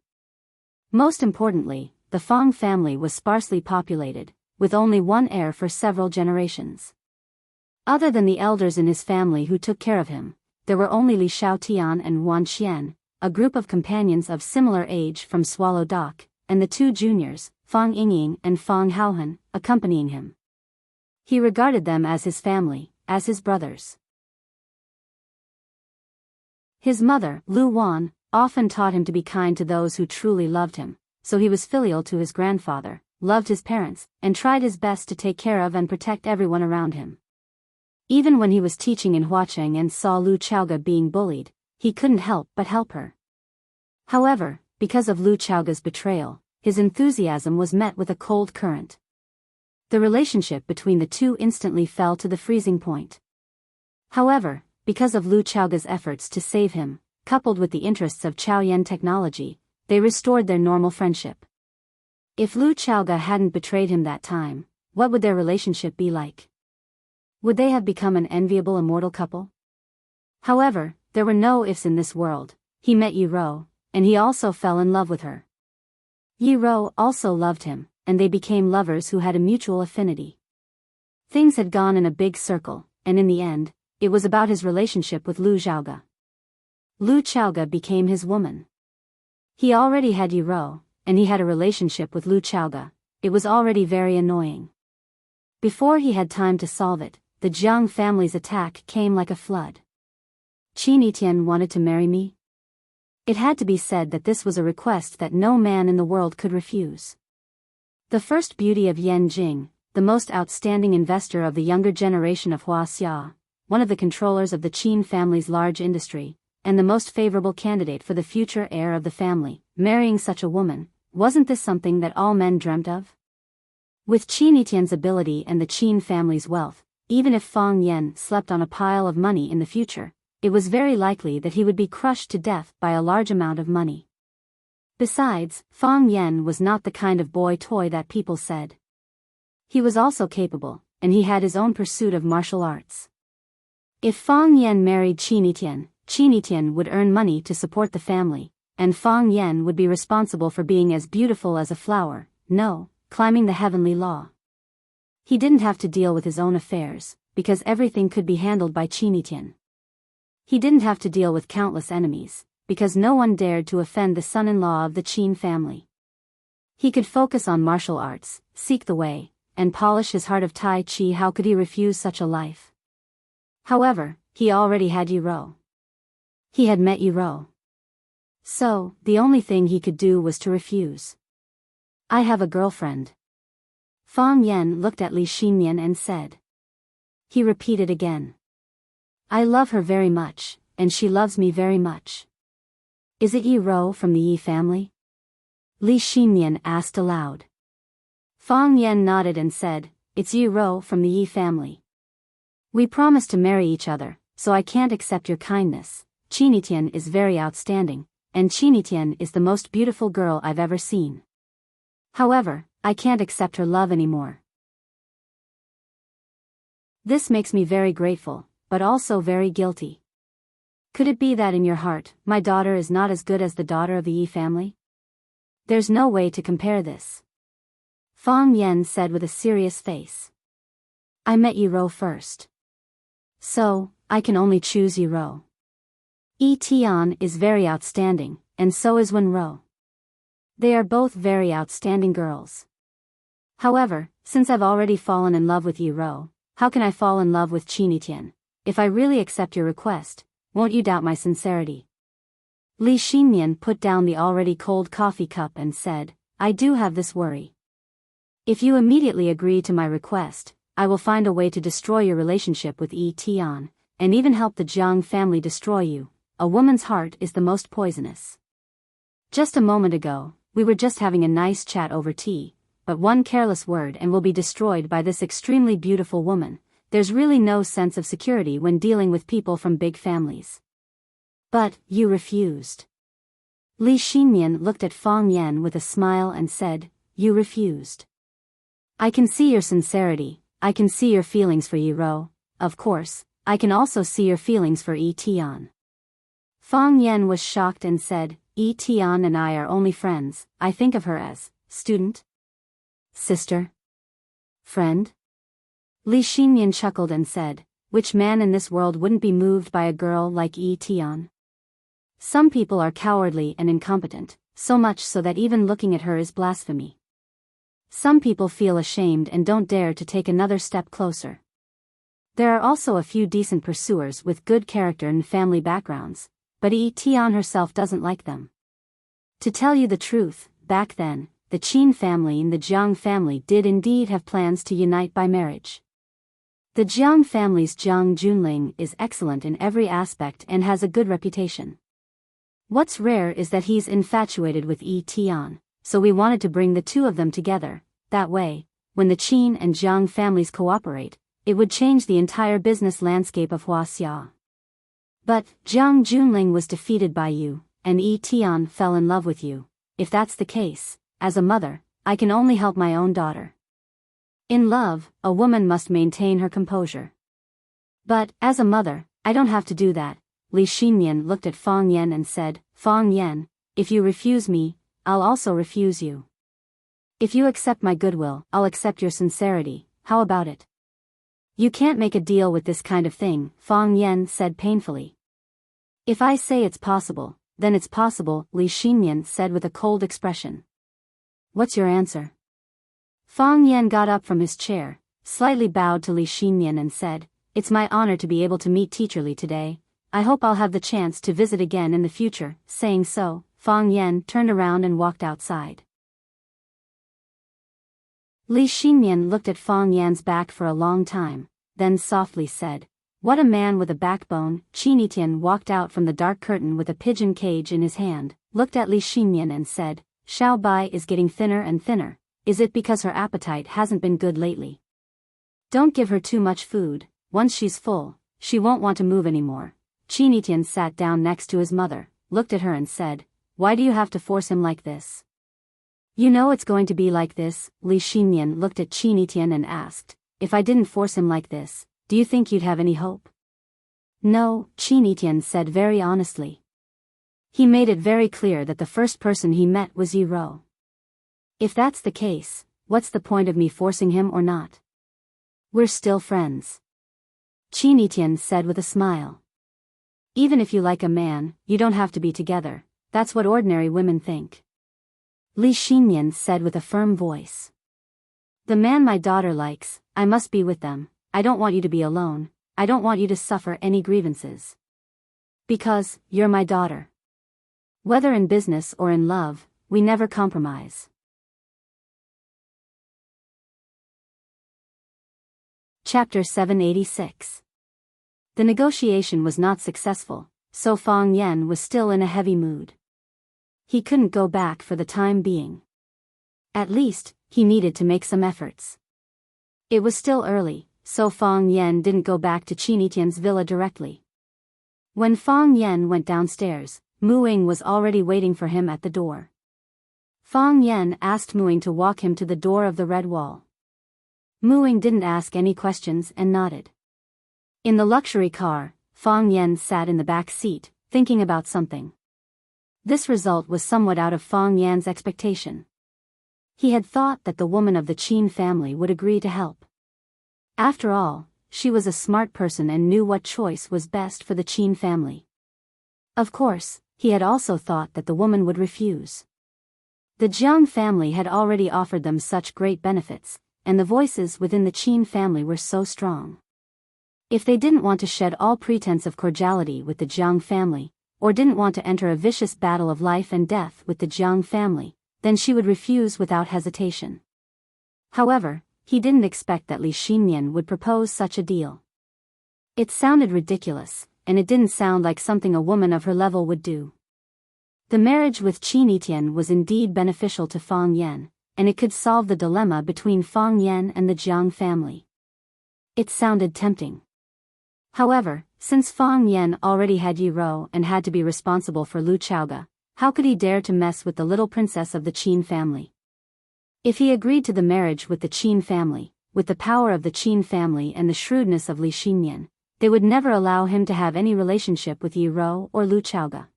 Most importantly, the Fang family was sparsely populated, with only one heir for several generations. Other than the elders in his family who took care of him, there were only Li Xiaotian and Wan Qian, a group of companions of similar age from Swallow Dock, and the two juniors, Fang Yingying and Fang Haohan, accompanying him. He regarded them as his family, as his brothers. His mother, Lu Wan, often taught him to be kind to those who truly loved him, so he was filial to his grandfather, loved his parents, and tried his best to take care of and protect everyone around him. Even when he was teaching in Huacheng and saw Lu Chaoga being bullied, he couldn't help but help her. However, because of Lu Chaoga's betrayal, his enthusiasm was met with a cold current. The relationship between the two instantly fell to the freezing point. However, because of Lu Chaoga's efforts to save him, coupled with the interests of Chaoyan technology, they restored their normal friendship. If Lu Chaoga hadn't betrayed him that time, what would their relationship be like? Would they have become an enviable immortal couple? However, there were no ifs in this world. He met Yi Rou, and he also fell in love with her. Yi Rou also loved him, and they became lovers who had a mutual affinity. Things had gone in a big circle, and in the end, it was about his relationship with Lu Xiaoga. Lu Xiaoga became his woman. He already had Yi Rou, and he had a relationship with Lu Xiaoga. It was already very annoying. Before he had time to solve it, the Jiang family's attack came like a flood. Qinitian wanted to marry me? It had to be said that this was a request that no man in the world could refuse. The first beauty of Yan Jing, the most outstanding investor of the younger generation of Huaxia, one of the controllers of the Qin family's large industry, and the most favorable candidate for the future heir of the family, marrying such a woman, wasn't this something that all men dreamt of? With Qinitian's ability and the Qin family's wealth, even if Fang Yan slept on a pile of money in the future, it was very likely that he would be crushed to death by a large amount of money. Besides, Fang Yan was not the kind of boy toy that people said. He was also capable, and he had his own pursuit of martial arts. If Fang Yan married Qinitian, Qinitian would earn money to support the family, and Fang Yan would be responsible for being as beautiful as a flower, climbing the heavenly law. He didn't have to deal with his own affairs, because everything could be handled by Qinitian. He didn't have to deal with countless enemies, because no one dared to offend the son-in-law of the Qin family. He could focus on martial arts, seek the way, and polish his heart of Tai Chi. How could he refuse such a life? However, he already had Yi Rou. He had met Yi Rou. So, the only thing he could do was to refuse. I have a girlfriend. Fang Yan looked at Li Xinyan and said. He repeated again. I love her very much, and she loves me very much. Is it Yi Rou from the Yi family? Li Xinyan asked aloud. Fang Yan nodded and said, It's Yi Rou from the Yi family. We promised to marry each other, so I can't accept your kindness. Qinitian is very outstanding, and Qinitian is the most beautiful girl I've ever seen. However, I can't accept her love anymore. This makes me very grateful, but also very guilty. Could it be that in your heart, my daughter is not as good as the daughter of the Yi family? There's no way to compare this. Fang Yan said with a serious face. I met Yi Rou first. So, I can only choose Yi Rou. Yi Tian is very outstanding, and so is Wen Rou. They are both very outstanding girls. However, since I've already fallen in love with Yi Rou, how can I fall in love with Qinitian? If I really accept your request, won't you doubt my sincerity? Li Xinyan put down the already cold coffee cup and said, I do have this worry. If you immediately agree to my request, I will find a way to destroy your relationship with Yi Tian, and even help the Jiang family destroy you. A woman's heart is the most poisonous. Just a moment ago, we were just having a nice chat over tea, but one careless word and we'll be destroyed by this extremely beautiful woman. There's really no sense of security when dealing with people from big families. But, you refused. Li Xinyan looked at Fang Yan with a smile and said, you refused. I can see your sincerity, I can see your feelings for Yi Rou. Of course, I can also see your feelings for Yi Tian. Fang Yan was shocked and said, Yi Tian and I are only friends. I think of her as, student? Sister? Friend? Li Xinyan chuckled and said, which man in this world wouldn't be moved by a girl like Yi Tian? Some people are cowardly and incompetent, so much so that even looking at her is blasphemy. Some people feel ashamed and don't dare to take another step closer. There are also a few decent pursuers with good character and family backgrounds, but Yi Tian herself doesn't like them. To tell you the truth, back then, the Qin family and the Jiang family did indeed have plans to unite by marriage. The Jiang family's Jiang Junling is excellent in every aspect and has a good reputation. What's rare is that he's infatuated with Yi Tian, so we wanted to bring the two of them together. That way, when the Qin and Jiang families cooperate, it would change the entire business landscape of Huaxia. But, Jiang Junling was defeated by you, and Yi Tian fell in love with you. If that's the case, as a mother, I can only help my own daughter. In love, a woman must maintain her composure. But, as a mother, I don't have to do that. Li Xinyan looked at Fang Yan and said, Fang Yan, if you refuse me, I'll also refuse you. If you accept my goodwill, I'll accept your sincerity. How about it? You can't make a deal with this kind of thing, Fang Yan said painfully. If I say it's possible, then it's possible, Li Xinyan said with a cold expression. What's your answer? Fang Yan got up from his chair, slightly bowed to Li Xinyan and said, it's my honor to be able to meet Teacher Li today. I hope I'll have the chance to visit again in the future. Saying so, Fang Yan turned around and walked outside. Li Xinyan looked at Fang Yan's back for a long time, then softly said, what a man with a backbone. Qinitian walked out from the dark curtain with a pigeon cage in his hand, looked at Li Xinyan and said, Xiao Bai is getting thinner and thinner. Is it because her appetite hasn't been good lately? Don't give her too much food. Once she's full, she won't want to move anymore. Qinitian sat down next to his mother, looked at her and said, why do you have to force him like this? You know it's going to be like this. Li Xinyan looked at Qinitian and asked, if I didn't force him like this, do you think you'd have any hope? No, Qinitian said very honestly. He made it very clear that the first person he met was Yi Rou. If that's the case, what's the point of me forcing him or not? We're still friends. Qinitian said with a smile. Even if you like a man, you don't have to be together. That's what ordinary women think. Li Xinyan said with a firm voice. The man my daughter likes, I must be with them. I don't want you to be alone. I don't want you to suffer any grievances. Because, you're my daughter. Whether in business or in love, we never compromise. Chapter 786. The negotiation was not successful, so Fang Yan was still in a heavy mood. He couldn't go back for the time being. At least, he needed to make some efforts. It was still early, so Fang Yan didn't go back to Qinitian's villa directly. When Fang Yan went downstairs, Mu Ying was already waiting for him at the door. Fang Yan asked Mu Ying to walk him to the door of the red wall. Mu Ying didn't ask any questions and nodded. In the luxury car, Fang Yan sat in the back seat, thinking about something. This result was somewhat out of Fang Yan's expectation. He had thought that the woman of the Qin family would agree to help. After all, she was a smart person and knew what choice was best for the Qin family. Of course, he had also thought that the woman would refuse. The Jiang family had already offered them such great benefits, and the voices within the Qin family were so strong. If they didn't want to shed all pretense of cordiality with the Jiang family, or didn't want to enter a vicious battle of life and death with the Jiang family, then she would refuse without hesitation. However, he didn't expect that Li Xinyan would propose such a deal. It sounded ridiculous, and it didn't sound like something a woman of her level would do. The marriage with Qin Etian was indeed beneficial to Fang Yan, and it could solve the dilemma between Fang Yan and the Jiang family. It sounded tempting. However, since Fang Yan already had Yi Rou and had to be responsible for Lu Chaoga, how could he dare to mess with the little princess of the Qin family? If he agreed to the marriage with the Qin family, with the power of the Qin family and the shrewdness of Li Xinyan, they would never allow him to have any relationship with Yi Rou or Lu Chaoga.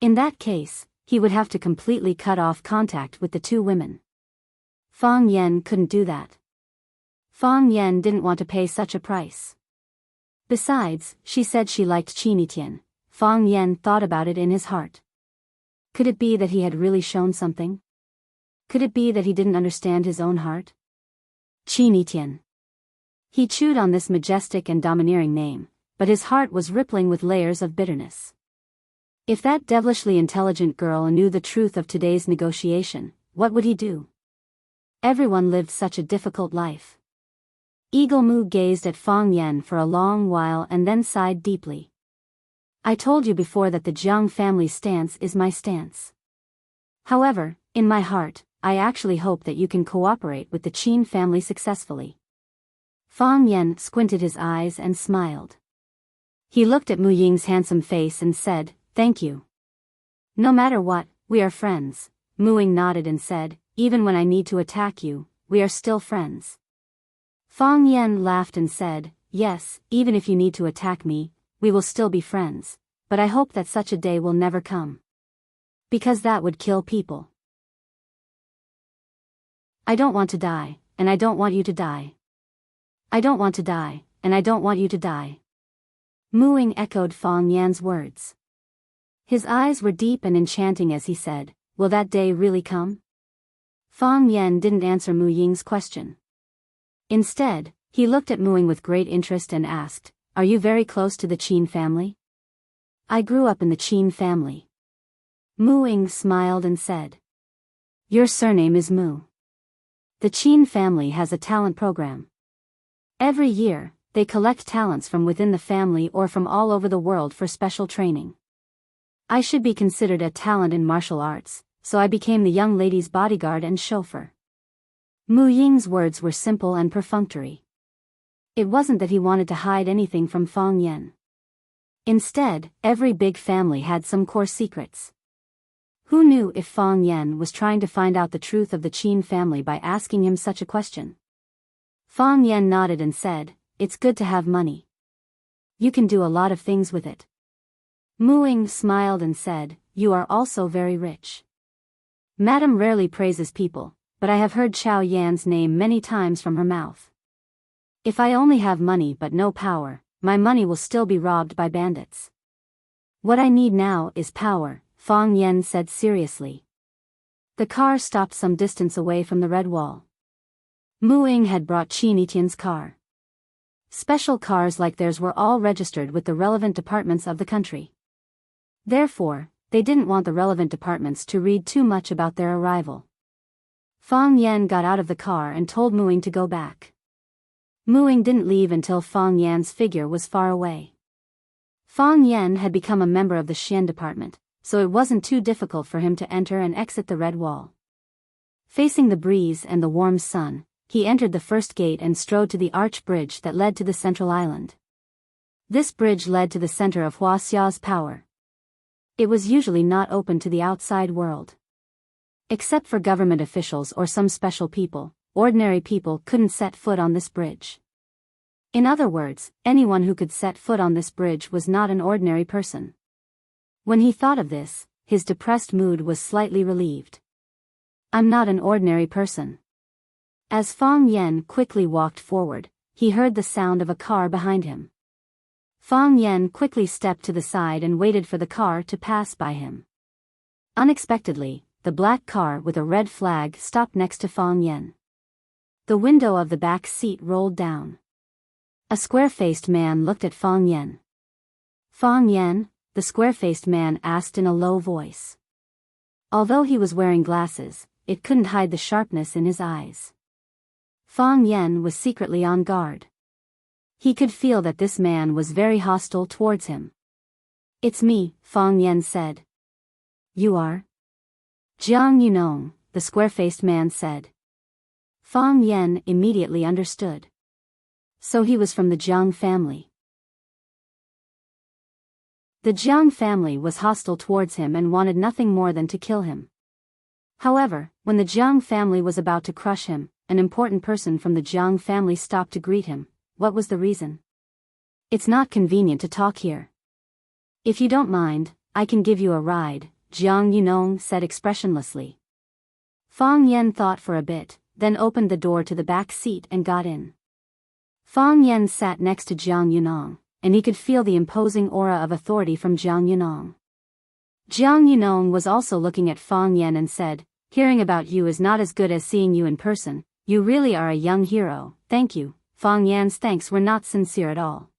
In that case, he would have to completely cut off contact with the two women. Fang Yan couldn't do that. Fang Yan didn't want to pay such a price. Besides, she said she liked Qin Etian. Fang Yan thought about it in his heart. Could it be that he had really shown something? Could it be that he didn't understand his own heart? Qin Etian. He chewed on this majestic and domineering name, but his heart was rippling with layers of bitterness. If that devilishly intelligent girl knew the truth of today's negotiation, what would he do? Everyone lived such a difficult life. Eagle Mu gazed at Fang Yan for a long while and then sighed deeply. I told you before that the Jiang family's stance is my stance. However, in my heart, I actually hope that you can cooperate with the Qin family successfully. Fang Yan squinted his eyes and smiled. He looked at Mu Ying's handsome face and said, "Thank you. No matter what, we are friends." Mu Ying nodded and said, "Even when I need to attack you, we are still friends." Fang Yan laughed and said, "Yes, even if you need to attack me, we will still be friends, but I hope that such a day will never come. Because that would kill people. I don't want to die, and I don't want you to die. I don't want to die, and I don't want you to die." Mu Ying echoed Fang Yan's words. His eyes were deep and enchanting as he said, "Will that day really come?" Fang Yan didn't answer Mu Ying's question. Instead, he looked at Mu Ying with great interest and asked, "Are you very close to the Qin family?" "I grew up in the Qin family." Mu Ying smiled and said, "Your surname is Mu. The Qin family has a talent program. Every year, they collect talents from within the family or from all over the world for special training. I should be considered a talent in martial arts, so I became the young lady's bodyguard and chauffeur." Mu Ying's words were simple and perfunctory. It wasn't that he wanted to hide anything from Fang Yan. Instead, every big family had some core secrets. Who knew if Fang Yan was trying to find out the truth of the Qin family by asking him such a question? Fang Yan nodded and said, "It's good to have money. You can do a lot of things with it." Mu Ying smiled and said, "You are also very rich. Madam rarely praises people, but I have heard Chao Yan's name many times from her mouth. If I only have money but no power, my money will still be robbed by bandits. What I need now is power," Fang Yan said seriously. The car stopped some distance away from the red wall. Mu Ying had brought Qin Etian's car. Special cars like theirs were all registered with the relevant departments of the country. Therefore, they didn't want the relevant departments to read too much about their arrival. Fang Yan got out of the car and told Mu Ying to go back. Mu Ying didn't leave until Fang Yan's figure was far away. Fang Yan had become a member of the Xian department, so it wasn't too difficult for him to enter and exit the red wall. Facing the breeze and the warm sun, he entered the first gate and strode to the arch bridge that led to the central island. This bridge led to the center of Huaxia's power. It was usually not open to the outside world. Except for government officials or some special people, ordinary people couldn't set foot on this bridge. In other words, anyone who could set foot on this bridge was not an ordinary person. When he thought of this, his depressed mood was slightly relieved. "I'm not an ordinary person." As Fang Yan quickly walked forward, he heard the sound of a car behind him. Fang Yan quickly stepped to the side and waited for the car to pass by him. Unexpectedly, the black car with a red flag stopped next to Fang Yan. The window of the back seat rolled down. A square-faced man looked at Fang Yan. Fang Yan? The square-faced man asked in a low voice. Although he was wearing glasses, it couldn't hide the sharpness in his eyes. Fang Yan was secretly on guard. He could feel that this man was very hostile towards him. "It's me," Fang Yan said. "You are?" "Jiang Yunong," the square-faced man said. Fang Yan immediately understood. So he was from the Jiang family. The Jiang family was hostile towards him and wanted nothing more than to kill him. However, when the Jiang family was about to crush him, an important person from the Jiang family stopped to greet him. What was the reason? "It's not convenient to talk here. If you don't mind, I can give you a ride," Jiang Yunong said expressionlessly. Fang Yan thought for a bit, then opened the door to the back seat and got in. Fang Yan sat next to Jiang Yunong, and he could feel the imposing aura of authority from Jiang Yunong. Jiang Yunong was also looking at Fang Yan and said, "Hearing about you is not as good as seeing you in person. You really are a young hero, thank you." Fang Yan's thanks were not sincere at all.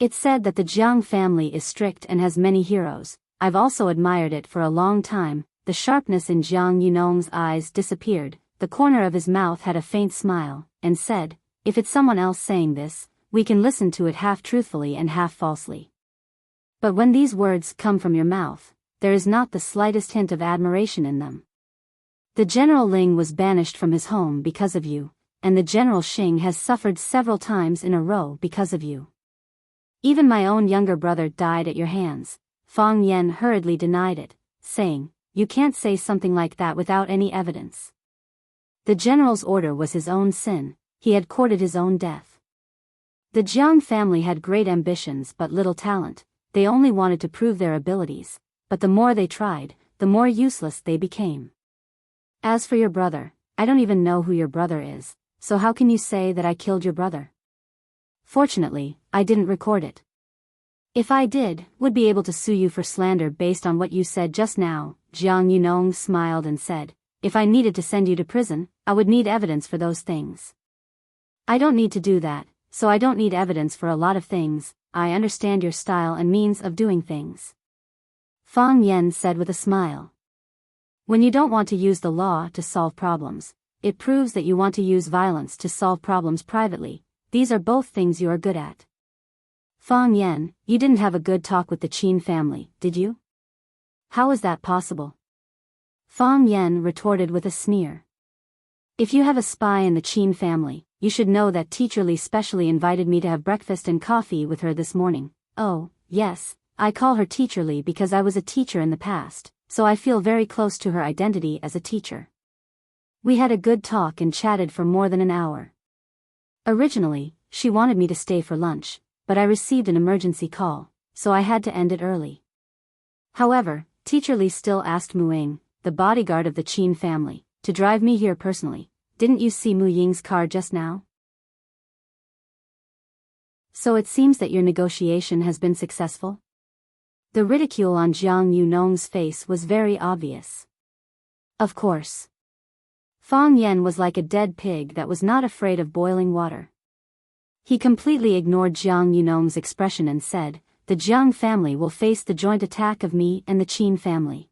"It's said that the Jiang family is strict and has many heroes. I've also admired it for a long time." The sharpness in Jiang Yunong's eyes disappeared, the corner of his mouth had a faint smile, and said, "If it's someone else saying this, we can listen to it half truthfully and half falsely. But when these words come from your mouth, there is not the slightest hint of admiration in them. The General Ling was banished from his home because of you, and the General Xing has suffered several times in a row because of you. Even my own younger brother died at your hands." Fang Yan hurriedly denied it, saying, "You can't say something like that without any evidence. The general's order was his own sin, he had courted his own death. The Jiang family had great ambitions but little talent, they only wanted to prove their abilities, but the more they tried, the more useless they became. As for your brother, I don't even know who your brother is, so how can you say that I killed your brother? Fortunately, I didn't record it. If I did, would be able to sue you for slander based on what you said just now." Jiang Yunong smiled and said, "If I needed to send you to prison, I would need evidence for those things. I don't need to do that, so I don't need evidence for a lot of things. I understand your style and means of doing things." Fang Yan said with a smile. "When you don't want to use the law to solve problems, it proves that you want to use violence to solve problems privately. These are both things you are good at." "Fang Yan, you didn't have a good talk with the Qin family, did you? How is that possible?" Fang Yan retorted with a sneer. "If you have a spy in the Qin family, you should know that Teacher Li specially invited me to have breakfast and coffee with her this morning." "Oh, yes, I call her Teacher Li because I was a teacher in the past, so I feel very close to her identity as a teacher. We had a good talk and chatted for more than an hour. Originally, she wanted me to stay for lunch, but I received an emergency call, so I had to end it early. However, Teacher Li still asked Mu Ying, the bodyguard of the Qin family, to drive me here personally. Didn't you see Mu Ying's car just now? So it seems that your negotiation has been successful?" The ridicule on Jiang Yunong's face was very obvious. Of course. Fang Yan was like a dead pig that was not afraid of boiling water. He completely ignored Jiang Yunong's expression and said, "The Jiang family will face the joint attack of me and the Qin family."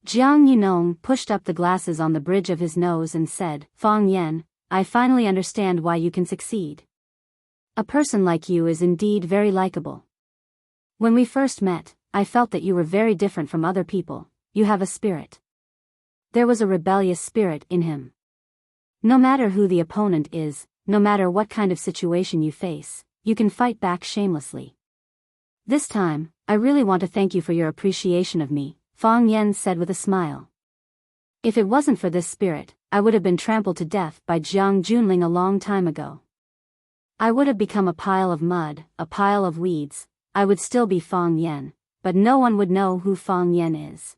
Jiang Yunong pushed up the glasses on the bridge of his nose and said, "Fang Yan, I finally understand why you can succeed. A person like you is indeed very likable. When we first met, I felt that you were very different from other people. You have a spirit." There was a rebellious spirit in him. No matter who the opponent is, no matter what kind of situation you face, you can fight back shamelessly. "This time, I really want to thank you for your appreciation of me," Fang Yan said with a smile. "If it wasn't for this spirit, I would have been trampled to death by Jiang Junling a long time ago. I would have become a pile of mud, a pile of weeds. I would still be Fang Yan, but no one would know who Fang Yan is.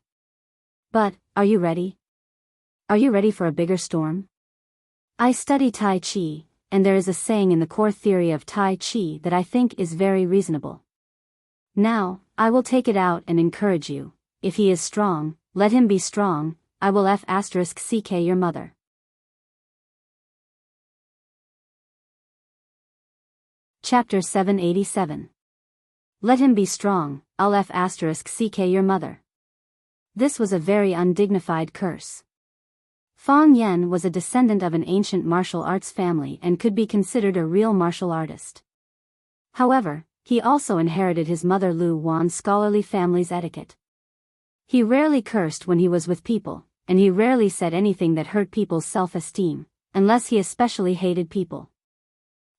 But, are you ready? Are you ready for a bigger storm? I study Tai Chi, and there is a saying in the core theory of Tai Chi that I think is very reasonable. Now, I will take it out and encourage you. If he is strong, let him be strong. I will **ck your mother. Chapter 787. Let him be strong, I'll *ck your mother. This was a very undignified curse. Fang Yen was a descendant of an ancient martial arts family and could be considered a real martial artist. However, he also inherited his mother Lu Wan's scholarly family's etiquette. He rarely cursed when he was with people, and he rarely said anything that hurt people's self-esteem, unless he especially hated people.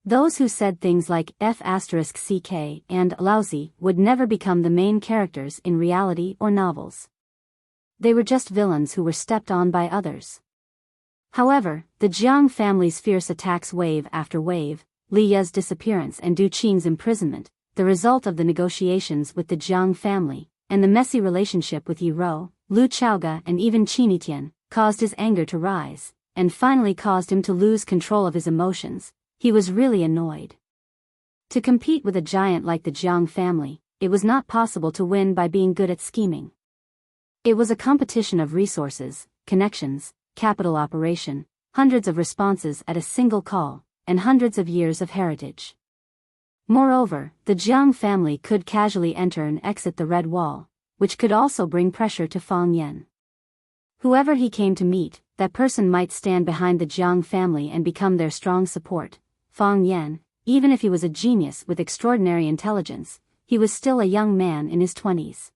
Those who said things like *ck and lousy would never become the main characters in reality or novels. They were just villains who were stepped on by others. However, the Jiang family's fierce attacks wave after wave, Li Ye's disappearance and Du Qing's imprisonment, the result of the negotiations with the Jiang family, and the messy relationship with Yi Rou, Lu Chaoga and even Qinitian, caused his anger to rise, and finally caused him to lose control of his emotions. He was really annoyed. To compete with a giant like the Jiang family, it was not possible to win by being good at scheming. It was a competition of resources, connections, capital operation, hundreds of responses at a single call, and hundreds of years of heritage. Moreover, the Jiang family could casually enter and exit the Red Wall, which could also bring pressure to Fang Yen. Whoever he came to meet, that person might stand behind the Jiang family and become their strong support. Fang Yen, even if he was a genius with extraordinary intelligence, he was still a young man in his 20s.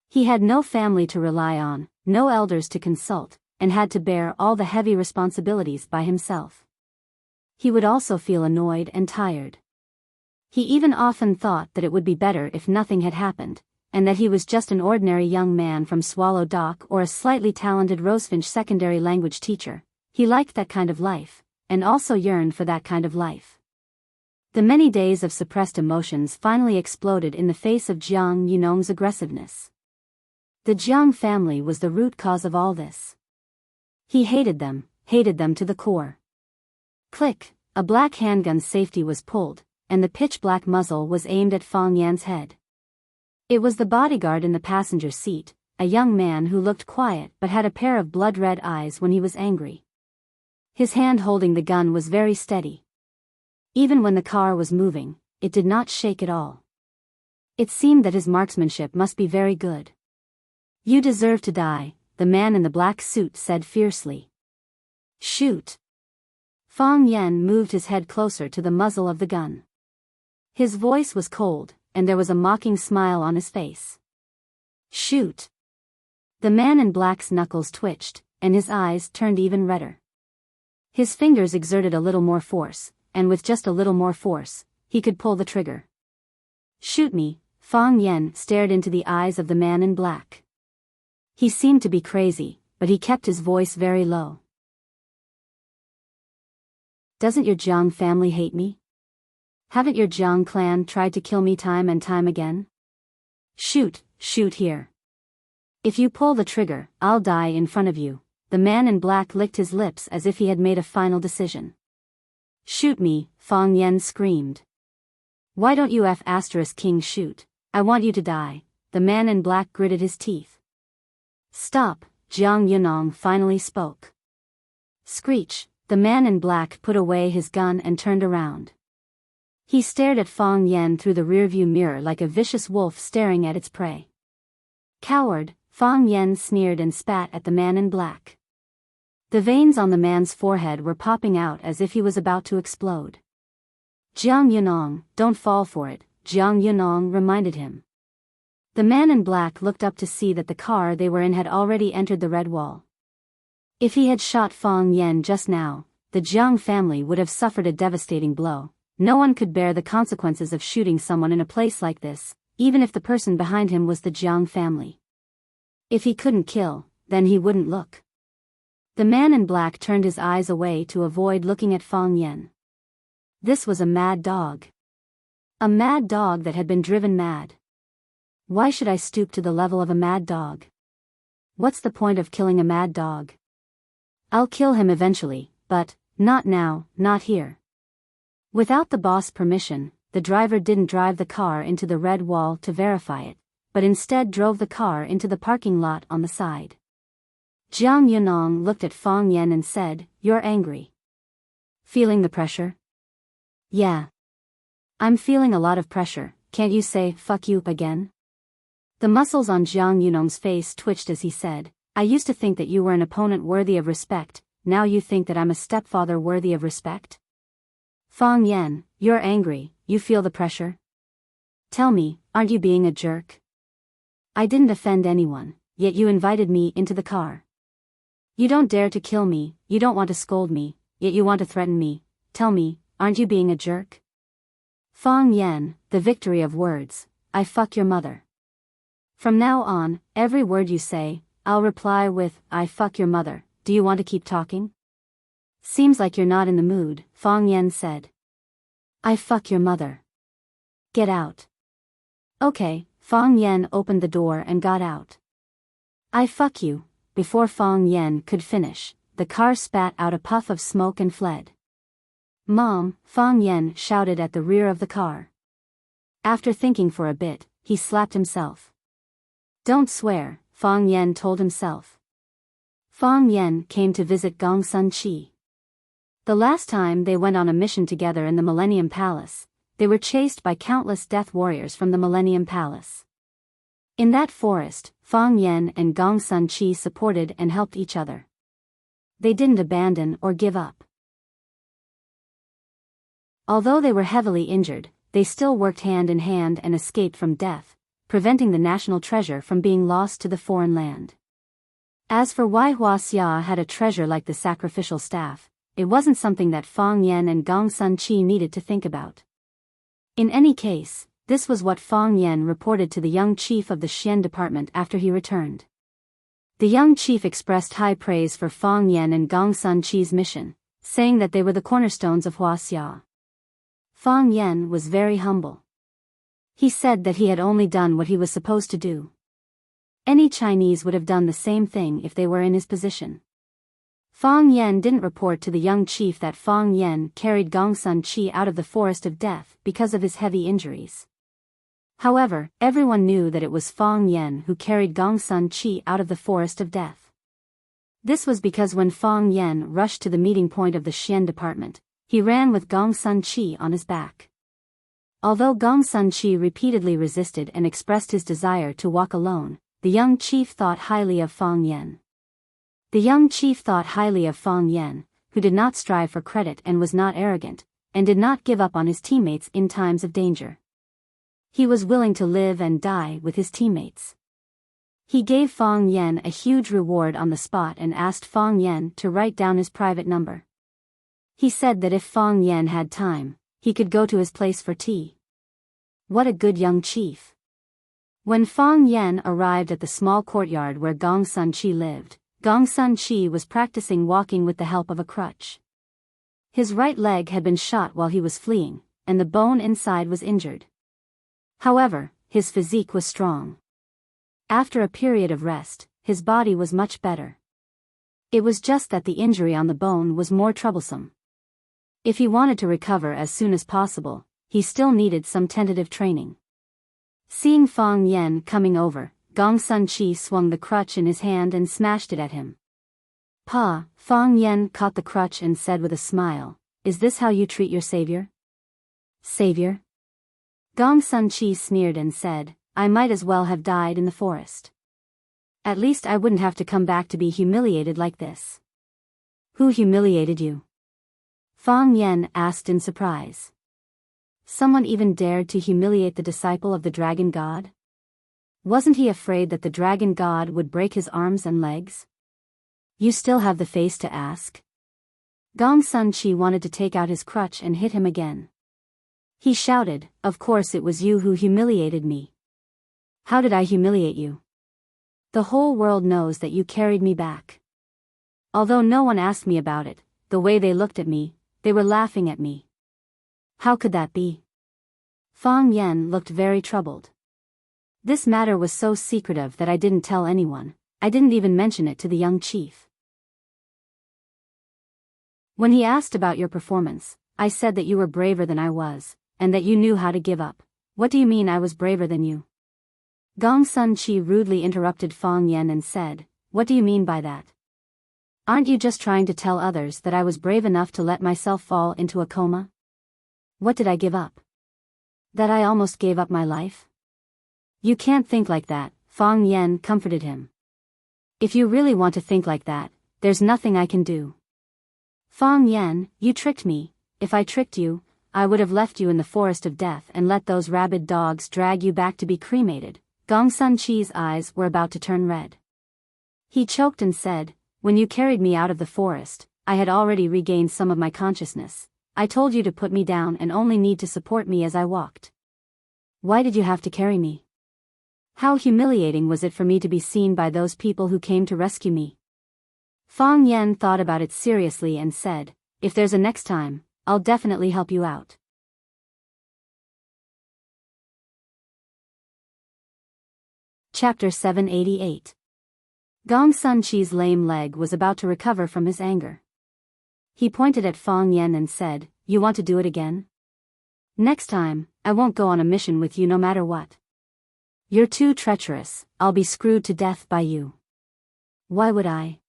He had no family to rely on, no elders to consult, and had to bear all the heavy responsibilities by himself. He would also feel annoyed and tired. He even often thought that it would be better if nothing had happened, and that he was just an ordinary young man from Swallow Dock or a slightly talented Rosefinch secondary language teacher. He liked that kind of life, and also yearned for that kind of life. The many days of suppressed emotions finally exploded in the face of Jiang Yunong's aggressiveness. The Jiang family was the root cause of all this. He hated them to the core. Click, a black handgun's safety was pulled, and the pitch-black muzzle was aimed at Fang Yan's head. It was the bodyguard in the passenger seat, a young man who looked quiet but had a pair of blood-red eyes when he was angry. His hand holding the gun was very steady. Even when the car was moving, it did not shake at all. It seemed that his marksmanship must be very good. You deserve to die, the man in the black suit said fiercely. Shoot. Fang Yen moved his head closer to the muzzle of the gun. His voice was cold, and there was a mocking smile on his face. Shoot. The man in black's knuckles twitched, and his eyes turned even redder. His fingers exerted a little more force, and with just a little more force, he could pull the trigger. Shoot me, Fang Yen stared into the eyes of the man in black. He seemed to be crazy, but he kept his voice very low. Doesn't your Jiang family hate me? Haven't your Jiang clan tried to kill me time and time again? Shoot here. If you pull the trigger, I'll die in front of you. The man in black licked his lips as if he had made a final decision. Shoot me, Fang Yen screamed. Why don't you *King shoot? I want you to die. The man in black gritted his teeth. Stop, Jiang Yunong finally spoke. Screech, the man in black put away his gun and turned around. He stared at Fang Yen through the rearview mirror like a vicious wolf staring at its prey. Coward, Fang Yen sneered and spat at the man in black. The veins on the man's forehead were popping out as if he was about to explode. Jiang Yunong, don't fall for it, Jiang Yunong reminded him. The man in black looked up to see that the car they were in had already entered the Red Wall. If he had shot Fang Yen just now, the Jiang family would have suffered a devastating blow. No one could bear the consequences of shooting someone in a place like this, even if the person behind him was the Jiang family. If he couldn't kill, then he wouldn't look. The man in black turned his eyes away to avoid looking at Fang Yen. This was a mad dog. A mad dog that had been driven mad. Why should I stoop to the level of a mad dog? What's the point of killing a mad dog? I'll kill him eventually, but not now, not here. Without the boss' permission, the driver didn't drive the car into the Red Wall to verify it, but instead drove the car into the parking lot on the side. Jiang Yunong looked at Fang Yen and said, You're angry. Feeling the pressure? Yeah. I'm feeling a lot of pressure, can't you say, fuck you, again? The muscles on Jiang Yunong's face twitched as he said, I used to think that you were an opponent worthy of respect, now you think that I'm a stepfather worthy of respect? Fang Yan, you're angry, you feel the pressure? Tell me, aren't you being a jerk? I didn't offend anyone, yet you invited me into the car. You don't dare to kill me, you don't want to scold me, yet you want to threaten me, tell me, aren't you being a jerk? Fang Yan, the victory of words, I fuck your mother. From now on, every word you say, I'll reply with, I fuck your mother, do you want to keep talking? Seems like you're not in the mood, Fang Yan said. I fuck your mother. Get out. Okay, Fang Yan opened the door and got out. I fuck you. Before Fang Yan could finish, the car spat out a puff of smoke and fled. Mom, Fang Yan shouted at the rear of the car. After thinking for a bit, he slapped himself. Don't swear, Fang Yan told himself. Fang Yan came to visit Gong Sun Chi. The last time they went on a mission together in the Millennium Palace, they were chased by countless death warriors from the Millennium Palace. In that forest, Fang Yan and Gong Sun Chi supported and helped each other. They didn't abandon or give up. Although they were heavily injured, they still worked hand in hand and escaped from death, preventing the national treasure from being lost to the foreign land. As for why Huaxia had a treasure like the sacrificial staff, it wasn't something that Fang Yan and Gong Sun Chi needed to think about. In any case, this was what Fang Yan reported to the young chief of the Xian department after he returned. The young chief expressed high praise for Fang Yan and Gong Sun Chi's mission, saying that they were the cornerstones of Huaxia. Fang Yan was very humble. He said that he had only done what he was supposed to do. Any Chinese would have done the same thing if they were in his position. Fang Yan didn't report to the young chief that Fang Yan carried Gong Sun Chi out of the forest of death because of his heavy injuries. However, everyone knew that it was Fang Yan who carried Gong Sun Chi out of the forest of death. This was because when Fang Yan rushed to the meeting point of the Xian department, he ran with Gong Sun Chi on his back. Although Gong Sun Chi repeatedly resisted and expressed his desire to walk alone, the young chief thought highly of Fang Yan. The young chief thought highly of Fang Yan, who did not strive for credit and was not arrogant, and did not give up on his teammates in times of danger. He was willing to live and die with his teammates. He gave Fang Yan a huge reward on the spot and asked Fang Yan to write down his private number. He said that if Fang Yan had time, he could go to his place for tea. What a good young chief. When Fang Yan arrived at the small courtyard where Gong Sun Chi lived, Gong Sun Chi was practicing walking with the help of a crutch. His right leg had been shot while he was fleeing, and the bone inside was injured. However, his physique was strong. After a period of rest, his body was much better. It was just that the injury on the bone was more troublesome. If he wanted to recover as soon as possible, he still needed some tentative training. Seeing Fang Yan coming over, Gong Sun Chi swung the crutch in his hand and smashed it at him. Pa, Fang Yan caught the crutch and said with a smile, is this how you treat your savior? Savior? Gong Sun Chi sneered and said, I might as well have died in the forest. At least I wouldn't have to come back to be humiliated like this. Who humiliated you? Fang Yan asked in surprise. Someone even dared to humiliate the disciple of the dragon god? Wasn't he afraid that the dragon god would break his arms and legs? You still have the face to ask? Gong Sun Chi wanted to take out his crutch and hit him again. He shouted, of course it was you who humiliated me. How did I humiliate you? The whole world knows that you carried me back. Although no one asked me about it, the way they looked at me, they were laughing at me. How could that be? Fang Yan looked very troubled. This matter was so secretive that I didn't tell anyone. I didn't even mention it to the young chief. When he asked about your performance, I said that you were braver than I was, and that you knew how to give up. What do you mean I was braver than you? Gong Sun Chi rudely interrupted Fang Yan and said, what do you mean by that? Aren't you just trying to tell others that I was brave enough to let myself fall into a coma? What did I give up? That I almost gave up my life? You can't think like that, Fang Yan comforted him. If you really want to think like that, there's nothing I can do. Fang Yan, you tricked me. If I tricked you, I would have left you in the forest of death and let those rabid dogs drag you back to be cremated. Gongsun Chi's eyes were about to turn red. He choked and said, when you carried me out of the forest, I had already regained some of my consciousness. I told you to put me down and only need to support me as I walked. Why did you have to carry me? How humiliating was it for me to be seen by those people who came to rescue me? Fang Yan thought about it seriously and said, if there's a next time, I'll definitely help you out. Chapter 788. Gongsun Chi's lame leg was about to recover from his anger. He pointed at Fang Yan and said, you want to do it again? Next time, I won't go on a mission with you no matter what. You're too treacherous, I'll be screwed to death by you. Why would I?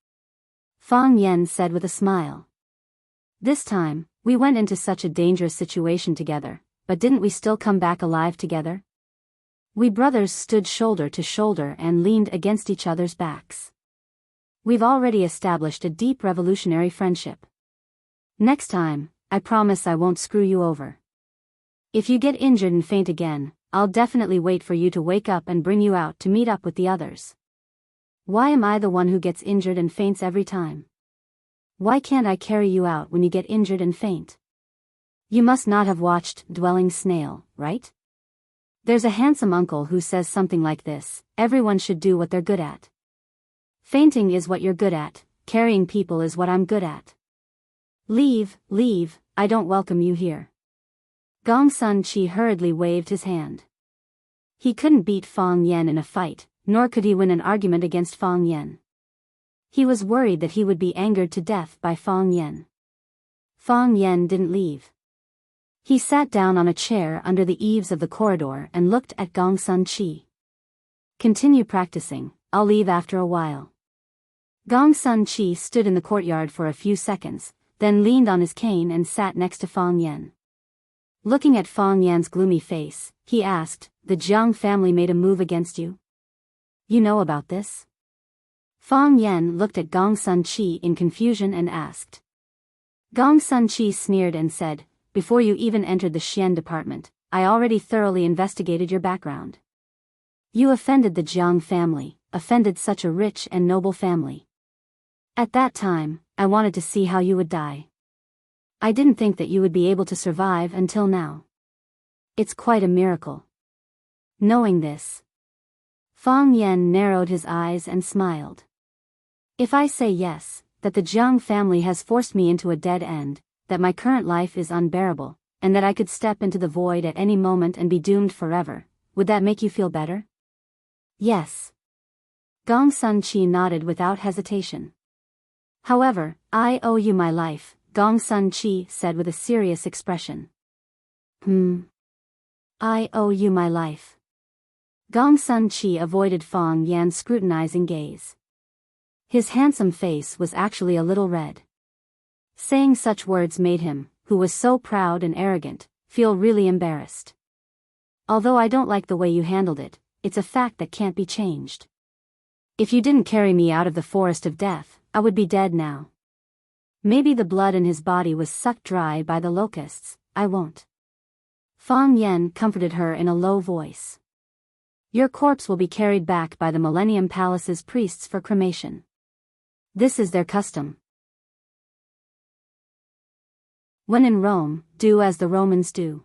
Fang Yan said with a smile. This time, we went into such a dangerous situation together, but didn't we still come back alive together? We brothers stood shoulder to shoulder and leaned against each other's backs. We've already established a deep revolutionary friendship. Next time, I promise I won't screw you over. If you get injured and faint again, I'll definitely wait for you to wake up and bring you out to meet up with the others. Why am I the one who gets injured and faints every time? Why can't I carry you out when you get injured and faint? You must not have watched Dwelling Snail, right? There's a handsome uncle who says something like this, everyone should do what they're good at. Fainting is what you're good at, carrying people is what I'm good at. Leave, I don't welcome you here. Gongsun Chi hurriedly waved his hand. He couldn't beat Fang Yan in a fight, nor could he win an argument against Fang Yan. He was worried that he would be angered to death by Fang Yan. Fang Yan didn't leave. He sat down on a chair under the eaves of the corridor and looked at Gongsun Chi. Continue practicing, I'll leave after a while. Gongsun Chi stood in the courtyard for a few seconds, then leaned on his cane and sat next to Fang Yan. Looking at Fang Yan's gloomy face, he asked, the Jiang family made a move against you? You know about this? Fang Yan looked at Gongsun Chi in confusion and asked. Gongsun Chi sneered and said, before you even entered the Xian department, I already thoroughly investigated your background. You offended the Jiang family, offended such a rich and noble family. At that time, I wanted to see how you would die. I didn't think that you would be able to survive until now. It's quite a miracle. Knowing this, Fang Yan narrowed his eyes and smiled. If I say yes, that the Jiang family has forced me into a dead end, that my current life is unbearable, and that I could step into the void at any moment and be doomed forever, would that make you feel better? Yes. Gongsun Chi nodded without hesitation. However, I owe you my life, Gongsun Chi said with a serious expression. I owe you my life. Gongsun Chi avoided Fang Yan's scrutinizing gaze. His handsome face was actually a little red. Saying such words made him, who was so proud and arrogant, feel really embarrassed. Although I don't like the way you handled it, it's a fact that can't be changed. If you didn't carry me out of the forest of death, I would be dead now. Maybe the blood in his body was sucked dry by the locusts, I won't. Fang Yan comforted her in a low voice. Your corpse will be carried back by the Millennium Palace's priests for cremation. This is their custom. When in Rome, do as the Romans do.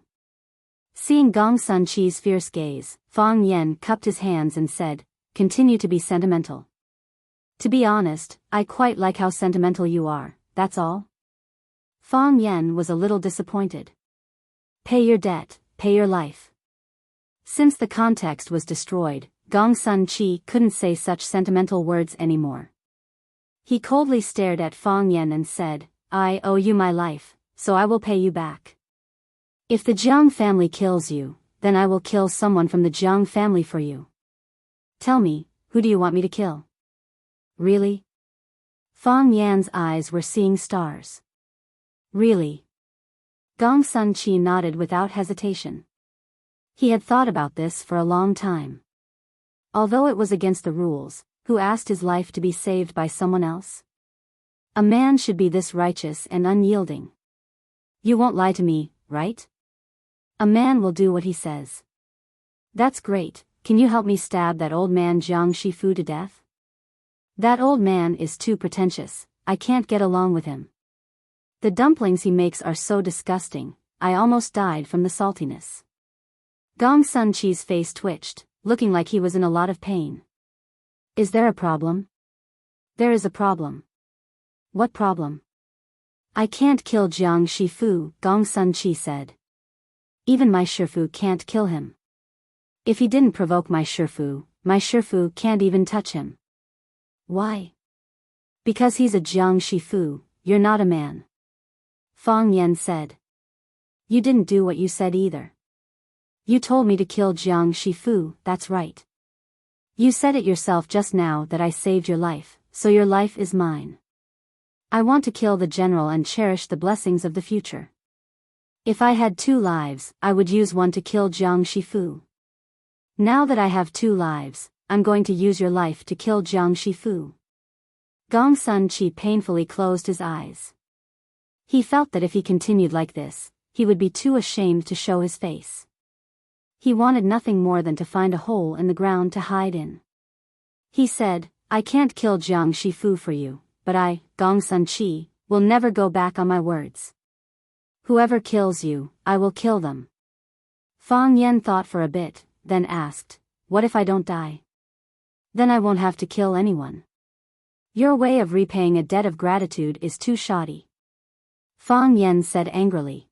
Seeing Gongsun Chi's fierce gaze, Fang Yan cupped his hands and said, continue to be sentimental. To be honest, I quite like how sentimental you are, that's all. Fang Yan was a little disappointed. Pay your debt, pay your life. Since the context was destroyed, Gongsun Chi couldn't say such sentimental words anymore. He coldly stared at Fang Yan and said, I owe you my life, so I will pay you back. If the Jiang family kills you, then I will kill someone from the Jiang family for you. Tell me, who do you want me to kill? Really? Fang Yan's eyes were seeing stars. Really? Gongsun Chi nodded without hesitation. He had thought about this for a long time. Although it was against the rules, who asked his life to be saved by someone else? A man should be this righteous and unyielding. You won't lie to me, right? A man will do what he says. That's great. Can you help me stab that old man Jiang Shifu to death? That old man is too pretentious. I can't get along with him. The dumplings he makes are so disgusting. I almost died from the saltiness. Gong Sun Chi's face twitched, looking like he was in a lot of pain. Is there a problem? There is a problem. What problem? I can't kill Jiang Shifu, Gong Sun Chi said. Even my Shifu can't kill him. If he didn't provoke my Shifu can't even touch him. Why? Because he's a Jiang Shifu, you're not a man. Fang Yan said. You didn't do what you said either. You told me to kill Jiang Shifu, that's right. You said it yourself just now that I saved your life, so your life is mine. I want to kill the general and cherish the blessings of the future. If I had 2 lives, I would use one to kill Jiang Shifu. Now that I have 2 lives, I'm going to use your life to kill Jiang Shifu. Gong Sun Chi painfully closed his eyes. He felt that if he continued like this, he would be too ashamed to show his face. He wanted nothing more than to find a hole in the ground to hide in. He said, I can't kill Jiang Shifu for you, but I, Gong Sun Chi, will never go back on my words. Whoever kills you, I will kill them. Fang Yan thought for a bit, then asked, what if I don't die? Then I won't have to kill anyone. Your way of repaying a debt of gratitude is too shoddy. Fang Yan said angrily.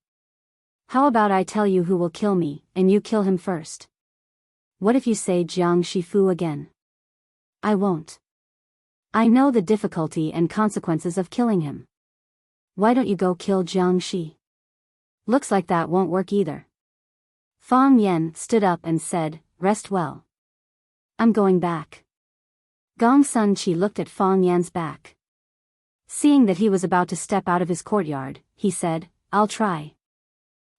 How about I tell you who will kill me, and you kill him first? What if you say Jiang Shifu again? I won't. I know the difficulty and consequences of killing him. Why don't you go kill Jiang Shi? Looks like that won't work either. Fang Yan stood up and said, rest well. I'm going back. Gong Sun Chi looked at Fang Yan's back. Seeing that he was about to step out of his courtyard, he said, I'll try.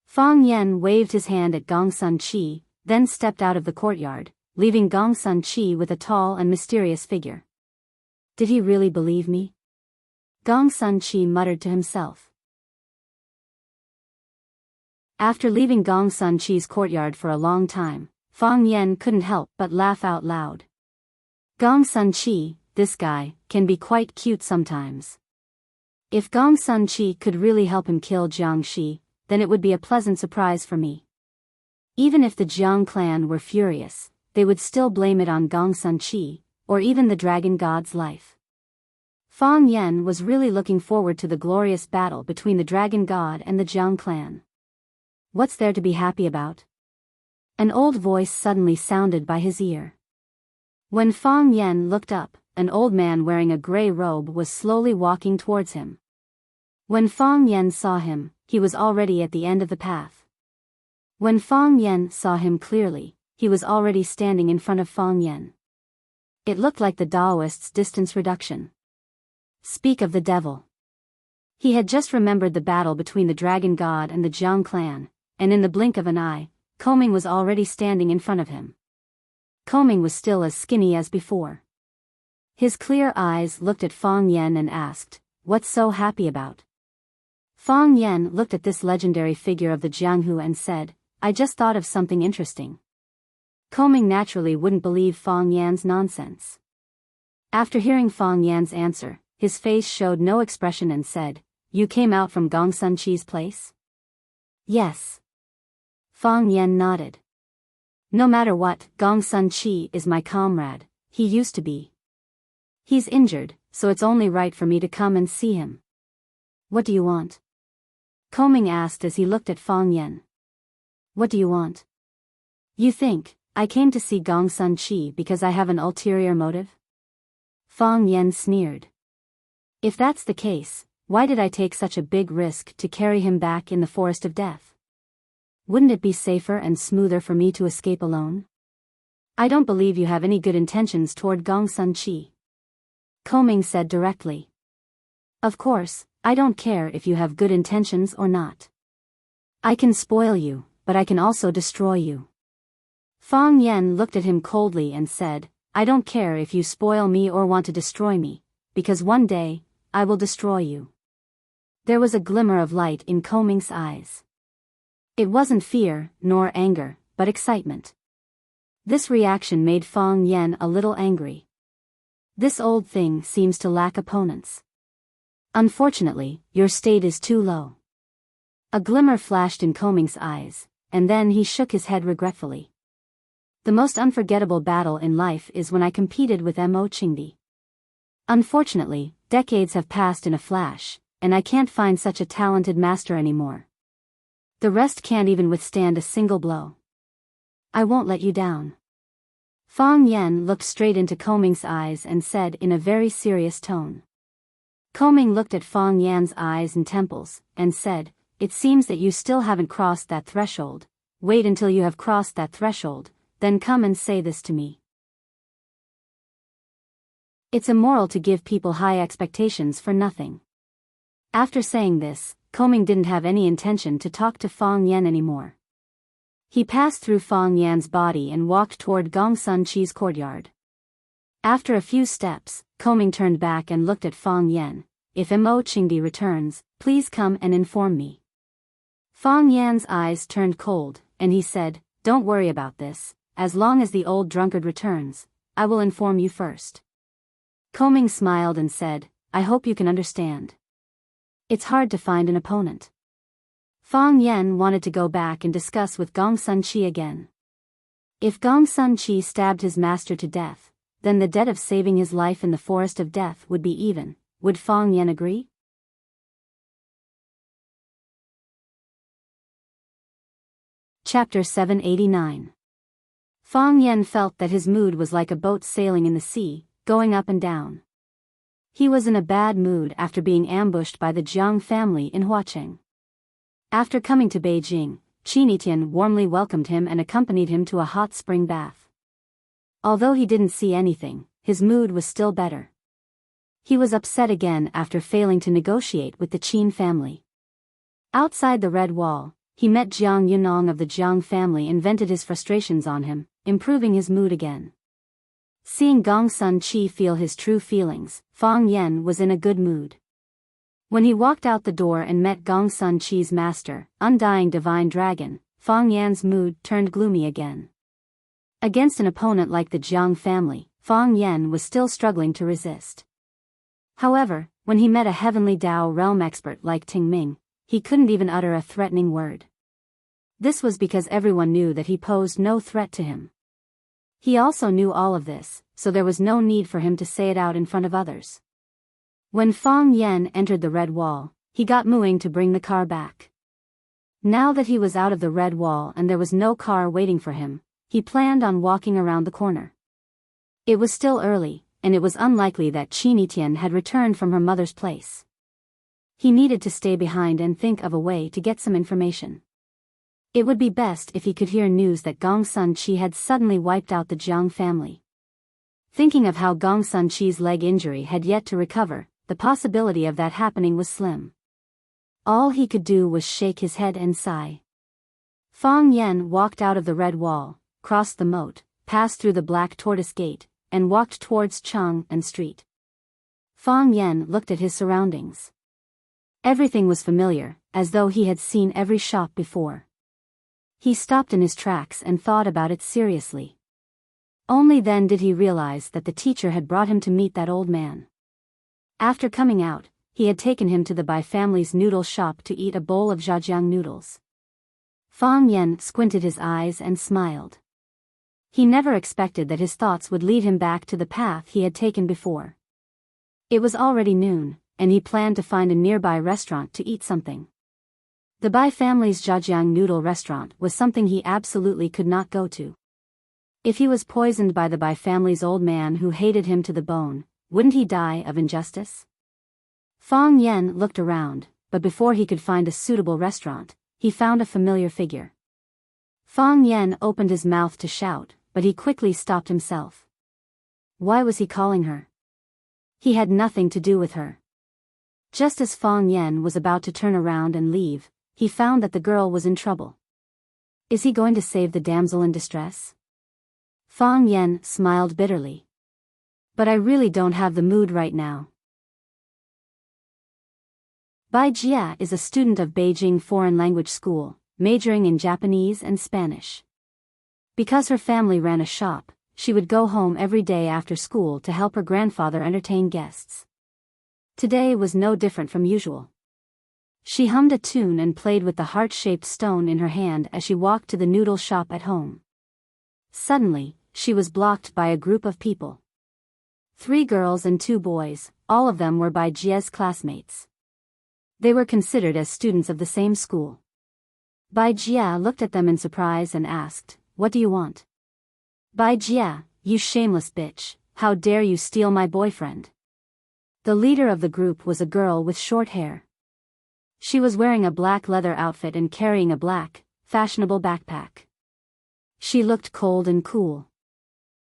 Fang Yan waved his hand at Gong Sun Chi, then stepped out of the courtyard, leaving Gong Sun Chi with a tall and mysterious figure. Did he really believe me? Gong Sun Chi muttered to himself. After leaving Gong Sun Chi's courtyard for a long time, Fang Yan couldn't help but laugh out loud. Gong Sun Chi, this guy, can be quite cute sometimes. If Gong Sun Chi could really help him kill Jiang Shi, then it would be a pleasant surprise for me. Even if the Jiang clan were furious, they would still blame it on Gong Sun Chi, or even the dragon god's life. Fang Yan was really looking forward to the glorious battle between the dragon god and the Jiang clan. What's there to be happy about? An old voice suddenly sounded by his ear. When Fang Yan looked up, an old man wearing a gray robe was slowly walking towards him. When Fang Yan saw him, he was already at the end of the path. When Fang Yan saw him clearly, he was already standing in front of Fang Yan. It looked like the Taoist's distance reduction. Speak of the devil. He had just remembered the battle between the dragon god and the Jiang clan, and in the blink of an eye, Coming was already standing in front of him. Coming was still as skinny as before. His clear eyes looked at Fang Yan and asked, what's so happy about? Fang Yan looked at this legendary figure of the Jianghu and said, I just thought of something interesting. Coming naturally wouldn't believe Fang Yan's nonsense. After hearing Fang Yan's answer, his face showed no expression and said, you came out from Gong Sun Chi's place? Yes. Fang Yan nodded. No matter what, Gong Sun Chi is my comrade, he used to be. He's injured, so it's only right for me to come and see him. What do you want? Coming asked as he looked at Fang Yan. What do you want? You think I came to see Gong Sun Chi because I have an ulterior motive? Fang Yan sneered. If that's the case, why did I take such a big risk to carry him back in the forest of death? Wouldn't it be safer and smoother for me to escape alone? I don't believe you have any good intentions toward Gong Sun Chi. Coming said directly. Of course, I don't care if you have good intentions or not. I can spoil you, but I can also destroy you. Fang Yen looked at him coldly and said, I don't care if you spoil me or want to destroy me, because one day, I will destroy you. There was a glimmer of light in Coming's eyes. It wasn't fear, nor anger, but excitement. This reaction made Fang Yen a little angry. This old thing seems to lack opponents. Unfortunately, your state is too low. A glimmer flashed in Coming's eyes, and then he shook his head regretfully. The most unforgettable battle in life is when I competed with Mo Qingdi. Unfortunately, decades have passed in a flash, and I can't find such a talented master anymore. The rest can't even withstand a single blow. I won't let you down. Fang Yen looked straight into Coming's eyes and said in a very serious tone. Coming looked at Fang Yan's eyes and temples, and said, It seems that you still haven't crossed that threshold. Wait until you have crossed that threshold, then come and say this to me. It's immoral to give people high expectations for nothing. After saying this, Coming didn't have any intention to talk to Fang Yan anymore. He passed through Fang Yan's body and walked toward Gong Sun Chi's courtyard. After a few steps, Coming turned back and looked at Fang Yan. If Mo Qingdi returns, please come and inform me. Fang Yan's eyes turned cold, and he said, Don't worry about this. As long as the old drunkard returns, I will inform you first. Coming smiled and said, I hope you can understand. It's hard to find an opponent. Fang Yan wanted to go back and discuss with Gong Sun Chi again. If Gong Sun Chi stabbed his master to death, then the debt of saving his life in the forest of death would be even. Would Fang Yan agree? Chapter 789. Fang Yan felt that his mood was like a boat sailing in the sea, going up and down. He was in a bad mood after being ambushed by the Jiang family in Huacheng. After coming to Beijing, Qin Tian warmly welcomed him and accompanied him to a hot spring bath. Although he didn't see anything, his mood was still better. He was upset again after failing to negotiate with the Qin family. Outside the Red Wall, he met Jiang Yunong of the Jiang family and vented his frustrations on him, improving his mood again. Seeing Gong Sun Chi feel his true feelings, Fang Yan was in a good mood. When he walked out the door and met Gong Sun Chi's master, Undying Divine Dragon, Fang Yan's mood turned gloomy again. Against an opponent like the Jiang family, Fang Yan was still struggling to resist. However, when he met a heavenly Dao realm expert like Ting Ming, he couldn't even utter a threatening word. This was because everyone knew that he posed no threat to him. He also knew all of this, so there was no need for him to say it out in front of others. When Fang Yan entered the Red Wall, he got Muing to bring the car back. Now that he was out of the Red Wall and there was no car waiting for him, he planned on walking around the corner. It was still early, and it was unlikely that Qin Tian had returned from her mother's place. He needed to stay behind and think of a way to get some information. It would be best if he could hear news that Gong Sun Chi had suddenly wiped out the Jiang family. Thinking of how Gong Sun Chi's leg injury had yet to recover, the possibility of that happening was slim. All he could do was shake his head and sigh. Fang Yan walked out of the Red Wall, crossed the moat, passed through the Black Tortoise Gate, and walked towards Chang'an Street. Fang Yan looked at his surroundings. Everything was familiar, as though he had seen every shop before. He stopped in his tracks and thought about it seriously. Only then did he realize that the teacher had brought him to meet that old man. After coming out, he had taken him to the Bai family's noodle shop to eat a bowl of zhajiang noodles. Fang Yan squinted his eyes and smiled. He never expected that his thoughts would lead him back to the path he had taken before. It was already noon, and he planned to find a nearby restaurant to eat something. The Bai family's zhajiang noodle restaurant was something he absolutely could not go to. If he was poisoned by the Bai family's old man who hated him to the bone, wouldn't he die of injustice? Fang Yan looked around, but before he could find a suitable restaurant, he found a familiar figure. Fang Yan opened his mouth to shout, but he quickly stopped himself. Why was he calling her? He had nothing to do with her. Just as Fang Yan was about to turn around and leave, he found that the girl was in trouble. Is he going to save the damsel in distress? Fang Yan smiled bitterly. But I really don't have the mood right now. Bai Jia is a student of Beijing Foreign Language School, majoring in Japanese and Spanish. Because her family ran a shop, she would go home every day after school to help her grandfather entertain guests. Today was no different from usual. She hummed a tune and played with the heart-shaped stone in her hand as she walked to the noodle shop at home. Suddenly, she was blocked by a group of people. 3 girls and 2 boys, all of them were Bai Jia's classmates. They were considered as students of the same school. Bai Jia looked at them in surprise and asked, "What do you want?" "Bai Jia, you shameless bitch, how dare you steal my boyfriend?" The leader of the group was a girl with short hair. She was wearing a black leather outfit and carrying a black, fashionable backpack. She looked cold and cool.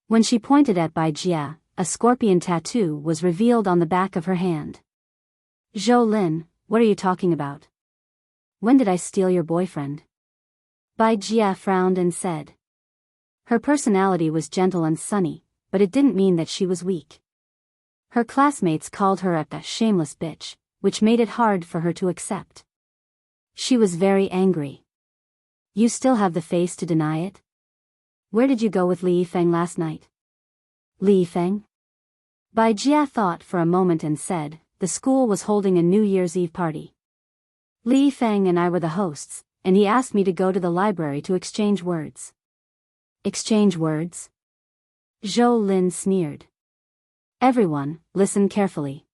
When she pointed at Bai Jia, a scorpion tattoo was revealed on the back of her hand. "Zhou Lin, what are you talking about? When did I steal your boyfriend?" Bai Jia frowned and said. Her personality was gentle and sunny, but it didn't mean that she was weak. Her classmates called her a shameless bitch, which made it hard for her to accept. She was very angry. "You still have the face to deny it? Where did you go with Li Feng last night?" "Li Feng?" Bai Jia thought for a moment and said, "The school was holding a New Year's Eve party. Li Feng and I were the hosts, and he asked me to go to the library to exchange words." "Exchange words?" Zhou Lin sneered. "Everyone, listen carefully.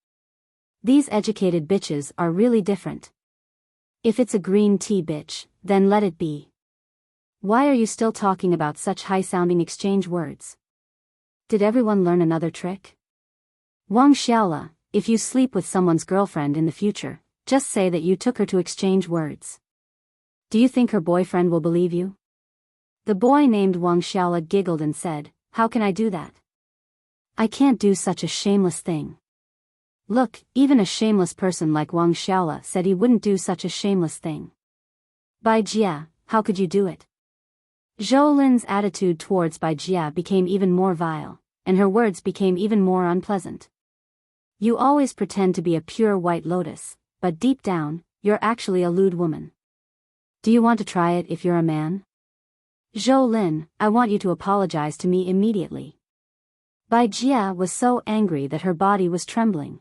These educated bitches are really different. If it's a green tea bitch, then let it be. Why are you still talking about such high-sounding exchange words? Did everyone learn another trick? Wang Xiaola, if you sleep with someone's girlfriend in the future, just say that you took her to exchange words. Do you think her boyfriend will believe you?" The boy named Wang Xiaola giggled and said, "How can I do that? I can't do such a shameless thing." Look, even a shameless person like Wang Xiaola said he wouldn't do such a shameless thing. "Bai Jia, how could you do it?" Zhou Lin's attitude towards Bai Jia became even more vile, and her words became even more unpleasant. "You always pretend to be a pure white lotus, but deep down, you're actually a lewd woman. Do you want to try it if you're a man? Zhou Lin, I want you to apologize to me immediately." Bai Jia was so angry that her body was trembling.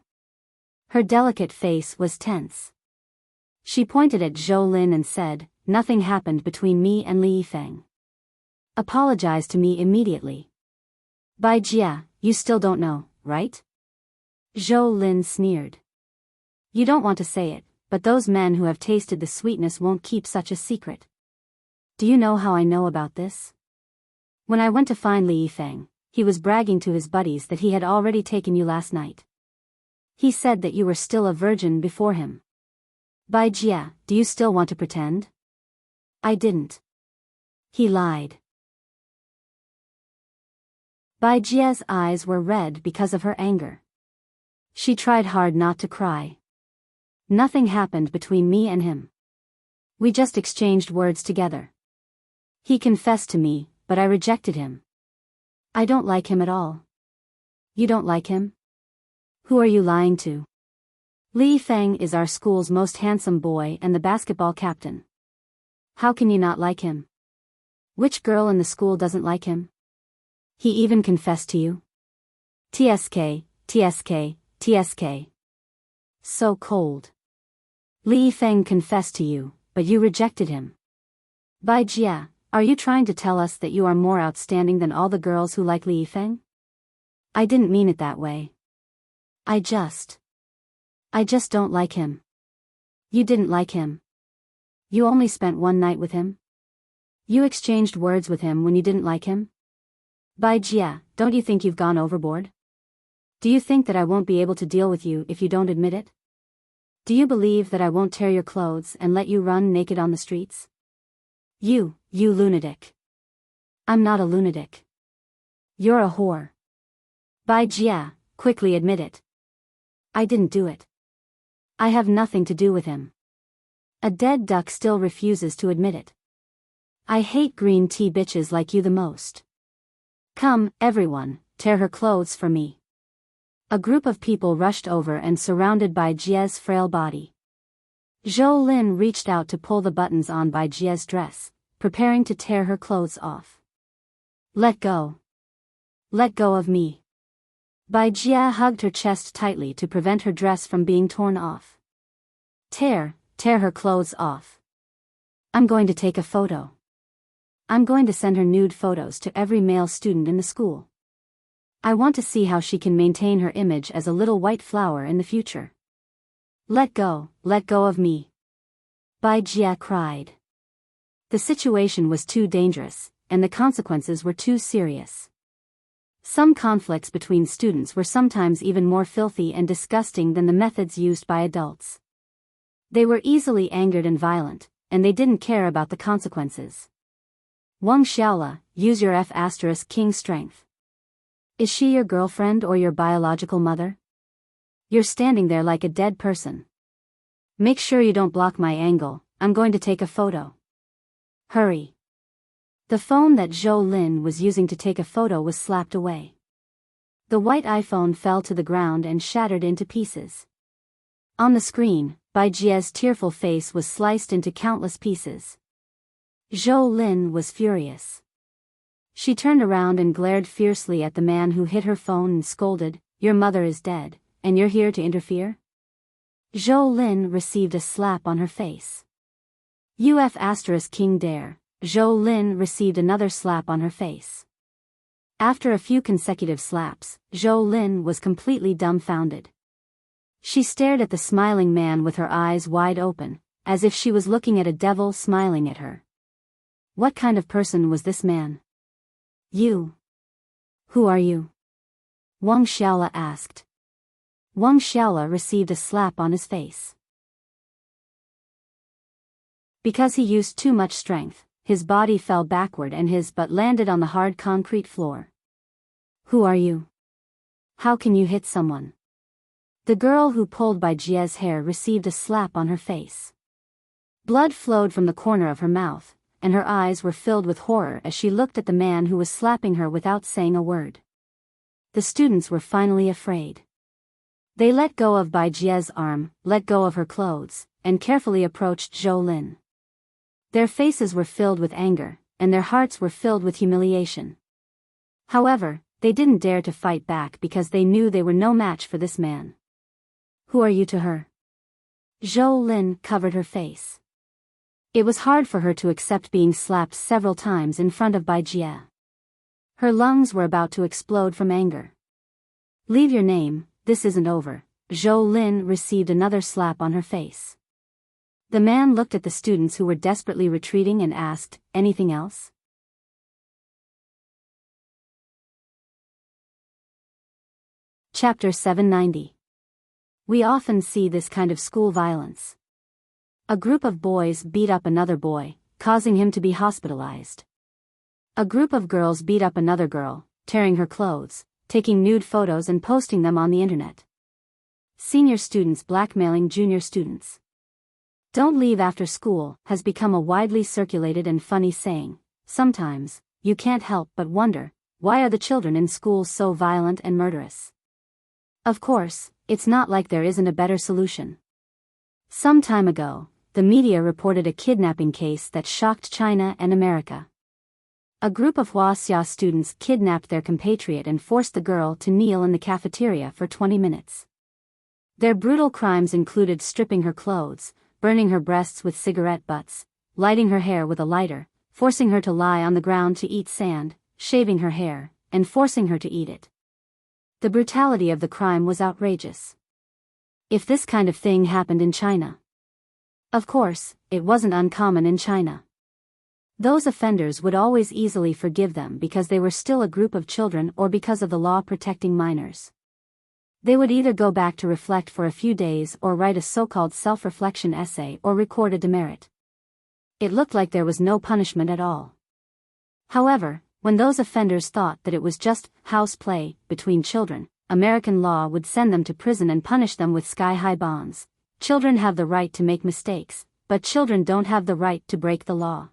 Her delicate face was tense. She pointed at Zhou Lin and said, "Nothing happened between me and Li Feng. Apologize to me immediately." "Bai Jia, you still don't know, right?" Zhou Lin sneered. "You don't want to say it, but those men who have tasted the sweetness won't keep such a secret. Do you know how I know about this? When I went to find Li Feng, he was bragging to his buddies that he had already taken you last night. He said that you were still a virgin before him. Bai Jia, do you still want to pretend?" "I didn't." He lied. Bai Jia's eyes were red because of her anger. She tried hard not to cry. "Nothing happened between me and him. We just exchanged words together. He confessed to me, but I rejected him. I don't like him at all." "You don't like him? Who are you lying to?" "Li Feng is our school's most handsome boy and the basketball captain. How can you not like him? Which girl in the school doesn't like him? He even confessed to you? TSK, TSK, TSK. So cold. Li Feng confessed to you, but you rejected him. Bai Jia, are you trying to tell us that you are more outstanding than all the girls who like Li Feng? I didn't mean it that way. I just don't like him." "You didn't like him. You only spent one night with him. You exchanged words with him when you didn't like him. Bai Jia, don't you think you've gone overboard? Do you think that I won't be able to deal with you if you don't admit it? Do you believe that I won't tear your clothes and let you run naked on the streets? You lunatic." "I'm not a lunatic. You're a whore. Bai Jia, quickly admit it." "I didn't do it. I have nothing to do with him." A dead duck still refuses to admit it. "I hate green tea bitches like you the most. Come, everyone, tear her clothes for me. A group of people rushed over and surrounded Bai Jie's frail body. Zhou Lin reached out to pull the buttons on Bai Jie's dress, preparing to tear her clothes off. Let go. Let go of me. Bai Jie hugged her chest tightly to prevent her dress from being torn off. Tear her clothes off. I'm going to take a photo. I'm going to send her nude photos to every male student in the school. I want to see how she can maintain her image as a little white flower in the future. Let go of me. Bai Jie cried. The situation was too dangerous, and the consequences were too serious. Some conflicts between students were sometimes even more filthy and disgusting than the methods used by adults. They were easily angered and violent, and they didn't care about the consequences. Wang Xiaola, use your F*King strength. Is she your girlfriend or your biological mother? You're standing there like a dead person. Make sure you don't block my angle, I'm going to take a photo. Hurry. The phone that Zhou Lin was using to take a photo was slapped away. The white iPhone fell to the ground and shattered into pieces. On the screen, Bai Jie's tearful face was sliced into countless pieces. Zhou Lin was furious. She turned around and glared fiercely at the man who hit her phone and scolded, "Your mother is dead, and you're here to interfere?" Zhou Lin received a slap on her face. King dare. Zhou Lin received another slap on her face. After a few consecutive slaps, Zhou Lin was completely dumbfounded. She stared at the smiling man with her eyes wide open, as if she was looking at a devil smiling at her. What kind of person was this man? You. Who are you? Wang Xiaola asked. Wang Xiaola received a slap on his face. Because he used too much strength, his body fell backward and his butt landed on the hard concrete floor. Who are you? How can you hit someone? The girl who pulled Bai Jie's hair received a slap on her face. Blood flowed from the corner of her mouth, and her eyes were filled with horror as she looked at the man who was slapping her without saying a word. The students were finally afraid. They let go of Bai Jie's arm, let go of her clothes, and carefully approached Zhou Lin. Their faces were filled with anger, and their hearts were filled with humiliation. However, they didn't dare to fight back because they knew they were no match for this man. Who are you to her? Zhou Lin covered her face. It was hard for her to accept being slapped several times in front of Bai Jie. Her lungs were about to explode from anger. Leave your name, this isn't over. Zhou Lin received another slap on her face. The man looked at the students who were desperately retreating and asked, anything else? Chapter 790. We often see this kind of school violence. A group of boys beat up another boy, causing him to be hospitalized. A group of girls beat up another girl, tearing her clothes, taking nude photos and posting them on the internet. Senior students blackmailing junior students. Don't leave after school has become a widely circulated and funny saying. Sometimes, you can't help but wonder, why are the children in schools so violent and murderous? Of course, it's not like there isn't a better solution. Some time ago, the media reported a kidnapping case that shocked China and America. A group of Huaxia students kidnapped their compatriot and forced the girl to kneel in the cafeteria for 20 minutes. Their brutal crimes included stripping her clothes, burning her breasts with cigarette butts, lighting her hair with a lighter, forcing her to lie on the ground to eat sand, shaving her hair, and forcing her to eat it. The brutality of the crime was outrageous. If this kind of thing happened in China. Of course, it wasn't uncommon in China. Those offenders would always easily forgive them because they were still a group of children or because of the law protecting minors. They would either go back to reflect for a few days or write a so-called self-reflection essay or record a demerit. It looked like there was no punishment at all. However, when those offenders thought that it was just house play between children, American law would send them to prison and punish them with sky-high bonds. Children have the right to make mistakes, but children don't have the right to break the law.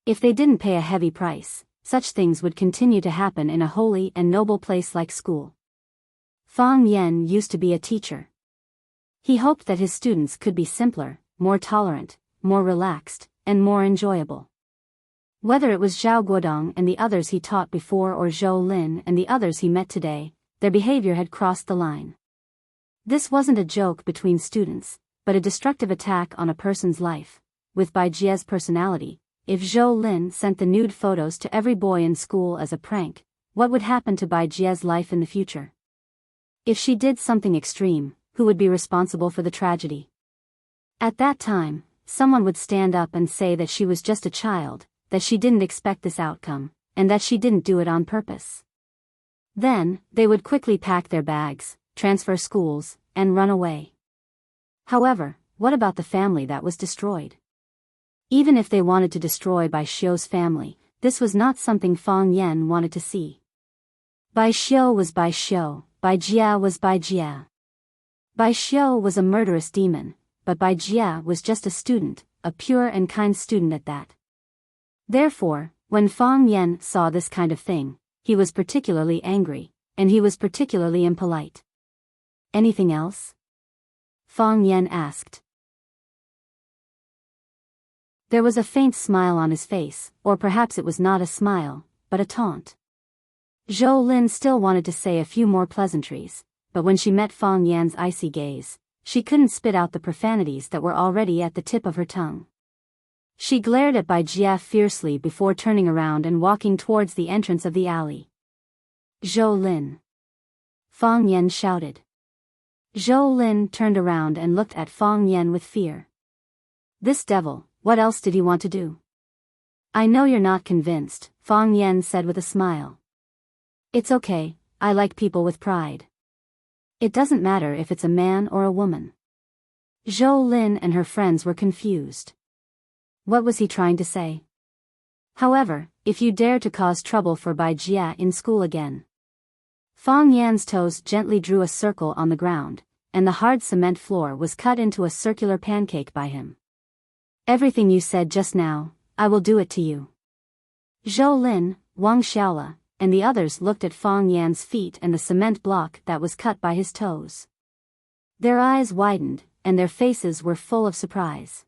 If they didn't pay a heavy price, such things would continue to happen in a holy and noble place like school. Fang Yan used to be a teacher. He hoped that his students could be simpler, more tolerant, more relaxed, and more enjoyable. Whether it was Zhao Guodong and the others he taught before or Zhou Lin and the others he met today, their behavior had crossed the line. This wasn't a joke between students, but a destructive attack on a person's life. With Bai Jie's personality, if Zhou Lin sent the nude photos to every boy in school as a prank, what would happen to Bai Jie's life in the future? If she did something extreme, who would be responsible for the tragedy? At that time, someone would stand up and say that she was just a child, that she didn't expect this outcome, and that she didn't do it on purpose. Then, they would quickly pack their bags, transfer schools, and run away. However, what about the family that was destroyed? Even if they wanted to destroy Bai Xiu's family, this was not something Fang Yan wanted to see. Bai Xiu was Bai Xiu, Bai Jie was Bai Jie. Bai Xiu was a murderous demon, but Bai Jie was just a student, a pure and kind student at that. Therefore, when Fang Yan saw this kind of thing, he was particularly angry, and he was particularly impolite. Anything else? Fang Yan asked. There was a faint smile on his face, or perhaps it was not a smile, but a taunt. Zhou Lin still wanted to say a few more pleasantries, but when she met Fang Yan's icy gaze, she couldn't spit out the profanities that were already at the tip of her tongue. She glared at Bai Jie fiercely before turning around and walking towards the entrance of the alley. Zhou Lin! Fang Yan shouted. Zhou Lin turned around and looked at Fang Yan with fear. This devil, what else did he want to do? I know you're not convinced, Fang Yan said with a smile. It's okay, I like people with pride. It doesn't matter if it's a man or a woman. Zhou Lin and her friends were confused. What was he trying to say? However, if you dare to cause trouble for Bai Jie in school again. Fang Yan's toes gently drew a circle on the ground, and the hard cement floor was cut into a circular pancake by him. Everything you said just now, I will do it to you. Zhou Lin, Wang Xiaola, and the others looked at Fang Yan's feet and the cement block that was cut by his toes. Their eyes widened, and their faces were full of surprise.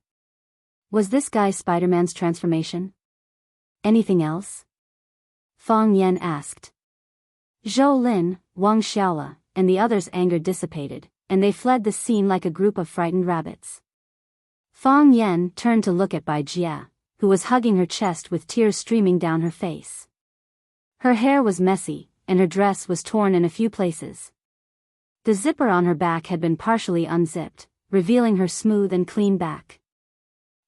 Was this guy Spider-Man's transformation? Anything else? Fang Yan asked. Zhou Lin, Wang Xiaola, and the others' anger dissipated, and they fled the scene like a group of frightened rabbits. Fang Yan turned to look at Bai Jie, who was hugging her chest with tears streaming down her face. Her hair was messy, and her dress was torn in a few places. The zipper on her back had been partially unzipped, revealing her smooth and clean back.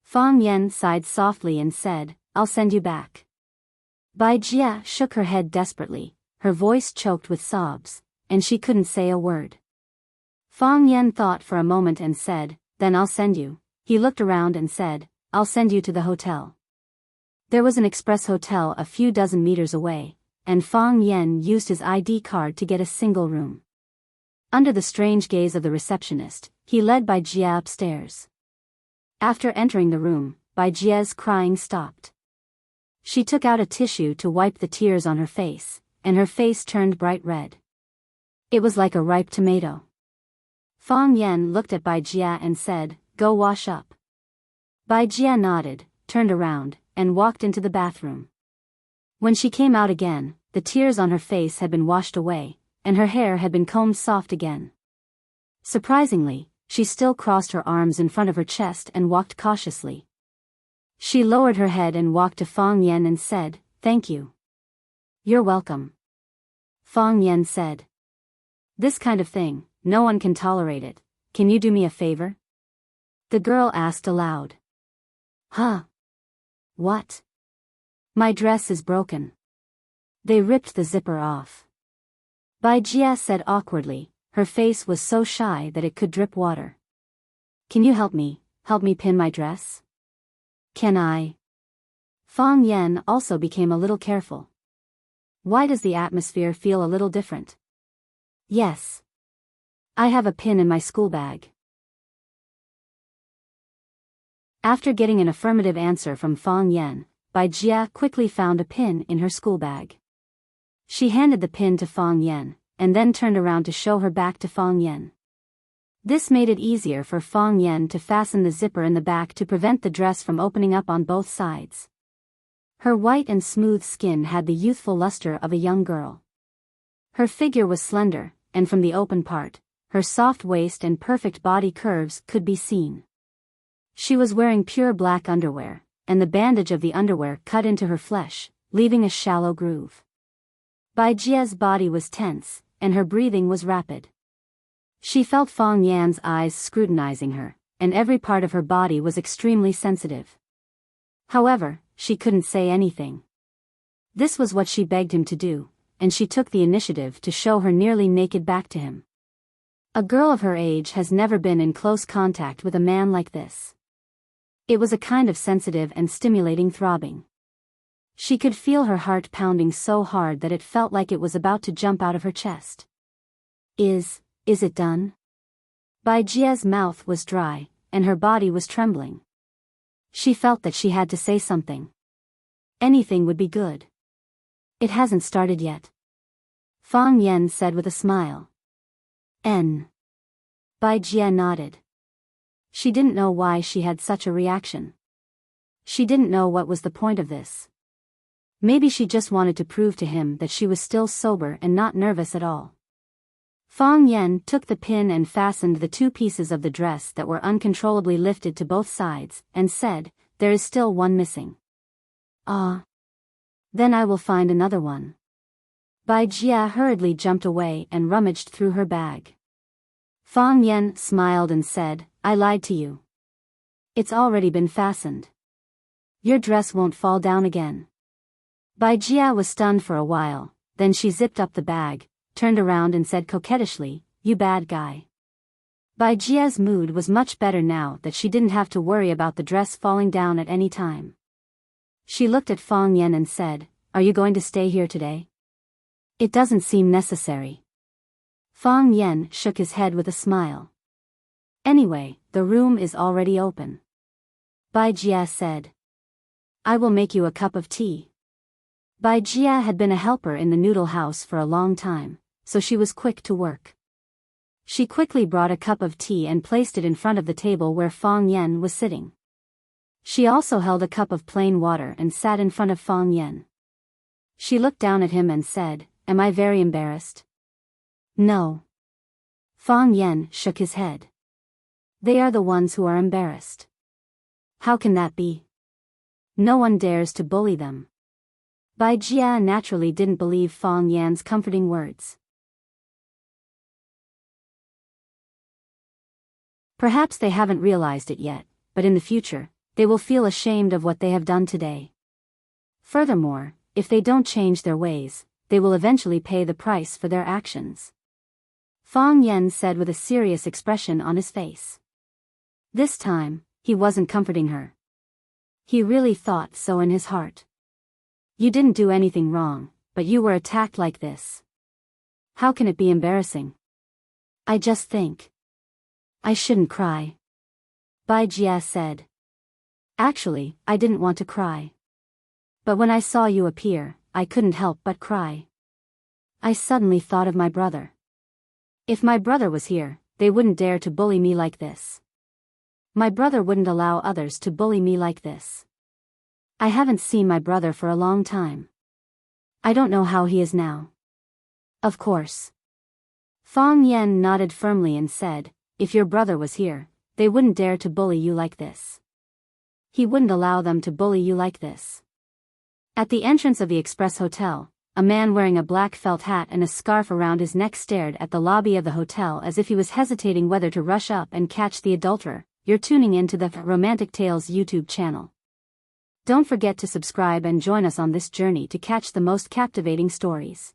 Fang Yan sighed softly and said, I'll send you back. Bai Jie shook her head desperately, her voice choked with sobs, and she couldn't say a word. Fang Yan thought for a moment and said, Then I'll send you. He looked around and said, I'll send you to the hotel. There was an express hotel a few dozen meters away, and Fang Yan used his ID card to get a single room. Under the strange gaze of the receptionist, he led Bai Jie upstairs. After entering the room, Bai Jie's crying stopped. She took out a tissue to wipe the tears on her face, and her face turned bright red. It was like a ripe tomato. Fang Yan looked at Bai Jie and said, Go wash up. Bai Jie nodded, turned around, and walked into the bathroom. When she came out again, the tears on her face had been washed away, and her hair had been combed soft again. Surprisingly, she still crossed her arms in front of her chest and walked cautiously. She lowered her head and walked to Fang Yan and said, Thank you. You're welcome. Fang Yan said. This kind of thing, no one can tolerate it. Can you do me a favor? The girl asked aloud. Huh? What? My dress is broken. They ripped the zipper off. Bai Jie said awkwardly, her face was so shy that it could drip water. Can you help me pin my dress? Can I? Fang Yan also became a little careful. Why does the atmosphere feel a little different? Yes. I have a pin in my school bag. After getting an affirmative answer from Fang Yan, Bai Jia quickly found a pin in her school bag. She handed the pin to Fang Yan, and then turned around to show her back to Fang Yan. This made it easier for Fang Yan to fasten the zipper in the back to prevent the dress from opening up on both sides. Her white and smooth skin had the youthful luster of a young girl. Her figure was slender, and from the open part, her soft waist and perfect body curves could be seen. She was wearing pure black underwear, and the bandage of the underwear cut into her flesh, leaving a shallow groove. Bai Jia's body was tense, and her breathing was rapid. She felt Fang Yan's eyes scrutinizing her, and every part of her body was extremely sensitive. However, she couldn't say anything. This was what she begged him to do, and she took the initiative to show her nearly naked back to him. A girl of her age has never been in close contact with a man like this. It was a kind of sensitive and stimulating throbbing. She could feel her heart pounding so hard that it felt like it was about to jump out of her chest. Is it done? Bai Jia's mouth was dry, and her body was trembling. She felt that she had to say something. Anything would be good. It hasn't started yet. Fang Yan said with a smile. Bai Jia nodded. She didn't know why she had such a reaction. She didn't know what was the point of this. Maybe she just wanted to prove to him that she was still sober and not nervous at all. Fang Yan took the pin and fastened the two pieces of the dress that were uncontrollably lifted to both sides, and said, "There is still one missing." "Ah. Then I will find another one." Bai Jia hurriedly jumped away and rummaged through her bag. Fang Yan smiled and said, "I lied to you. It's already been fastened. Your dress won't fall down again." Bai Jia was stunned for a while, then she zipped up the bag, turned around and said coquettishly, "You bad guy." Bai Jia's mood was much better now that she didn't have to worry about the dress falling down at any time. She looked at Fang Yan and said, "Are you going to stay here today?" "It doesn't seem necessary." Fang Yan shook his head with a smile. "Anyway, the room is already open." Bai Jia said. "I will make you a cup of tea." Bai Jia had been a helper in the noodle house for a long time, so she was quick to work. She quickly brought a cup of tea and placed it in front of the table where Fang Yan was sitting. She also held a cup of plain water and sat in front of Fang Yan. She looked down at him and said, "Am I very embarrassed?" "No." Fang Yan shook his head. "They are the ones who are embarrassed." "How can that be?" "No one dares to bully them." Bai Jia naturally didn't believe Fang Yan's comforting words. Perhaps they haven't realized it yet, but in the future, they will feel ashamed of what they have done today. Furthermore, if they don't change their ways, they will eventually pay the price for their actions. Fang Yan said with a serious expression on his face. This time, he wasn't comforting her. He really thought so in his heart. "You didn't do anything wrong, but you were attacked like this. How can it be embarrassing?" "I just think I shouldn't cry," Bai Jia said. "Actually, I didn't want to cry. But when I saw you appear, I couldn't help but cry. I suddenly thought of my brother. If my brother was here, they wouldn't dare to bully me like this. My brother wouldn't allow others to bully me like this. I haven't seen my brother for a long time. I don't know how he is now." "Of course." Fang Yan nodded firmly and said, "If your brother was here, they wouldn't dare to bully you like this. He wouldn't allow them to bully you like this." At the entrance of the Express Hotel, a man wearing a black felt hat and a scarf around his neck stared at the lobby of the hotel as if he was hesitating whether to rush up and catch the adulterer. You're tuning in to the Romantic Tales YouTube channel. Don't forget to subscribe and join us on this journey to catch the most captivating stories.